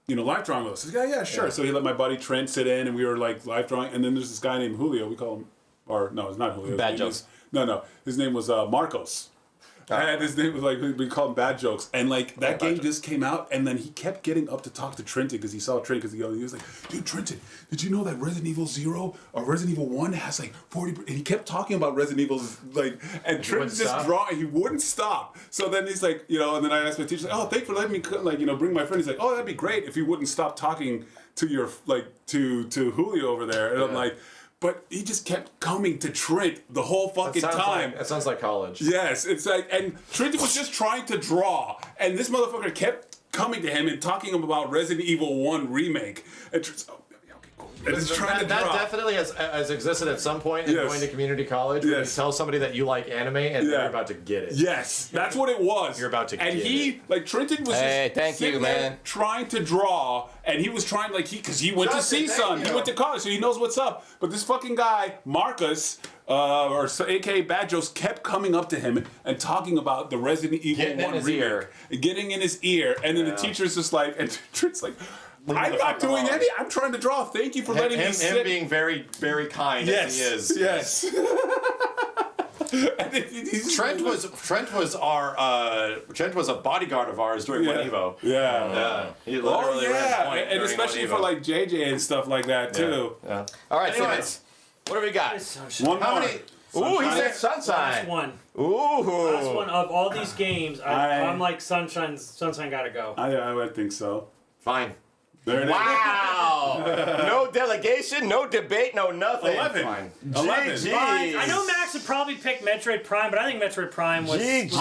live drawing with us? I said, yeah, sure. So he let my buddy Trent sit in, and we were, like, live drawing. And then there's this guy named Julio. We call him, or no, it's not Julio. His Bad name jokes. is- No. His name was Marcos. And his name was like, we called him Bad Jokes. And like, that game just came out, and then he kept getting up to talk to Trenton because he saw Trenton, because he was like, dude, Trenton, did you know that Resident Evil 0 or Resident Evil 1 has like 40, and he kept talking about Resident Evil's like, and Trenton just drawing, he wouldn't stop. So then he's like, and then I asked my teacher, like, oh, thanks for letting me, like, bring my friend. He's like, oh, that'd be great if you wouldn't stop talking to your, like, to Julio over there. And I'm like, but he just kept coming to Trent the whole fucking time. That sounds like college. Yes, it's like, and Trenton was just trying to draw, and this motherfucker kept coming to him and talking about Resident Evil 1 remake. And Trent's, okay, cool. And he's trying to that draw. definitely has existed at some point in Yes. going to community college where Yes. you tell somebody that you like anime and Yeah. you're about to get it. Yes, that's what it was. You're about to and get he, like, Trenton was Hey, just thank sitting you, there man. trying to draw, and he was trying, like, because he went to Justin, thank CSUN. He you. went to college, so he knows what's up. But this fucking guy, Marcus, aka Bad Jokes, kept coming up to him and talking about the Resident Evil Getting in 1 his remake. ear. Getting in his ear. And then the teacher's just like, and Trent's like, I'm the not fuck doing alone. any. I'm trying to draw. Thank you for letting me Him sit. being very, very kind yes, as he is. yes. And he's Trent was a bodyguard of ours during One Evo. Yeah. He Oh literally ran yeah, point and during especially One for Evo. like JJ and stuff like that too. Yeah. All right, Anyway. Simmons. What do we got? One How more. many? Ooh, he Sunshine. said Sunshine. Last one. Ooh. Last one of all these games. I- I'm like, Sunshine gotta go. I would think so. Fine. There it is. Wow. No delegation, no debate, no nothing. 11. Fine. 11. GG. I know Max would probably pick Metroid Prime, but I think Metroid Prime was. GG.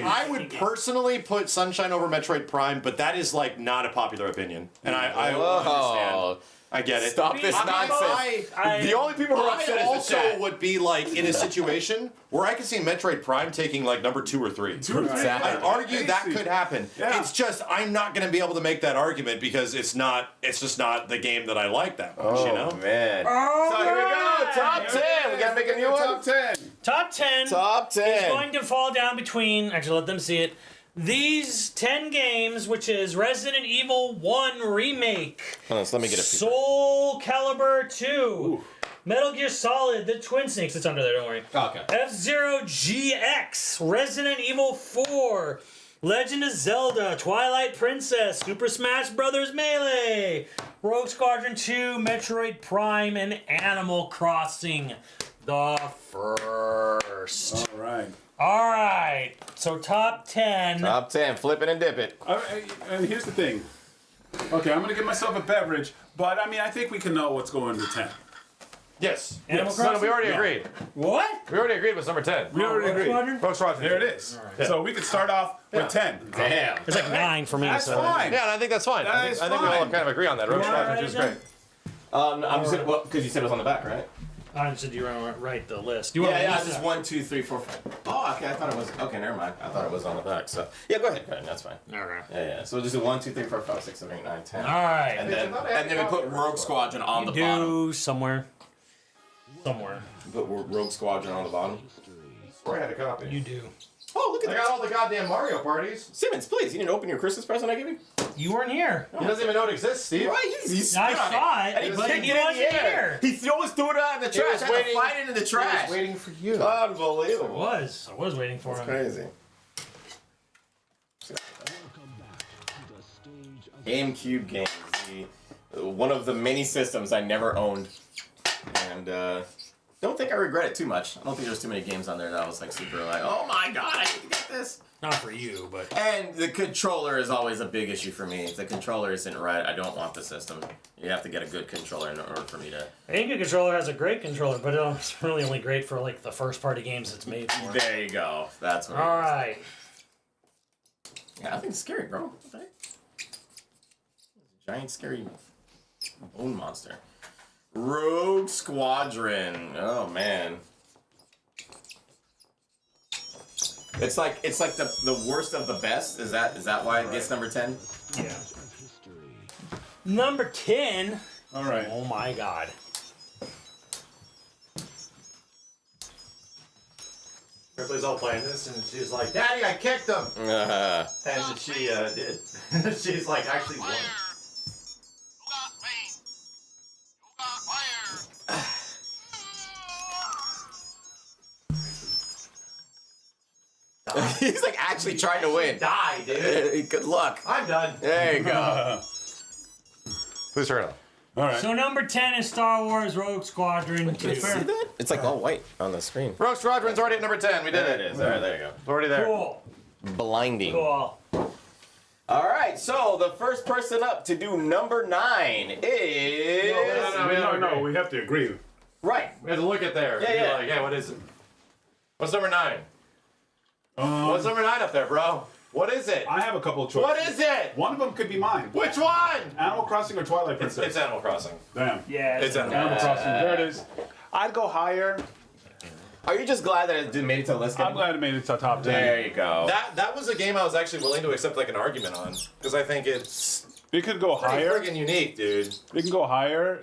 I would personally put Sunshine over Metroid Prime, but that is like not a popular opinion, and I understand. I get it. Stop this nonsense. The only people who are upset I is the also chat. would be like in a situation where I could see Metroid Prime taking like number 2 or 3. Exactly. I'd argue that Easy. could happen. Yeah. It's just I'm not going to be able to make that argument because it's just not the game that I like that much. Oh, you know. man. So here we go. Top 10. We got to make a new one. Top 10. Top 10 Top is 10. going to fall down between. Actually, let them see it. These 10 games, which is Resident Evil 1 Remake, Hold on, so let me get a picture. Soul Calibur 2, Metal Gear Solid, The Twin Snakes, it's under there, don't worry. Okay. F-Zero GX, Resident Evil 4, Legend of Zelda, Twilight Princess, Super Smash Bros. Melee, Rogue Squadron 2, Metroid Prime, and Animal Crossing, the first. All right. All right, so top 10. Top 10. Flip it and dip it. And here's the thing. Okay, I'm gonna give myself a beverage, but I mean, I think we can know what's going to 10. Yes. Animal No, Crossing? we already Yeah. agreed. What? We already agreed with number 10. We already Rogue agreed. Squadron? Rogue Squadron. There it is. So we could start off with 10. Damn. It's like 9 for me. That's so. fine. Yeah, and I think that's fine. That I is think we all fine. kind of agree on that. Rogue You Squadron alright is then? great. I'm just gonna, well, because you said it was on the back, right? I said you were going to write the list. You want Yeah, to yeah, list just that? 1, 2, 3, 4, 5. Oh, okay, I thought it was, okay, never mind. I thought it was on the back, so. Yeah, go ahead, that's fine. All right. Yeah, yeah, so we'll just do 1, 2, 3, 4, 5, 6, 7, 8, 9, 10. All right. And then we put Rogue Squadron on the do bottom. somewhere. Somewhere. Put Rogue Squadron on the bottom. Or I had a copy. You do. Oh, look at I that. got all the goddamn Mario parties. Simmons, please, you didn't open your Christmas present I gave you? You weren't here. He doesn't even know it exists, Steve. Right, he's I spit on saw it, And he but kicked he it in wasn't the air. here. He always threw it out in the trash. was I had waiting- to fight it in the He was trash. waiting for you. Unbelievable. I was waiting for him. Crazy. Welcome back to the stage of GameCube games. One of the many systems I never owned. And don't think I regret it too much. I don't think there's too many games on there that I was like super like, oh my god, I need to get this. Not for you, but And the controller is always a big issue for me. If the controller isn't right, I don't want the system. You have to get a good controller in order for me to... I think a controller has a great controller, but it's really only great for like the first party games it's made for. There you go. That's what All it is. right. Yeah, I think it's scary, bro. What the heck? Giant scary bone monster. Rogue Squadron. Oh man. It's like the worst of the best. Is that why it gets number 10? Yeah. history. Number 10. All right. Oh my god. Ripley's all playing this, and she's like, Daddy, I kicked him! And she did. She's like, actually won. He's like actually trying to win. Die, dude. Good luck. I'm done. There you go. Please turn it on. All right. So number 10 is Star Wars Rogue Squadron. Can you see that? It's like all white on the screen. Rogue Squadron's already at number 10. We did There it. it is. All right, there you go. It's already there. Cool. Blinding. Cool. All right, so the first person up to do number 9 is... No, we have to agree. Right. We had to look at there. Yeah, Be yeah. Like, hey, what is it? What's number 9? What's number 9 up there, bro? What is it? I have a couple of choices. What is it? One of them could be mine. Which one? Animal Crossing or Twilight Princess? It's Animal Crossing. Damn. Yeah. It's Animal Animal Crossing. Crossing. There it is. I'd go higher. Are you just glad that it didn't make it to the list? I'm glad it made it to top 10. There you go. That was a game I was actually willing to accept like an argument on, because I think it's It could go pretty higher. friggin' unique, dude. It can go higher.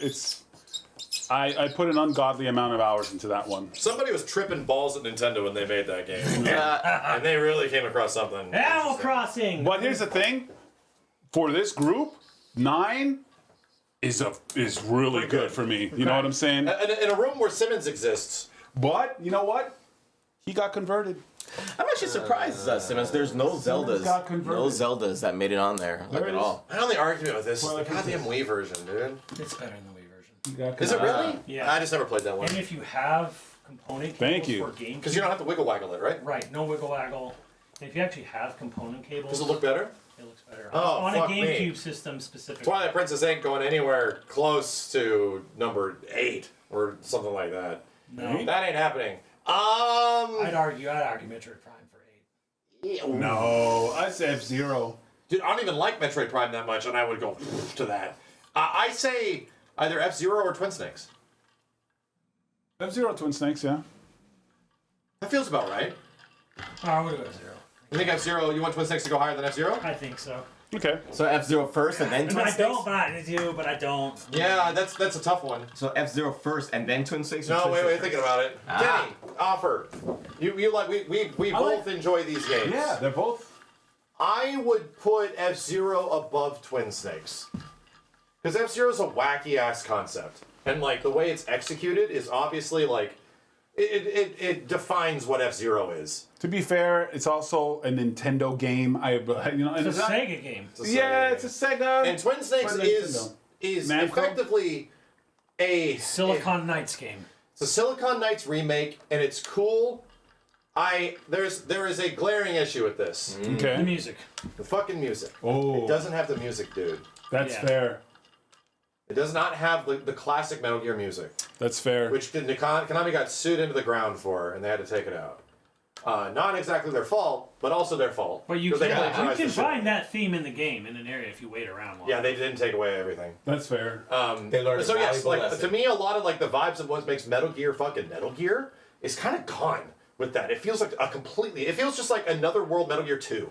I put an ungodly amount of hours into that one. Somebody was tripping balls at Nintendo when they made that game, and they really came across something. Animal interesting. Crossing. But here's the thing. For this group, 9 is really Pretty good good. for me. You know what I'm saying? In a room where Simmons exists. But you know what? He got converted. I'm actually surprised, Simmons. There's no Zeldas. got converted. No Zeldas that made it on there, like There at is. all. My only argument with this is the Well, goddamn Wii version, dude. It's better than the Wii version. Is it really? Yeah. I just never played that one. And if you have component Thank cables you. for GameCube, Because you don't have to wiggle waggle it, right? right, no wiggle waggle. And if you actually have component cables, Does it look better? it looks better. Oh, on a fuck me. GameCube system specifically. Twilight Princess ain't going anywhere close to number 8 or something like that. No. That ain't happening. I'd argue Metroid Prime for 8. No, I'd say F-Zero. Dude, I don't even like Metroid Prime that much, and I would go to that. I say either F-Zero or Twin Snakes. F-Zero Twin Snakes, yeah. That feels about right. Oh, I would go F-Zero. You think F-Zero, you want Twin Snakes to go higher than F-Zero? I think so. Okay. So F-Zero first and then I, mean, Twin I Snakes? don't, but I do, but I don't. Yeah, that's a tough one. So F-Zero first and then Twin Snakes? or No, Twin wait, Snakes thinking first? about it. Ah. Kenny, offer. You like we both enjoy these games. Yeah, they're both. I would put F-Zero above Twin Snakes. Because F-Zero is a wacky ass concept. And like the way it's executed is obviously like it defines what F-Zero is. To be fair, it's also a Nintendo game. And It's a it's not- Sega game. It's a Yeah, Sega it's a game. Sega. And Twin Snakes For is Namco? effectively a Silicon Knights game. It's a Silicon Knights remake, and it's cool. There is a glaring issue with this. The Okay. music. The fucking music. Oh, It doesn't have the music, dude. that's Yeah. fair. It does not have the classic Metal Gear music. That's fair. which Konami got sued into the ground for, and they had to take it out. Not exactly their fault, but also their fault. But you 'cause they can plagiarized the shit. find that theme in the game in an area if you wait around long. Yeah, they didn't take away everything. That's fair. They learned So a yes, valuable like lesson. to me, a lot of like the vibes of what makes Metal Gear fucking Metal Gear is kind of gone with that. It feels like it feels just like another world Metal Gear 2.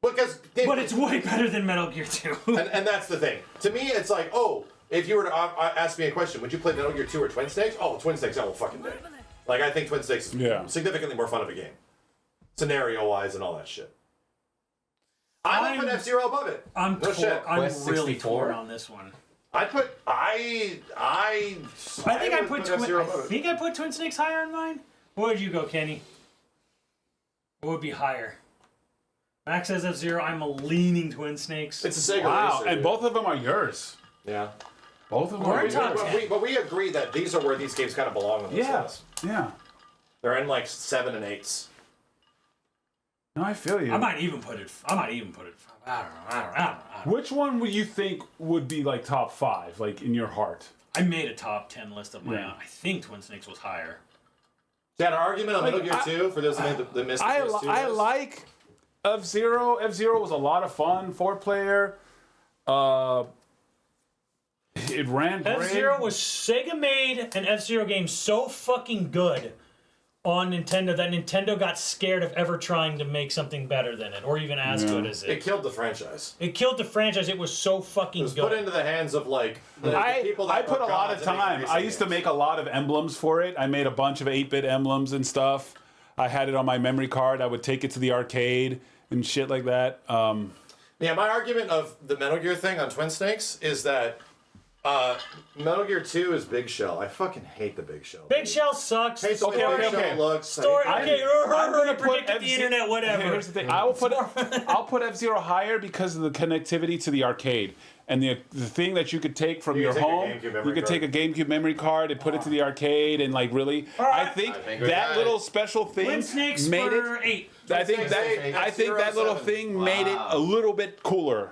Because But it's way better than Metal Gear 2. and that's the thing. To me, it's like, oh, if you were to ask me a question, would you play Metal Gear 2 or Twin Snakes? Oh, Twin Snakes, I will fucking day. Like I think Twin Snakes is significantly more fun of a game, scenario-wise and all that shit. I would put F-Zero above it. I'm shit. I'm Quest really 64? torn on this one. I think I put F-Zero above it. I put Twin Snakes higher in mine. Where would you go, Kenny? What would be higher? Max says F-Zero. I'm leaning Twin Snakes. It's a Sega Wow, racer, and dude. both of them are yours. Yeah. Both of them We're are in top yours. 10. But we agree that these are where these games kind of belong on this Yeah, list. yeah. They're in like 7 and 8s. No, I feel you. I might even put it. I don't know. Which one would you think would be like top 5, like in your heart? I made a top 10 list of my Yeah. own. I think Twin Snakes was higher. Is that an argument on Metal Gear 2 for those that missed I the PS2 I list? like F-Zero. F-Zero was a lot of fun, 4-player. It ran great. F-Zero was Sega made an F-Zero game so fucking good on Nintendo that Nintendo got scared of ever trying to make something better than it or even as good as It it. killed the franchise. It killed the franchise. It was so fucking It was good. put into the hands of like the people that I put are a lot of gods at making time. racing I used to games. make a lot of emblems for it. I made a bunch of 8-bit emblems and stuff. I had it on my memory card. I would take it to the arcade and shit like that. Yeah, my argument of the Metal Gear thing on Twin Snakes is that Metal Gear 2 is Big Shell. I fucking hate the Big Shell. Big Shell sucks. Hate the way Okay, Big okay. Shell looks. Story. I- Okay, I'm gonna put predicted the internet. Whatever. Here's the thing. I'll put F-Zero higher because of the connectivity to the arcade. And the thing that you could take from You your could take a home, GameCube memory you could take a GameCube memory card and put it to the arcade and like really. I think think we that got little it. special thing Twin Snakes made for it. 8. I think Snakes that eight, I think that little 07. thing made it a little bit cooler.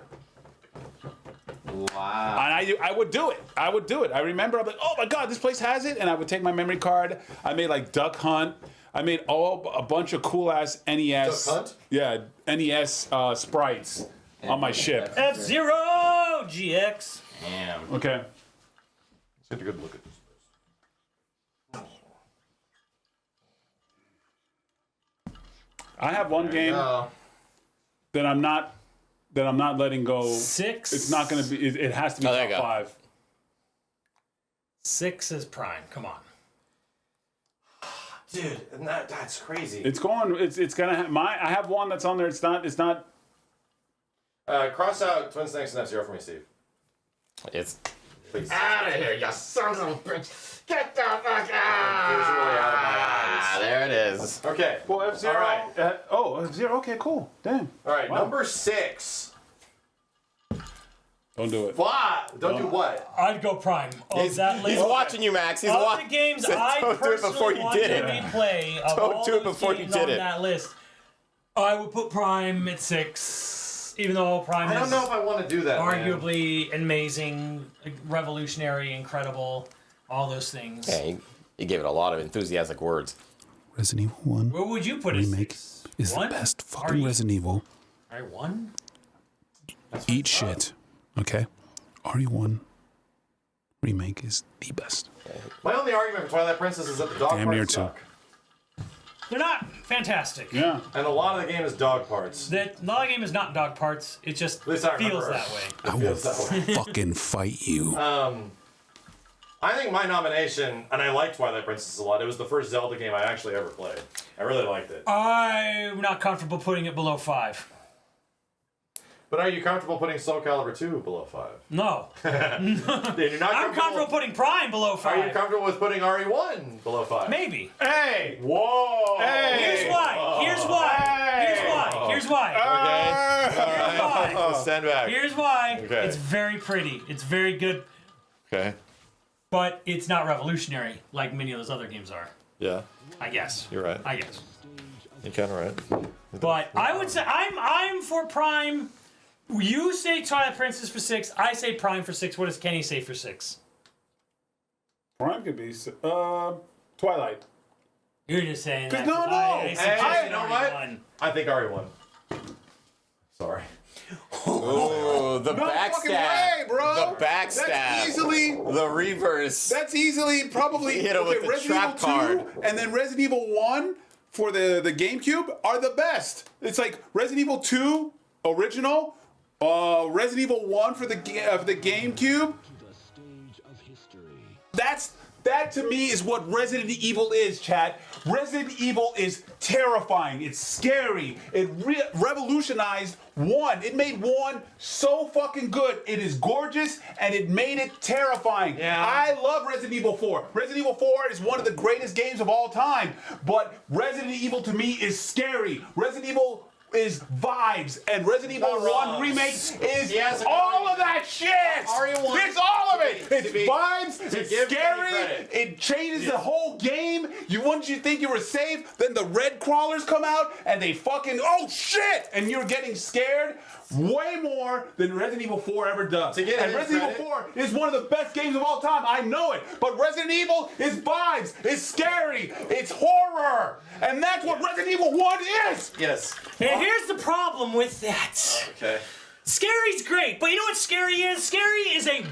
Wow. And I would do it. I would do it. I remember I'm like, oh my god, this place has it, and I would take my memory card. I made like Duck Hunt. I made a bunch of cool ass NES. Duck Hunt? Yeah, NES sprites on my ship. F-Zero GX. Damn. Okay. Let's take a good look at this. I have one game Oh. that I'm not letting go. 6. It's not going to be. It has to be Oh, there you top go. 5. 6 is Prime. Come on. Dude, and that's crazy. It's going. It's gonna. I have one that's on there. It's not. Cross out Twin Snakes and F-Zero for me, Steve. It's Please. out of here, you sons of a bitch. Get the fuck out. Visually out of my Ah, eyes. there it is. Okay. Well, F-Zero. All right. F-Zero. Okay, cool. Damn. All right. Wow. Number 6. Don't do it. What? Don't do what? I'd go Prime. Of that list. He's watching you, Max. He's Of the watching. games I Don't do it before personally you want did to it. replay of Don't all do it those before you games did on it. that list, I would put Prime at 6, even though Prime I don't is know if I want to do that. man. arguably amazing, revolutionary, incredible, all those things. Yeah, he gave it a lot of enthusiastic words. Resident Evil 1 Where would you put it? remake 6? is One? the best Are fucking you- Resident Evil. RE1? Eat shit. Okay? RE1 remake is the best. My only argument for Twilight Princess is that the dog Damn near parts two. suck. They're not fantastic. Yeah. And a lot of the game is dog parts. The game is not dog parts. It just least I feels remember. that way. I will feels that way. fucking fight you. I think my nomination, and I like Twilight Princess a lot. It was the first Zelda game I actually ever played. I really liked it. I'm not comfortable putting it below 5. But are you comfortable putting Soul Calibur 2 below 5? No. Then you're not I'm comfortable putting Prime below 5. Are you comfortable with putting RE1 below 5? Maybe. Hey. Whoa! Here's why. Here's why. Here's why. Here's why. Here's why. Stand back. Here's why. Okay. It's very pretty. It's very good, Okay. but it's not revolutionary like many of those other games are. Yeah, I guess. you're right. I guess. You're kind of right. But I would say I'm for Prime. You say Twilight Princess for 6. I say Prime for 6. What does Kenny say for 6? Prime could be Twilight. You're just saying that. No, 'cause no. I suggested you know what? RE1. I think RE1. Sorry. Oh, the No fucking way, backstab. bro. The backstab. That's easily. The reverse. That's easily probably Hit him with the Resident trap Evil 2 card. and then Resident Evil 1 for the GameCube are the best. It's like Resident Evil 2 original, Resident Evil 1 for the GameCube. The stage of history. That to me is what Resident Evil is, chat. Resident Evil is terrifying. It's scary. It revolutionized 1. It made 1 so fucking good. It is gorgeous and it made it terrifying. Yeah. I love Resident Evil 4. Resident Evil 4 is one of the greatest games of all time. But Resident Evil to me is scary. Resident Evil is vibes, and Resident Evil 1 Remake is Yes, all of that shit! RE1 It's all of it! It's to be- vibes, to it's give scary, credit. it changes the whole game. Once you think you were safe, then the red crawlers come out, and they fucking, oh shit! And you're getting scared way more than Resident Evil 4 ever does. To give And him Resident Evil 4 is one of the best games of all time, I know it. But Resident Evil is vibes, it's scary, it's horror! And that's what Resident Evil 1 is! Yes. And here's the problem with that. Okay. Scary's great, but you know what scary is? Scary is a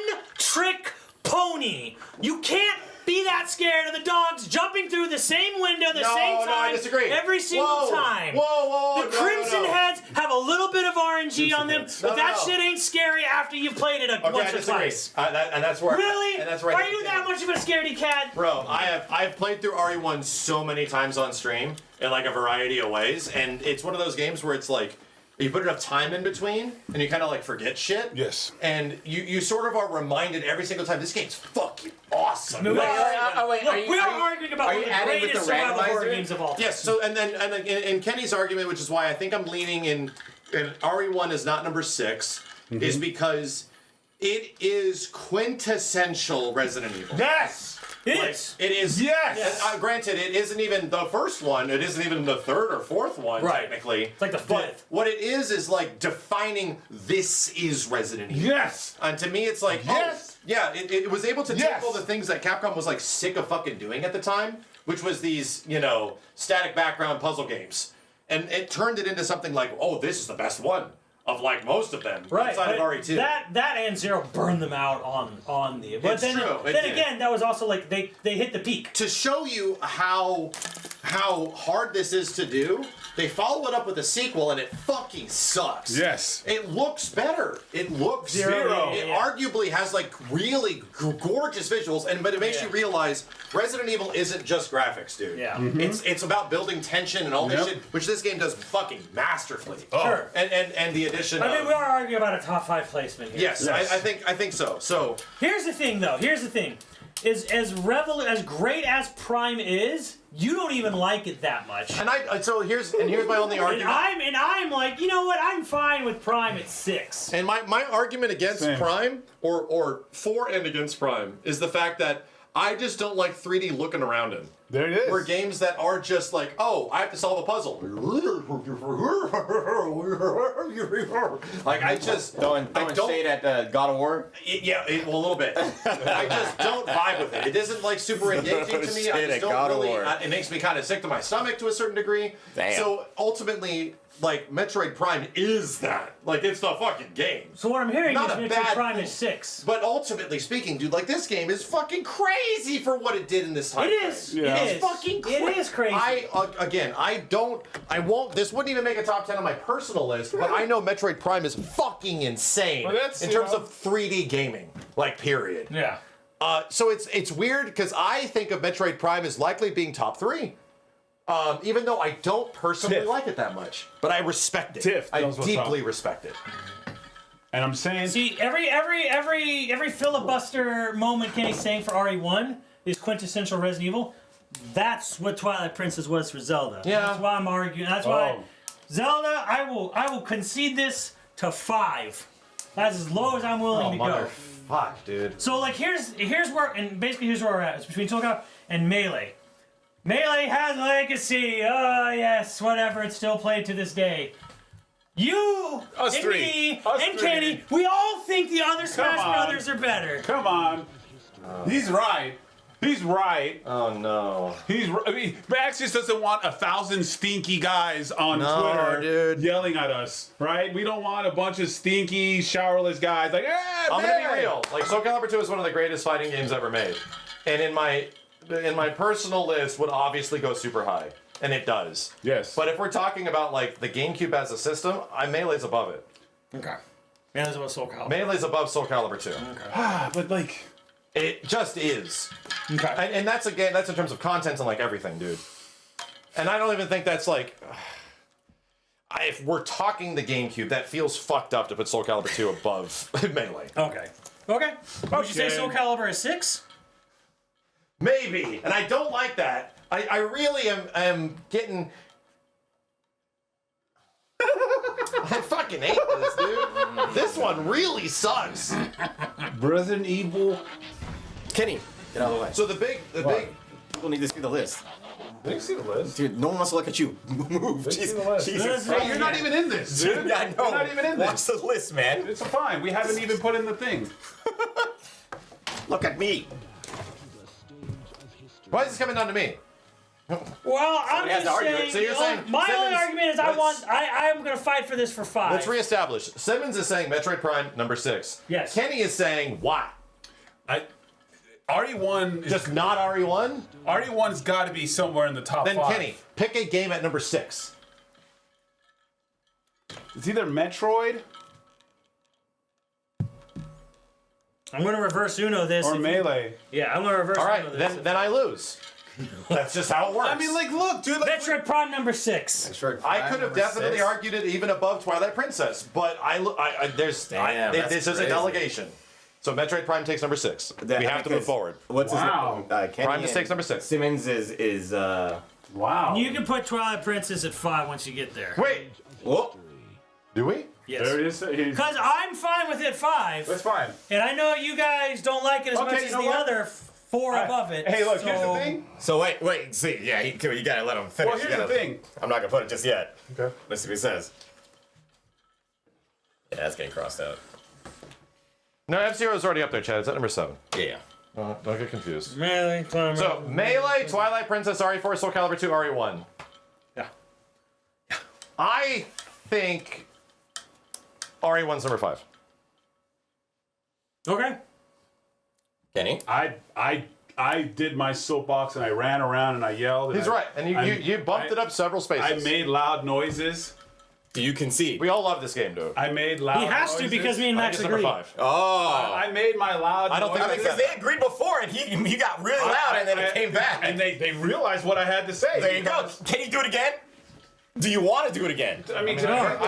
one-trick pony. You can't be that scared of the dogs jumping through the same window the same time I disagree. every single time. Whoa, The Crimson Heads have a little bit of RNG on them, but that No. shit ain't scary after you've played it Okay, I once or disagree. twice. And that's where. Really? And that's where. Are you that much of a scaredy cat? Bro, I've played through RE1 so many times on stream in like a variety of ways, and it's one of those games where it's like you put enough time in between, and you kind of like forget shit. Yes. And you sort of are reminded every single time this game's fucking awesome. We are Are arguing about one of the adding with greatest the survival horror randomizer? games of all time. Yes. So and then in Kenny's argument, which is why I think I'm leaning in RE1 is not number 6, is because it is quintessential Resident Evil. Yes! It Like, is. it is. Yes! Granted, it isn't even the first one. It isn't even the third or fourth one, Right. technically. It's like the But fifth. what it is like defining this is Resident Evil. Yes! And to me, it's like, Yes! oh, yeah, it was able to take Yes! all the things that Capcom was like sick of fucking doing at the time, which was these, static background puzzle games. And it turned it into something like, oh, this is the best one of like most of them Right, outside of but RE2. that and Zero burned them out on the. But It's then, true, it then did. again, that was also like they hit the peak. To show you how hard this is to do, they follow it up with a sequel and it fucking sucks. Yes. It looks better. It looks Zero. It Yeah. arguably has like really gorgeous visuals, but it makes you realize Resident Evil isn't just graphics, dude. Yeah. It's about building tension and all this Yep. shit, which this game does fucking masterfully. Sure. And the addition. I mean, of, we are arguing about a top 5 placement here. yes, Yes. I think so. So Here's the thing, though. Here's the thing. Is as great as Prime is, you don't even like it that much. here's my only argument. And I'm like, you know what? I'm fine with Prime at 6. And my argument against Same. Prime, or for and against Prime, is the fact that I just don't like 3D looking around in. There it is. Where games that are just like, oh, I have to solve a puzzle. Like, I just... Throwing I don't, shade at God of War. a little bit. I just don't vibe with it. It isn't, like, super engaging to me. I Shade just at don't God of really... War. it makes me kind of sick to my stomach to a certain degree. Damn. So, ultimately... Like, Metroid Prime is that. Like, it's the fucking game. So what I'm hearing Not is a Metroid bad Prime thing. is 6. But ultimately speaking, dude, like, this game is fucking crazy for what it did in this time It frame. is. Yeah. It It's is. fucking crazy. It is crazy. I won't, this wouldn't even make a top 10 on my personal list, but I know Metroid Prime is fucking insane Well, that's, in you terms know. of 3D gaming, like, period. Yeah. So it's weird, because I think of Metroid Prime as likely being top 3. Even though I don't personally Tiff. like it that much. But I respect it. Tiff I knows what's deeply up. respect it. And I'm saying, See, every filibuster moment Kenny's saying for RE1 is quintessential Resident Evil. That's what Twilight Princess was for Zelda. Yeah. That's why I'm arguing. That's why Oh. Zelda. I will concede this to 5. That's as low as I'm willing to go. Fuck, dude. So like here's where here's where we're at. It's between Soul Calibur and Melee. Melee has legacy. Oh yes, whatever. It's still played to this day. You Us and three. me Us and three. Kenny, we all think the other Smash on. Brothers are better. come on. He's right. He's right. Oh no. I mean, Max just doesn't want 1,000 stinky guys on Twitter dude. yelling at us, right? We don't want a bunch of stinky, showerless guys like, I'm gonna be real. Like Soul Calibur 2 is one of the greatest fighting games ever made, and in my personal list would obviously go super high, and it does. Yes. But if we're talking about like the GameCube as a system, Melee's above it. Okay. Yeah, that's about Soul Calibur. Melee's above Soul Calibur 2. But like, It just is. Okay. And that's that's in terms of content and like everything, dude. And I don't even think that's like. If we're talking the GameCube, that feels fucked up to put Soul Calibur 2 above Melee. Okay. Okay. Would you say Soul Calibur is 6? Maybe. And I don't like that. I really am getting. I fucking hate this, dude. This one really sucks. Resident Evil. Kenny, get out of the way. So the big. People need to see the list. They see the list. Dude, no one wants to look at you. Move. They see the list. Jesus Hey, you're not even in this, dude. Yeah, I know. You're not even in Watch this. the list, man. It's fine. We haven't even put in the thing. Look at me. Why is this coming down to me? Well, I'm has to just argue it. saying. So you're saying my only Simmons- argument is I'm going to fight for this for 5. Let's reestablish. Simmons is saying Metroid Prime number 6. Yes. Kenny is saying why? RE1 is Just not RE1? RE1's got to be somewhere in the top Then 5. Kenny, pick a game at number 6. It's either Metroid I'm going to reverse Uno this. or Melee. Yeah, I'm going to reverse All right, Uno this. then I lose. That's just how it works. I mean, like, look, dude. Like, Metroid Prime number 6. I could have definitely argued it even above Twilight Princess, but this that's is a crazy. delegation. So Metroid Prime takes number 6. We have to move forward. What's Wow. his name? Kenny Prime just and takes number 6. Simmons is wow. You can put Twilight Princess at 5 once you get there. Wait, whoop. do we? Yes. There it is. Because I'm fine with it 5. That's fine. And I know you guys don't like it as Okay, much you as know the what? other 4 above it. Hey, look, here's the so- thing. So wait, see, yeah, you gotta let him finish. Well, here's the thing. I'm not gonna put it just yet. Okay. Let's see what he says. Yeah, that's getting crossed out. No, F-Zero is already up there, Chad. It's at number 7. Yeah. Don't get confused. Really? So, Melee, Twilight Princess, RE4, Soul Calibur 2, RE1. Yeah. I think RE1's number 5. Okay. Kenny? I did my soapbox and I ran around and I yelled. And He's right, and you bumped it up several spaces. I made loud noises. Do you concede? We all love this game, dude. I made loud He has to noises. because me and I Max think it's number agree. 5. Oh. I made my loud I don't think noises. Because they agreed before and he got really loud and then it came back. And they realized what I had to say. There you go. Can you do it again? Do you want to do it again? I mean, I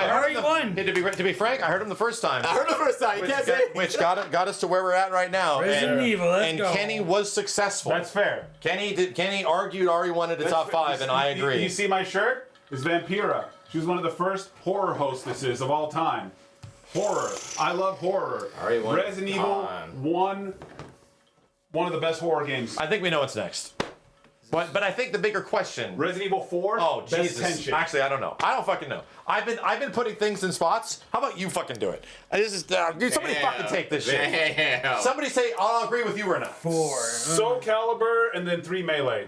heard him RE1. to be frank, I heard him the first time. I heard the first time. You can't say it. Which got us to where we're at right now. Resident Evil, let's and go. Kenny was successful. that's fair. Kenny argued RE1 at the top 5, and I agree. You see my shirt? It's Vampira. She was one of the first horror hostesses of all time. Horror. I love horror. RE1. Resident Evil 1, one of the best horror games. I think we know what's next. But I think the bigger question. Resident Evil 4. Oh best Jesus! tension. Actually, I don't know. I don't fucking know. I've been putting things in spots. How about you fucking do it? This is dude. Somebody fucking take this shit. Damn. Somebody say I'll agree with you or not. 4. Soul Calibur and then 3 Melee.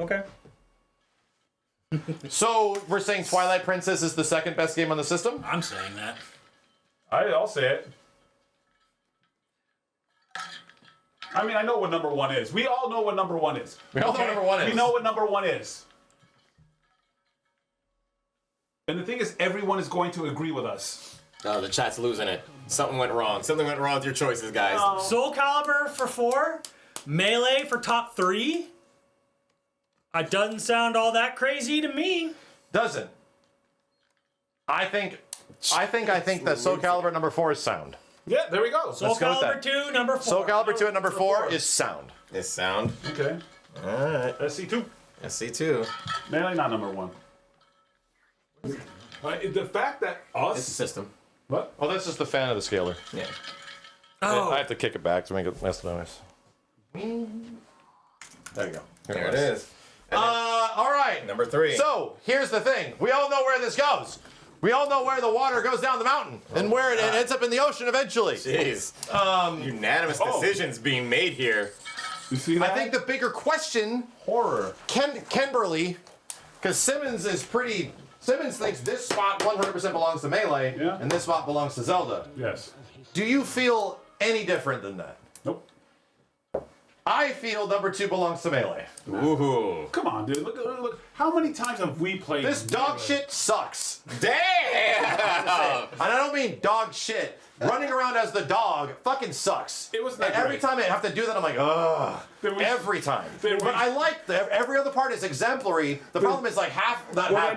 Okay. So we're saying Twilight Princess is the second best game on the system. I'm saying that. I'll say it. I mean, I know what number 1 is. We all know what number 1 is. We all know what number 1 is. We know what number 1 is. And the thing is, everyone is going to agree with us. Oh, the chat's losing it. Something went wrong. Something went wrong with your choices, guys. Soul Calibur for 4. Melee for top 3. It doesn't sound all that crazy to me. Doesn't. I think that Soul Calibur number 4 is sound. Yeah, there we go. Soul Let's go with Calibur that. 2, number 4. Soul Calibur 2 at number 4 is sound. This sound. Okay. Alright. SC2. SC2. Melee, not number 1. The fact that us... It's a system. What? Oh, that's just the fan of the scaler. Yeah. Oh. I have to kick it back to make it less noise. There you go. There it is. All right. Number 3. So here's the thing. We all know where this goes. We all know where the water goes down the mountain and where it ends up in the ocean eventually. Jeez. Unanimous decisions being made here. You see that? I think the bigger question, Horror. Kimberly, because Simmons thinks this spot 100% belongs to Melee, Yeah. and this spot belongs to Zelda. Yes. Do you feel any different than that? Nope. I feel number 2 belongs to Melee. Ooh. Come on, dude. Look. How many times have we played This dog Melee? shit sucks. Damn! And I don't mean dog shit. Running around as the dog fucking sucks. It was not And every great. time I have to do that, I'm like, ugh. Then we- Every time. then we- But I like every other part is exemplary. The problem is like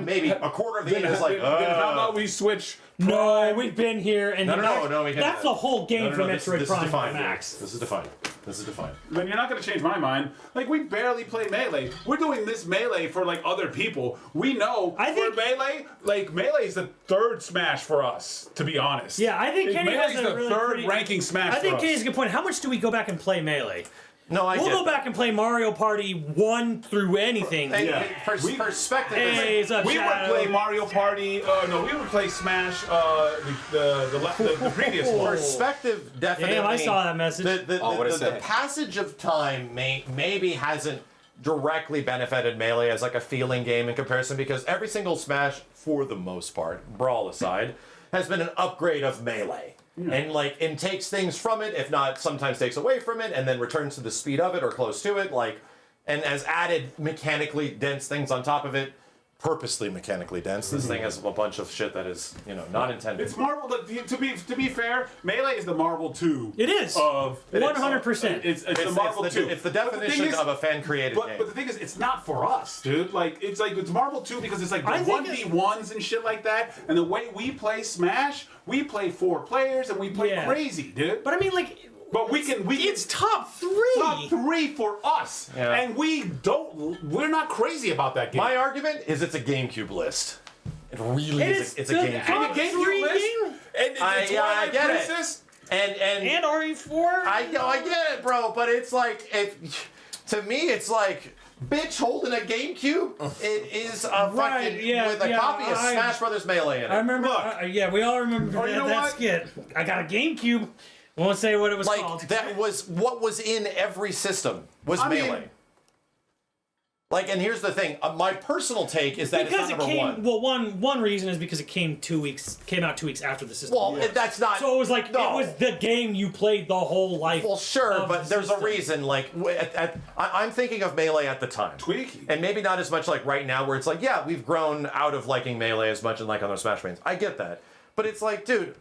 maybe a quarter of the game is like, then how ugh. about we switch? No, we've been here, and No, you're no, not- no, we can't that's do that. the whole game for this Metroid is Prime defined. Max. This is defined. This is defined. Then you're not gonna change my mind. Like we barely play Melee. We're doing this Melee for like other people. We know I think- for Melee, like Melee is the third Smash for us. To be honest. Yeah, I think Kenny Melee's has a the really third pretty- ranking Smash. I think for us. Kenny's a good point. How much do we go back and play Melee? No, I We'll get go back and play Mario Party 1 through anything. that. Yeah. Perspective Hey, is it's up, We would Shadow. play Mario Party. No, we would play Smash. The previous one. perspective definitely. Damn, I saw that message. What'd it The say? passage of time maybe hasn't directly benefited Melee as like a feeling game in comparison because every single Smash, for the most part, Brawl aside, has been an upgrade of Melee. And takes things from it, if not sometimes takes away from it, and then returns to the speed of it or close to it, and has added mechanically dense things on top of it, purposely mechanically dense. This thing has a bunch of shit that is, not intended. It's Marvel. To be fair, Melee is the Marvel 2. It is. Of 100%. It's the Marvel 2. It's the But thing definition is- of a fan-created game. But the thing is, it's not for us, dude. It's Marvel 2 because it's like I the think 1v1s and shit like that. And the way we play Smash, we play 4 players and we play Yeah. crazy, dude. But I mean, like, But we can it's top 3. top 3 for us, Yeah. and we're not crazy about that game. My argument is it's a GameCube list. It really It is. is It's a the GameCube. top Game 3 list? game? And I Twilight get it. Princess. And RE4? I know, I get it, bro, but it's like, to me, it's like, bitch holding a GameCube, it is a Right, fucking, yeah, with a yeah, copy of Smash Brothers Melee in it. I remember. Look. Yeah, we all remember Oh, you know that what? skit. I got a GameCube. Won't say what it was called. That was what was in every system was I mean- Melee. And here's the thing, my personal take is that because it's it not number came. one. Well, one reason is because it came out 2 weeks after the system. Well, that's not. so it was like no. it was the game you played the whole life. Well, sure, of but the there's a system. reason. I'm thinking of Melee at the time. Tweaky. And maybe not as much like right now, where it's like, yeah, we've grown out of liking Melee as much and like other Smash games. I get that. But it's like, dude,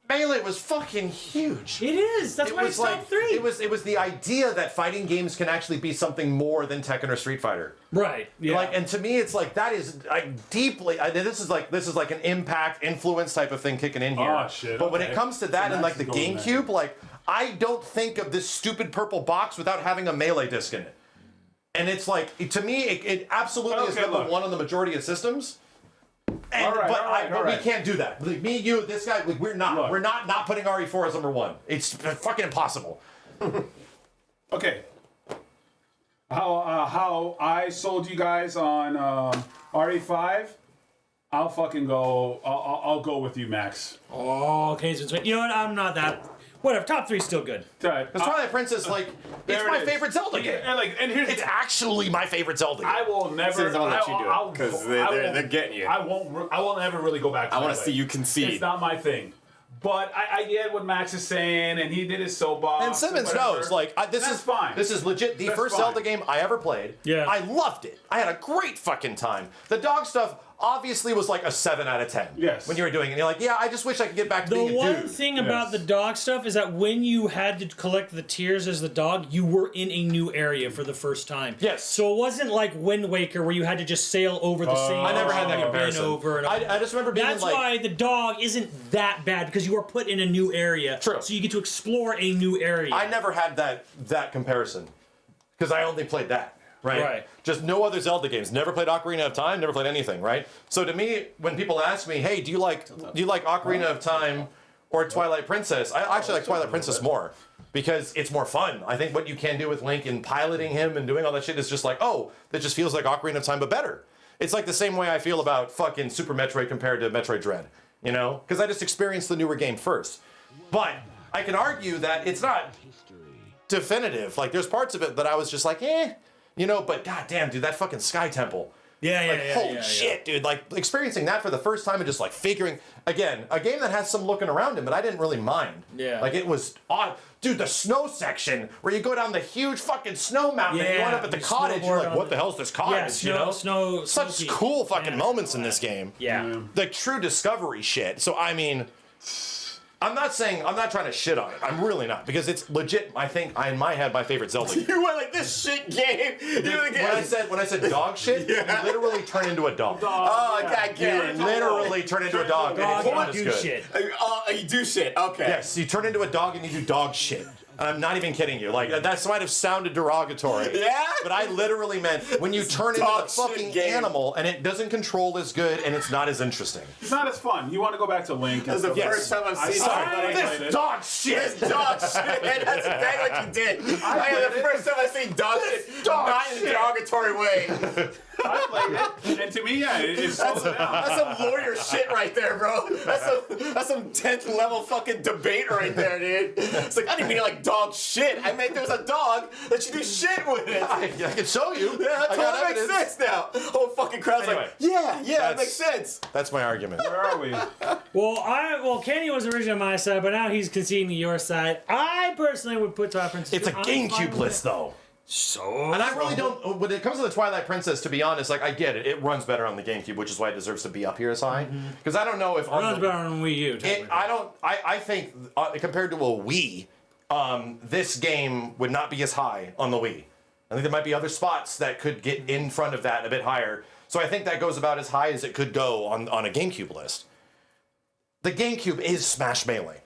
Melee was fucking huge. It is. That's why it's top 3. It was the idea that fighting games can actually be something more than Tekken or Street Fighter. right. Yeah. And to me, it's like that is deeply. This is like an impact influence type of thing kicking in here. Oh, shit, But when okay. it comes to that So and Max the is going GameCube, I don't think of this stupid purple box without having a Melee disc in it. And it's to me, it absolutely is Okay, number look. one on the majority of systems. And, All right, but all right, but all we right. can't do that. Me, you, this guy, we're not. Look. We're not putting RE4 as number one. It's fucking impossible. Okay. How I sold you guys on RE5? I'll fucking go. I'll go with you, Max. oh, okay. So you know what? I'm not that. Whatever. Top 3 is still good. Right. Because Twilight Princess, it's there my it is. favorite Zelda game. And here's It's actually my favorite Zelda game. I will never. Since I'm gonna let you do it, I'll- 'cause I they're won't- getting you. I won't ever really go back to I want to Melee. see you concede. It's not my thing. But I get what Max is saying, and he did his soapbox. And Simmons whatever. knows, this That's is fine. This is legit the That's first fine. Zelda game I ever played. Yeah. I loved it. I had a great fucking time. The dog stuff obviously was like a 7 out of 10. Yes. When you were doing it, and you're like, yeah, I just wish I could get back to The being a one dude. thing about the dog stuff is that when you had to collect the tears as the dog, you were in a new area for the first time. Yes. So it wasn't like Wind Waker where you had to just sail over the same. I never had that ocean you've been comparison. Over and I just remember being That's like, why the dog isn't that bad because you are put in a new area. True. So you get to explore a new area. I never had that comparison because I only played that. Right? Right. Just no other Zelda games. Never played Ocarina of Time. Never played anything. Right. So to me, when people ask me, "Hey, do you like Ocarina of Time or Twilight Princess?" I actually like Twilight Princess more because it's more fun. I think what you can do with Link and piloting him and doing all that shit is just that just feels like Ocarina of Time but better. It's like the same way I feel about fucking Super Metroid compared to Metroid Dread, you know? Because I just experienced the newer game first. But I can argue that it's not definitive. Like, there's parts of it that I was just like, you know, but goddamn, dude, that fucking Sky Temple. Holy shit, dude. Like, experiencing that for the first time and just, like, figuring, again, a game that has some looking around it, but I didn't really mind. Yeah. Like, it was odd. Dude, the snow section, where you go down the huge fucking snow mountain and you end up at the cottage, you're like, what the hell's this cottage, you know? Such cool fucking moments in this game. Yeah. The true discovery shit. So, I mean, I'm not trying to shit on it. I'm really not, because it's legit. I think in my head, my favorite Zelda game. You went like this shit game. When I said dog shit, you literally turn into a dog. Oh, I get it. You literally turn into a dog. Dog, and it's not you as do good. shit. You do shit. Okay. Yes, you turn into a dog and you do dog shit. And I'm not even kidding you. Like, that might have sounded derogatory. Yeah? But I literally meant when you turn into Dog the shit fucking game. animal and it doesn't control as good and it's not as interesting. It's not as fun. You want to go back to Link. That's the first time I've seen This dog shit. This dog shit. That's exactly what you did. The first time I've seen dog shit, not in a derogatory way. I played it, and to me, yeah, it's slowed down. That's some lawyer shit right there, bro. That's some 10th level fucking debate right there, dude. It's like, I didn't mean like dog shit. I meant there's a dog that you do shit with it. I can show you. Yeah, that I got totally makes evidence. sense now. Whole fucking crowd's Anyway, like, yeah, that makes sense. That's my argument. Where are we? Well, Kenny was originally on my side, but now he's conceding to your side. I personally would put Twilight Princess. It's a GameCube list, though. So. And I really don't. When it comes to the Twilight Princess, to be honest, like I get it. It runs better on the GameCube, which is why it deserves to be up here as high. Because I don't know if It runs better on Wii U. I think compared to a Wii, this game would not be as high on the Wii. I think there might be other spots that could get in front of that a bit higher. So I think that goes about as high as it could go on a GameCube list. The GameCube is Smash Melee.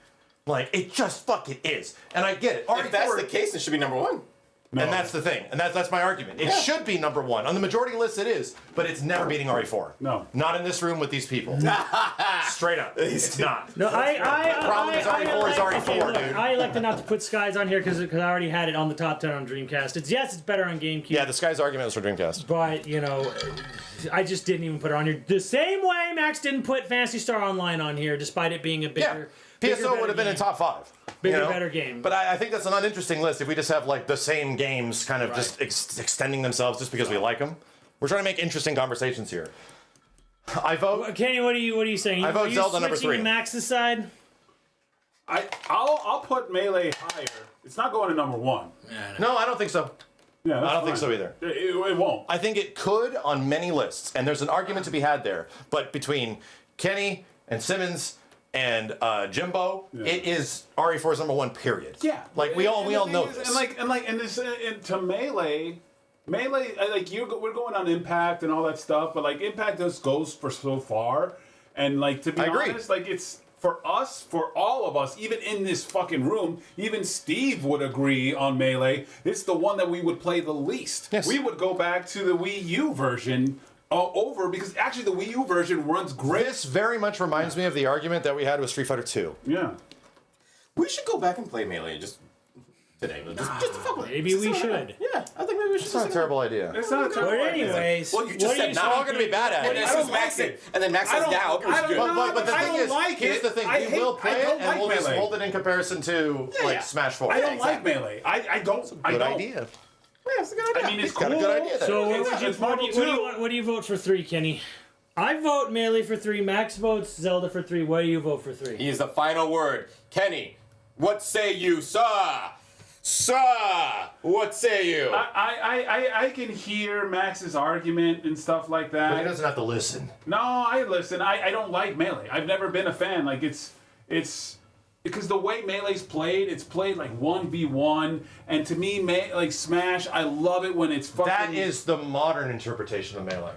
Like, it just fucking is. And I get it. If that's the case, it should be number one. And that's the thing. And that's my argument. It should be number one. On the majority list it is, but it's never beating RE4. No. Not in this room with these people. Straight up. It's not. No, The problem is RE4 is RE4, dude. I elected not to put Skies on here because I already had it on the top 10 on Dreamcast. It's better on GameCube. Yeah, the Sky's argument was for Dreamcast. But, you know, I just didn't even put it on here. The same way Max didn't put Phantasy Star Online on here, despite it being a bigger. PSO would have been in top 5. Bigger, better game. But I think that's an uninteresting list if we just have like the same games kind of just extending themselves just because we like them. We're trying to make interesting conversations here. I vote. Kenny, what are you saying? I vote Are you Zelda number 3. switching to Max's side? I'll put Melee higher. It's not going to number 1. No, I don't think so. Yeah, I don't think so either. It won't. I think it could on many lists, and there's an argument to be had there. But between Kenny and Simmons and Jimbo, it is RE4's number 1. Period. Yeah, like we all know this. And to Melee, like we're going on Impact and all that stuff, but like Impact just goes for so far, and like to be honest, like it's for us, for all of us, even in this fucking room, even Steve would agree on Melee. It's the one that we would play the least. Yes. We would go back to the Wii U version. Over because actually the Wii U version runs great. This very much reminds me of the argument that we had with Street Fighter 2. Yeah. We should go back and play Melee just today. Just to fuck with it. Maybe we should. Yeah, I think maybe we should. It's not a terrible idea. It's not a terrible But idea. anyways, Well, you just what said are you not. We're all going to be bad at And it. then I don't Max like it. it. And then Max says, yeah, okay, it's good. But the I thing don't is, like here's it. the thing: I we hate- will play I it, don't and like we'll just Melee. hold it in comparison to like Smash 4. I don't like exactly. Melee. I don't. Good idea. Yeah, it's a good idea. I mean, it's He's got cool. a good idea there. So It's- it's Marvel 2. what do you vote for 3, Kenny? I vote Melee for 3. Max votes Zelda for 3. What do you vote for 3? He's the final word. Kenny, what say you, sir? Sir, what say you? I can hear Max's argument and stuff like But he that. doesn't have to listen. No, I listen. I don't like Melee. I've never been a fan. Like it's because the way Melee's played, it's played like 1v1, and to me, like Smash, I love it when it's fucking. That is the modern interpretation of Melee.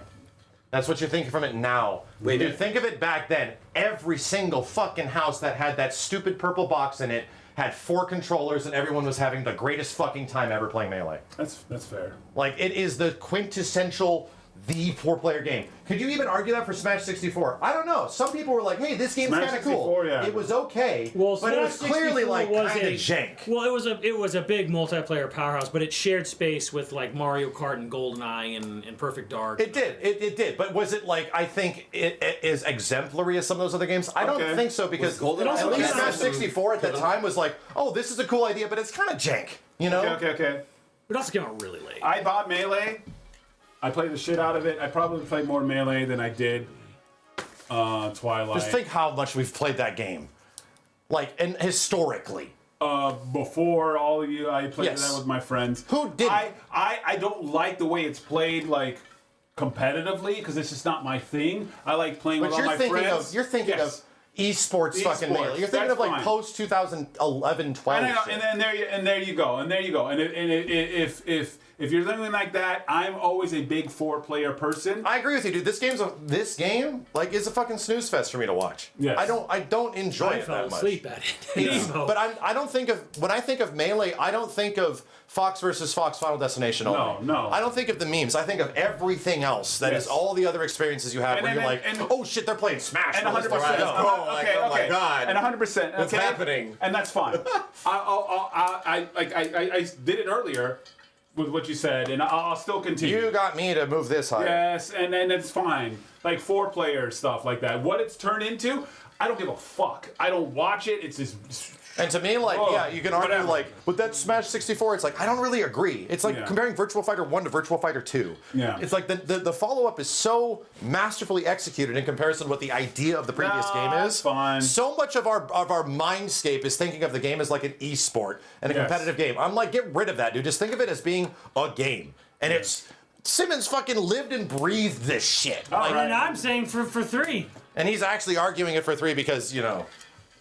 That's what you're thinking from it now. Dude, think of it back then. Every single fucking house that had that stupid purple box in it had 4 controllers, and everyone was having the greatest fucking time ever playing Melee. That's fair. Like, it is the quintessential the 4-player game. Could you even argue that for Smash 64? I don't know. Some people were like, hey, this game's Smash kind of cool. 64, yeah. It was okay, Well, but it was Smash clearly 64 like was kind of a- jank. Well, it was a big multiplayer powerhouse, but it shared space with like Mario Kart and GoldenEye and Perfect Dark. It did. It did. But was it like, I think it is exemplary as some of those other games? I don't Okay. think so because Was GoldenEye at least also Smash some- 64 at that time was like, oh, this is a cool idea, but it's kind of jank. You know? Okay. It also came out really late. I bought Melee. I played the shit out of it. I probably played more Melee than I did Twilight. Just think how much we've played that game. Like, and historically. Before all of you, I played Yes. that with my friends. Who didn't? I don't like the way it's played, like competitively, because it's just not my thing. I like playing But with all you're my thinking friends. of esports fucking Esports, Melee. You're thinking of that's like fine. post 2011, 12. And there you go. And if you're thinking like that, I'm always a big 4-player person. I agree with you, dude. This game like is a fucking snooze fest for me to watch. Yes. I don't enjoy I it fell that much. asleep at it. It's- But I don't think of when I think of Melee, I don't think of Fox versus Fox Final Destination only. No. I don't think of the memes. I think of everything else that is Yes. all the other experiences you have And where then- you're like, and- oh shit, they're playing Smash. And Well, let's 100%. fucking go. Like, oh my God. And 100%. What's okay? happening? And that's fine. I did it earlier with what you said, and I'll still continue. You got me to move this higher. Yes, and it's fine. Like 4-player stuff like that. What it's turned into, I don't give a fuck. I don't watch it. It's just. And to me, like, Oh, yeah, you can argue, whatever. like, with that Smash 64, it's like, I don't really agree. It's like Yeah. comparing Virtua Fighter 1 to Virtua Fighter 2. Yeah. It's like the follow-up is so masterfully executed in comparison to what the idea of the previous game is. That's fine. So much of our mindscape is thinking of the game as like an e-sport and a Yes. competitive game. I'm like, get rid of that, dude. Just think of it as being a game. And it's... Simmons fucking lived and breathed this shit. Like, And I'm saying for 3. and he's actually arguing it for 3 because, you know...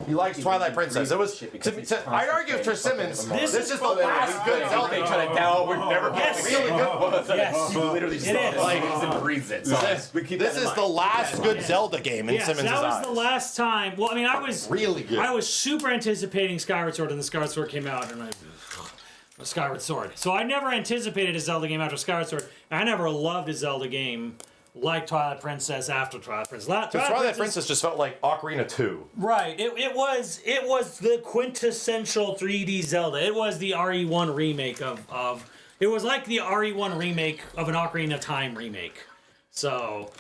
He likes Twilight Princess. It was. I'd argue for Simmons. This is the last good Zelda game. We're never Yes. really good. Yes. He literally just It is. like and breathes it. So This is the last good Zelda game in Yes, Simmons' that was eyes. the last time. Well, I mean, I was Really good. I was super anticipating Skyward Sword, and the Skyward Sword came out, and Skyward Sword. So I never anticipated a Zelda game after Skyward Sword. And I never loved a Zelda game like Twilight Princess after Twilight Princess. Twilight Princess just felt like Ocarina 2. Right. It was the quintessential 3D Zelda. It was the RE1 remake of it was like the RE1 remake of an Ocarina of Time remake. So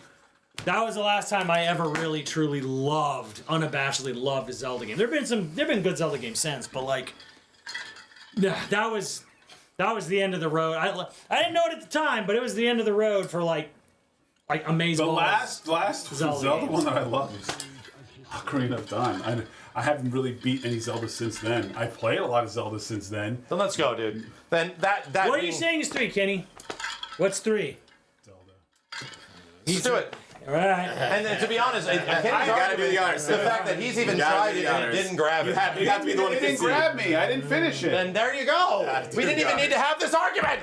that was the last time I ever really truly unabashedly loved a Zelda game. There've been good Zelda games since, but like yeah, that was the end of the road. I didn't know it at the time, but it was the end of the road for like amazing. The last Zelda Zelda games. one that I love is Ocarina of Time. I haven't really beat any Zelda since then. I played a lot of Zelda since then. Then let's go, dude. Then that. What are you saying is 3, Kenny? What's 3? Zelda. Let's do it. All right. And to be honest, I can't gotta do the honors. The fact that he's even You gotta tried do it the and it honors. didn't grab it. You have to be the one It to didn't concede. grab me. I didn't finish it. Then there you go. We didn't even need to have this argument.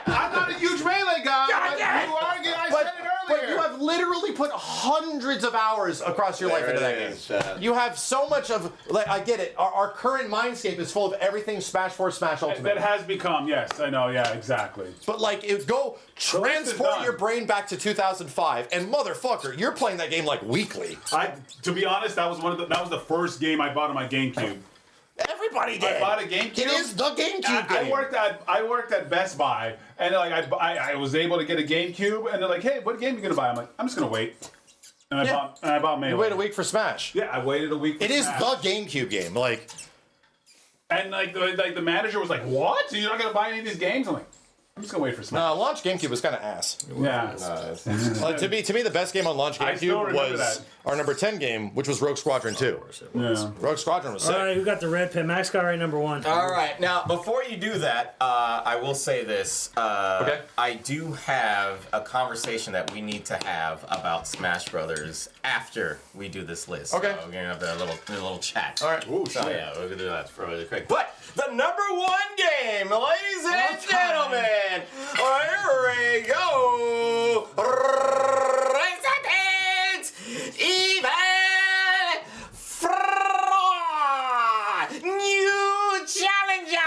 I'm not a huge Melee guy. God but damn it. you argue. I But, said it but earlier. you have literally put hundreds of hours across your life into that game. You have so much of, like, I get it. Our current mindscape is full of everything Smash 4, Smash Ultimate. That has become, yes, I know, yeah, exactly. But like, go list is transport done. your brain back to 2005, and motherfucker, you're playing that game like weekly. To be honest, that was the first game I bought on my GameCube. Everybody did. I bought a GameCube. It is the GameCube game. I worked at Best Buy, and like I was able to get a GameCube, and they're like, "Hey, what game are you gonna buy?" I'm like, "I'm just gonna wait." And I bought Melee. You wait a week for Smash. Yeah, I waited a week. For It is Smash. the GameCube game. Like, And like the manager was like, "What? So you're not gonna buy any of these games?" I'm like, "I'm just gonna wait for Smash." launch GameCube was kind of ass. Yeah. To me, the best game on launch I still GameCube remember was that. our number 10 game, which was Rogue Squadron 2. Yeah. Rogue Squadron was sick. All right, who got the red pin? Max got right number 1. All right, now before you do that, I will say this. Okay. I do have a conversation that we need to have about Smash Brothers after we do this list. Okay. So we're gonna have a little chat. All right. So yeah, we're gonna do that really quick. But the number 1 game, ladies and gentlemen, here we go. Resident Evil 4 New Challenger.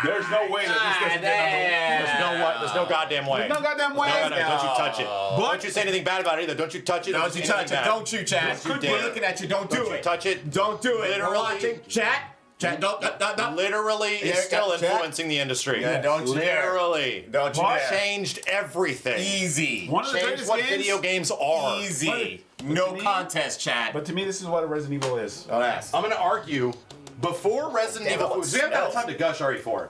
There's no way that this doesn't get There's no goddamn way. There's no goddamn way. No, don't you touch it. Don't you say anything bad about it either. Don't you touch it. Don't you touch it. Don't you, Chad. Don't you We're dare. looking at you. Don't do Don't you it. touch it. Don't do it. Literally. We're watching. Chat. Don't. Literally is Yeah, still Jack. influencing the industry. Yeah, don't you dare. Literally. Don't you dare. Changed everything. Easy. One of the Changed greatest what games. video games are. Easy. to No me- contest, Chad. But to me, this is what a Resident Evil is. Don't ask. I'm going to argue before Resident Damn, Evil. it We haven't had smells. time to gush RE4.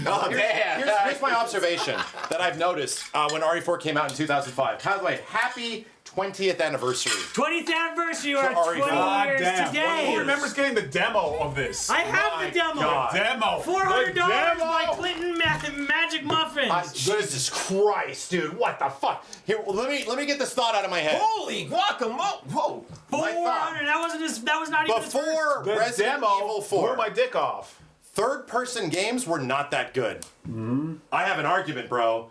Oh, damn. Here's my observation that I've noticed when RE4 came out in 2005. By the way, happy 20th anniversary. 20th anniversary, or For 20 RE4. years Damn. today. Who remembers getting the demo of this? I have the demo. God. Demo. $400 The demo. by Clinton Magic Muffins. Jesus Christ, dude! What the fuck? Here, let me get this thought out of my head. Holy guacamole. Whoa. My thought. 400. That was not even his first. Before The Resident demo Evil blew 4, my dick off. third-person games were not that good. I have an argument, bro.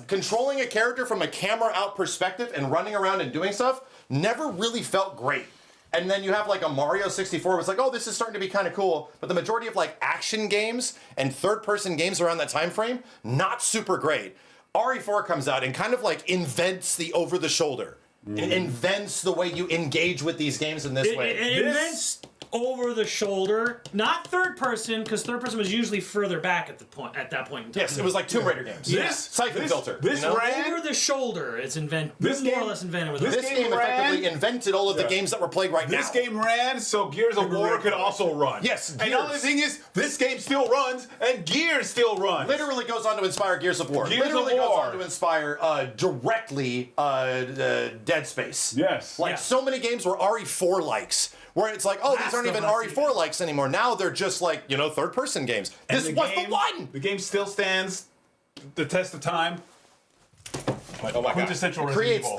Controlling a character from a camera-out perspective and running around and doing stuff never really felt great. And then you have like a Mario 64, it's like, oh, this is starting to be kind of cool. But the majority of like action games and third-person games around that time frame, not super great. RE4 comes out and kind of like invents the over-the-shoulder. It invents the way you engage with these games in this way. It invents over the shoulder, not third person, because third person was usually further back at that point in time. Yes, it was like Tomb Raider games. This Siphon filter. This you know? ran. Over the shoulder, it's This more game- or less invented with this This game game effectively ran- invented all of the games that we're playing right This now. game ran so Gears of War could also run. Yes, And Gears. the only thing is, this game still runs, and Gears still runs. Literally goes on to inspire Gears of War. Gears Literally of goes War. on to inspire directly Dead Space. Yes. Like Yeah. so many games were RE4 likes, where it's like, oh, these aren't even RE4 likes anymore. Now they're just like, third person games. This And was game- the one. The game still stands the test of time. Oh my God. Quintessential Resident Creates Evil.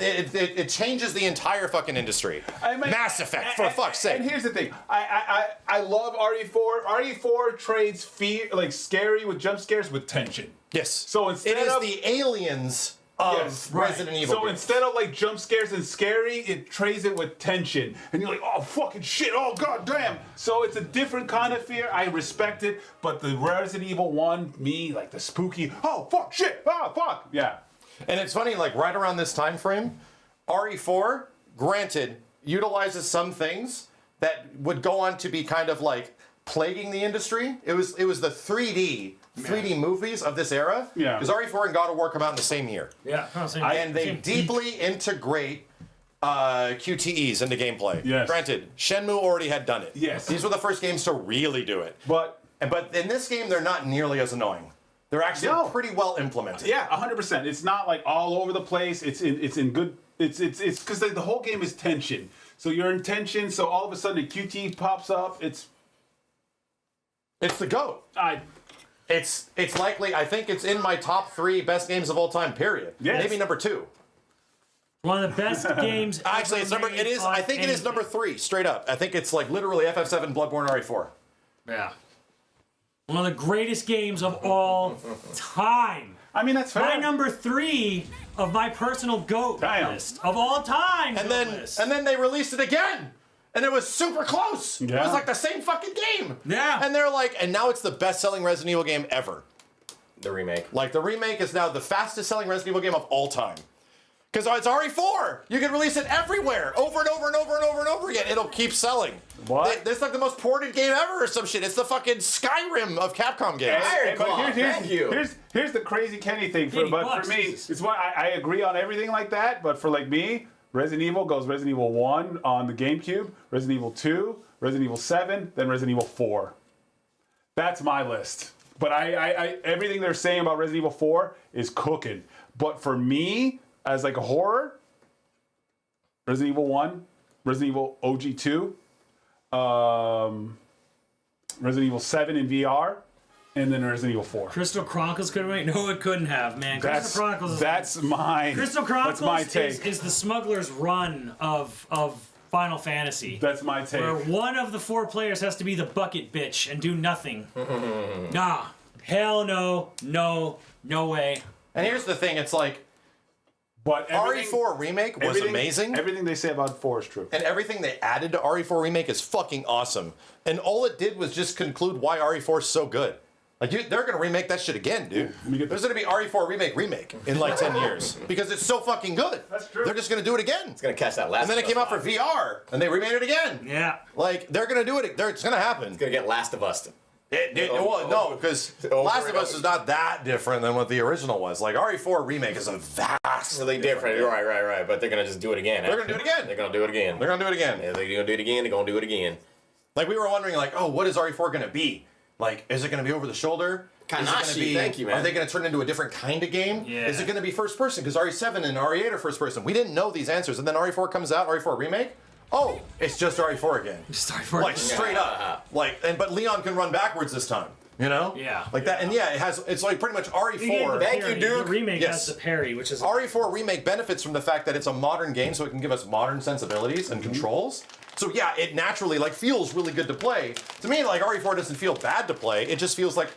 it changes the entire fucking industry. I mean- Mass Effect, for fuck's sake. And here's the thing, I love RE4. RE4 trades fear, like scary with jump scares with tension. Yes. So instead it is of- the aliens of Yes, right. Resident Evil. So games. instead of like jump scares and scary, it trades it with tension, and you're like, oh fucking shit, oh god damn. So it's a different kind of fear. I respect it, but the Resident Evil 1, me, like the spooky, oh fuck shit, oh fuck, yeah. And it's funny, like right around this time frame, RE4, granted, utilizes some things that would go on to be kind of like plaguing the industry. It was the 3D movies of this era. Yeah. Because RE4 and God of War come out in the same year. Yeah, And they deeply integrate QTEs into gameplay. Yes. Granted, Shenmue already had done it. Yes. These were the first games to really do it. But But in this game, they're not nearly as annoying. They're actually No. pretty well implemented. yeah, 100%. It's not like all over the place. It's in good. It's because the whole game is tension. So you're in tension. So all of a sudden a QT pops up. It's the GOAT. I It's likely, I think it's in my top 3 best games of all time, period. Yes. Maybe number 2. One of the best games. Actually, it's number, it is, I think it is number 3, straight up. I think it's like literally FF7 Bloodborne RE4. Yeah. One of the greatest games of all time. I mean that's fair. My number 3 of my personal GOAT Damn. list of all time. And GOAT then list. they released it again. And it was super close. It Yeah. was like the same fucking game. Yeah. And they're like, and now it's the best-selling Resident Evil game ever. The remake. Like, the remake is now the fastest-selling Resident Evil game of all time. Because it's RE4. You can release it everywhere, over and over and over and over and over again. It'll keep selling. What? This is like the most ported game ever or some shit. It's the fucking Skyrim of Capcom games. Iron Claw, thank you. Here's the crazy Kenny thing. $80 But for me, Jesus. it's why I agree on everything like that. But for like me, Resident Evil goes Resident Evil 1 on the Gamecube, Resident Evil 2, Resident Evil 7, then Resident Evil 4. That's my list. But I everything they're saying about Resident Evil 4 is cooking. But for me, as like a horror, Resident Evil 1, Resident Evil OG 2, Resident Evil 7 in VR, and then Resident Evil 4. Crystal Chronicles could have made. No, it couldn't have, man. Crystal Chronicles is That's mine. Crystal Chronicles That's my take. is the smuggler's run of Final Fantasy. That's my take. Where one of the 4 players has to be the bucket bitch and do nothing. Nah. Hell no. No. No way. And here's the thing, it's like, But RE4 Remake was amazing. Everything they say about 4 is true. And everything they added to RE4 Remake is fucking awesome. And all it did was just conclude why RE4 is so good. Like they're gonna remake that shit again, dude. There's gonna be RE4 remake in like 10 years because it's so fucking good. That's true. They're just gonna do it again. It's gonna catch that last. And then it came out for VR, and they remade it again. Yeah. Like they're gonna do it. It's gonna happen. It's gonna get Last of Us. Well, no, because Last of Us is not that different than what the original was. Like RE4 remake is a vastly Really different. game. Right. But they're gonna just do it again. They're gonna do it again. They're gonna do it again. They're gonna do it again. Yeah, they're gonna do it again. They're gonna do it again. Like we were wondering, like, oh, what is RE4 gonna be? Like, is it gonna be over the shoulder? Is it gonna Kanashi, be? thank you, man. Are they gonna turn into a different kind of game? Yeah. Is it gonna be first person? Because RE7 and RE8 are first person. We didn't know these answers, and then RE4 comes out, RE4 remake. Oh, it's just RE4 again. Sorry for Like straight up. Like, but Leon can run backwards this time. You know? Yeah. Like that, and yeah, it's like pretty much RE4. Thank you, Duke. The remake Yes. has the parry, which is RE4 remake benefits from the fact that it's a modern game, so it can give us modern sensibilities and controls. So yeah, it naturally like feels really good to play. To me, like RE4 doesn't feel bad to play. It just feels like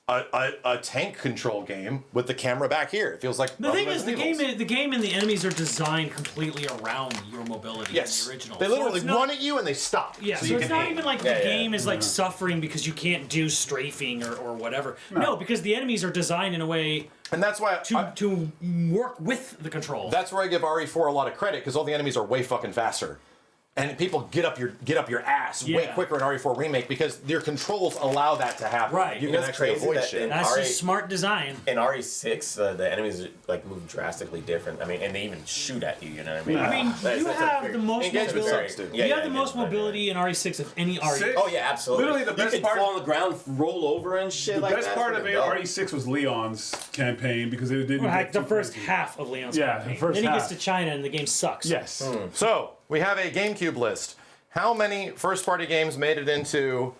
a tank control game with the camera back here. It feels like the thing is Resident the Evils. game and the enemies are designed completely around your mobility Yes, in the original. they So literally it's not- run at you and they stop. Yeah, so you it's can not aim. even like the game is like suffering because you can't do strafing or whatever. No, because the enemies are designed in a way And that's why to work with the control. that's where I give RE4 a lot of credit because all the enemies are way fucking faster. And people get up your ass way Yeah. quicker in RE4 remake because your controls allow that to happen. Right. You You can know, it's actually crazy avoid that shit. in That's RE just smart design. In RE6, the enemies like move drastically different. I mean, and they even shoot at you. You know what I mean? I mean, That's- you that's a have very- the most engagement mobility. sucks, dude. You have the most mobility in RE6 of any RE. Six? Oh yeah, absolutely. Literally the you best can part- fall on the ground, roll over and shit The like best that. part It's of pretty dope. RE6 was Leon's campaign because it didn't. Like get the too first crazy. half of Leon's Yeah, campaign. the first Then he gets half. to China and the game sucks. Yes. So we have a GameCube list. How many first-party games made it into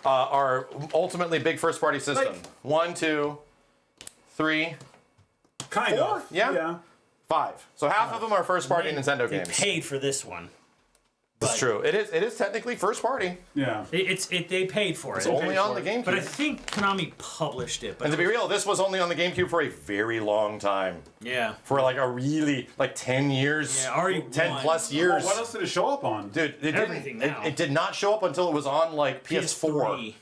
our ultimately big first-party system? Like- 1, 2, 3, Kind 4? of. Yeah? Yeah. 5. So half of them are first-party Nintendo They games. paid for this one. It's true. It is technically first-party. Yeah. They paid for it. It's only on the for GameCube. But I think Konami published it. But And to be real, this was only on the GameCube for a very long time. yeah. For like a really, like 10 years. Yeah, RE1. 10 plus Well, years. what else did it show up on? Dude, it Everything didn't. now. It did not show up until it was on like PS4.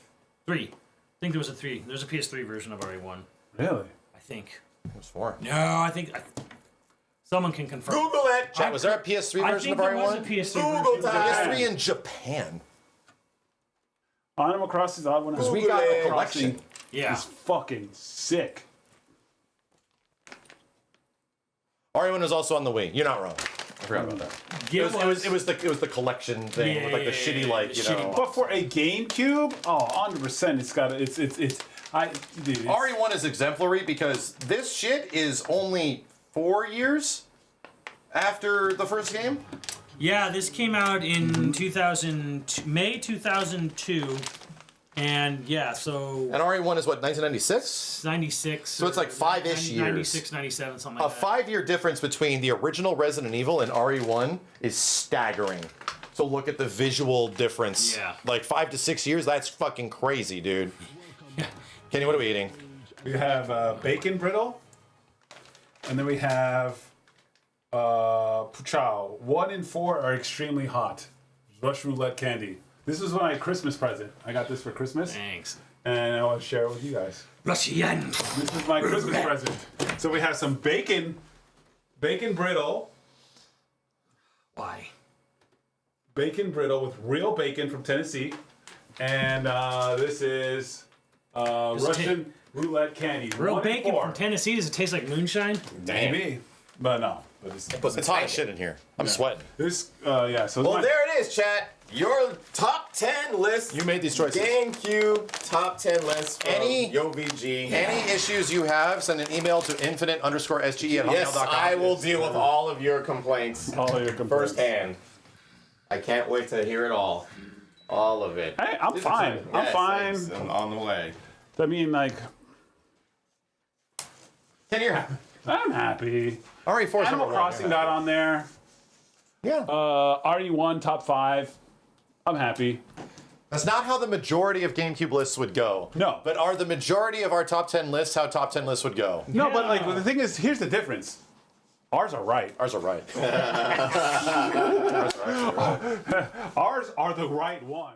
Three. I think there was a 3. There's a PS3 version of RE1. Really? I think. PS4. No, I think. Someone can confirm. Google it. Chat, was there a PS3 I version think of there was a RE1? PS3 Google version. time. PS3 in Japan. Animal Crossing's odd one. We got a Google it. collection. Yeah. It's fucking sick. RE1 was also on the Wii. You're not wrong. I forgot about that. It was the collection thing with like the shitty like you know. But for a GameCube, oh, 100%. It's got it's dude. It's, RE1 is exemplary because this shit is only 4 years after the first game. Yeah, this came out in 2000, May 2002. And yeah, so And RE1 is what, 1996? 96. So it's like 5-ish years. 96, 97, something A like that. 5-year difference between the original Resident Evil and RE1 is staggering. So look at the visual difference. Yeah. Like 5 to 6 years, that's fucking crazy, dude. Kenny, what are we eating? we have bacon brittle, and then we have puchao. 1 and 4 are extremely hot. Rush roulette candy. This is my Christmas present. I got this for Christmas, Thanks. and I want to share it with you guys. Russian. This is my Christmas present. So we have some bacon brittle, Why? bacon brittle with real bacon from Tennessee, and this is Russian roulette candy. Real 1 and bacon 4. from Tennessee. Does it taste like moonshine? Maybe, but no. But It's hot as shit in here. I'm sweating. this, yeah. So Well, there it is, chat. Your top 10 list. You made these choices. GameCube top 10 list from Any- YoVG. Any issues you have, send an email to infinite_SGE@hotmail.com. Yes, I will deal with all of your complaints all your complaints. firsthand. I can't wait to hear it all. All of it. Hey, I'm fine. I'm fine. Thanks. I'm on the way. I mean, like, Kenny, you're happy. I'm happy. RE4 Animal Crossing got on there. Yeah. RE1 top 5. I'm happy. That's not how the majority of GameCube lists would go. No. But are the majority of our top 10 lists how top 10 lists would go? No, but like the thing is, here's the difference. Ours are right. Ours are right. Ours are the right one.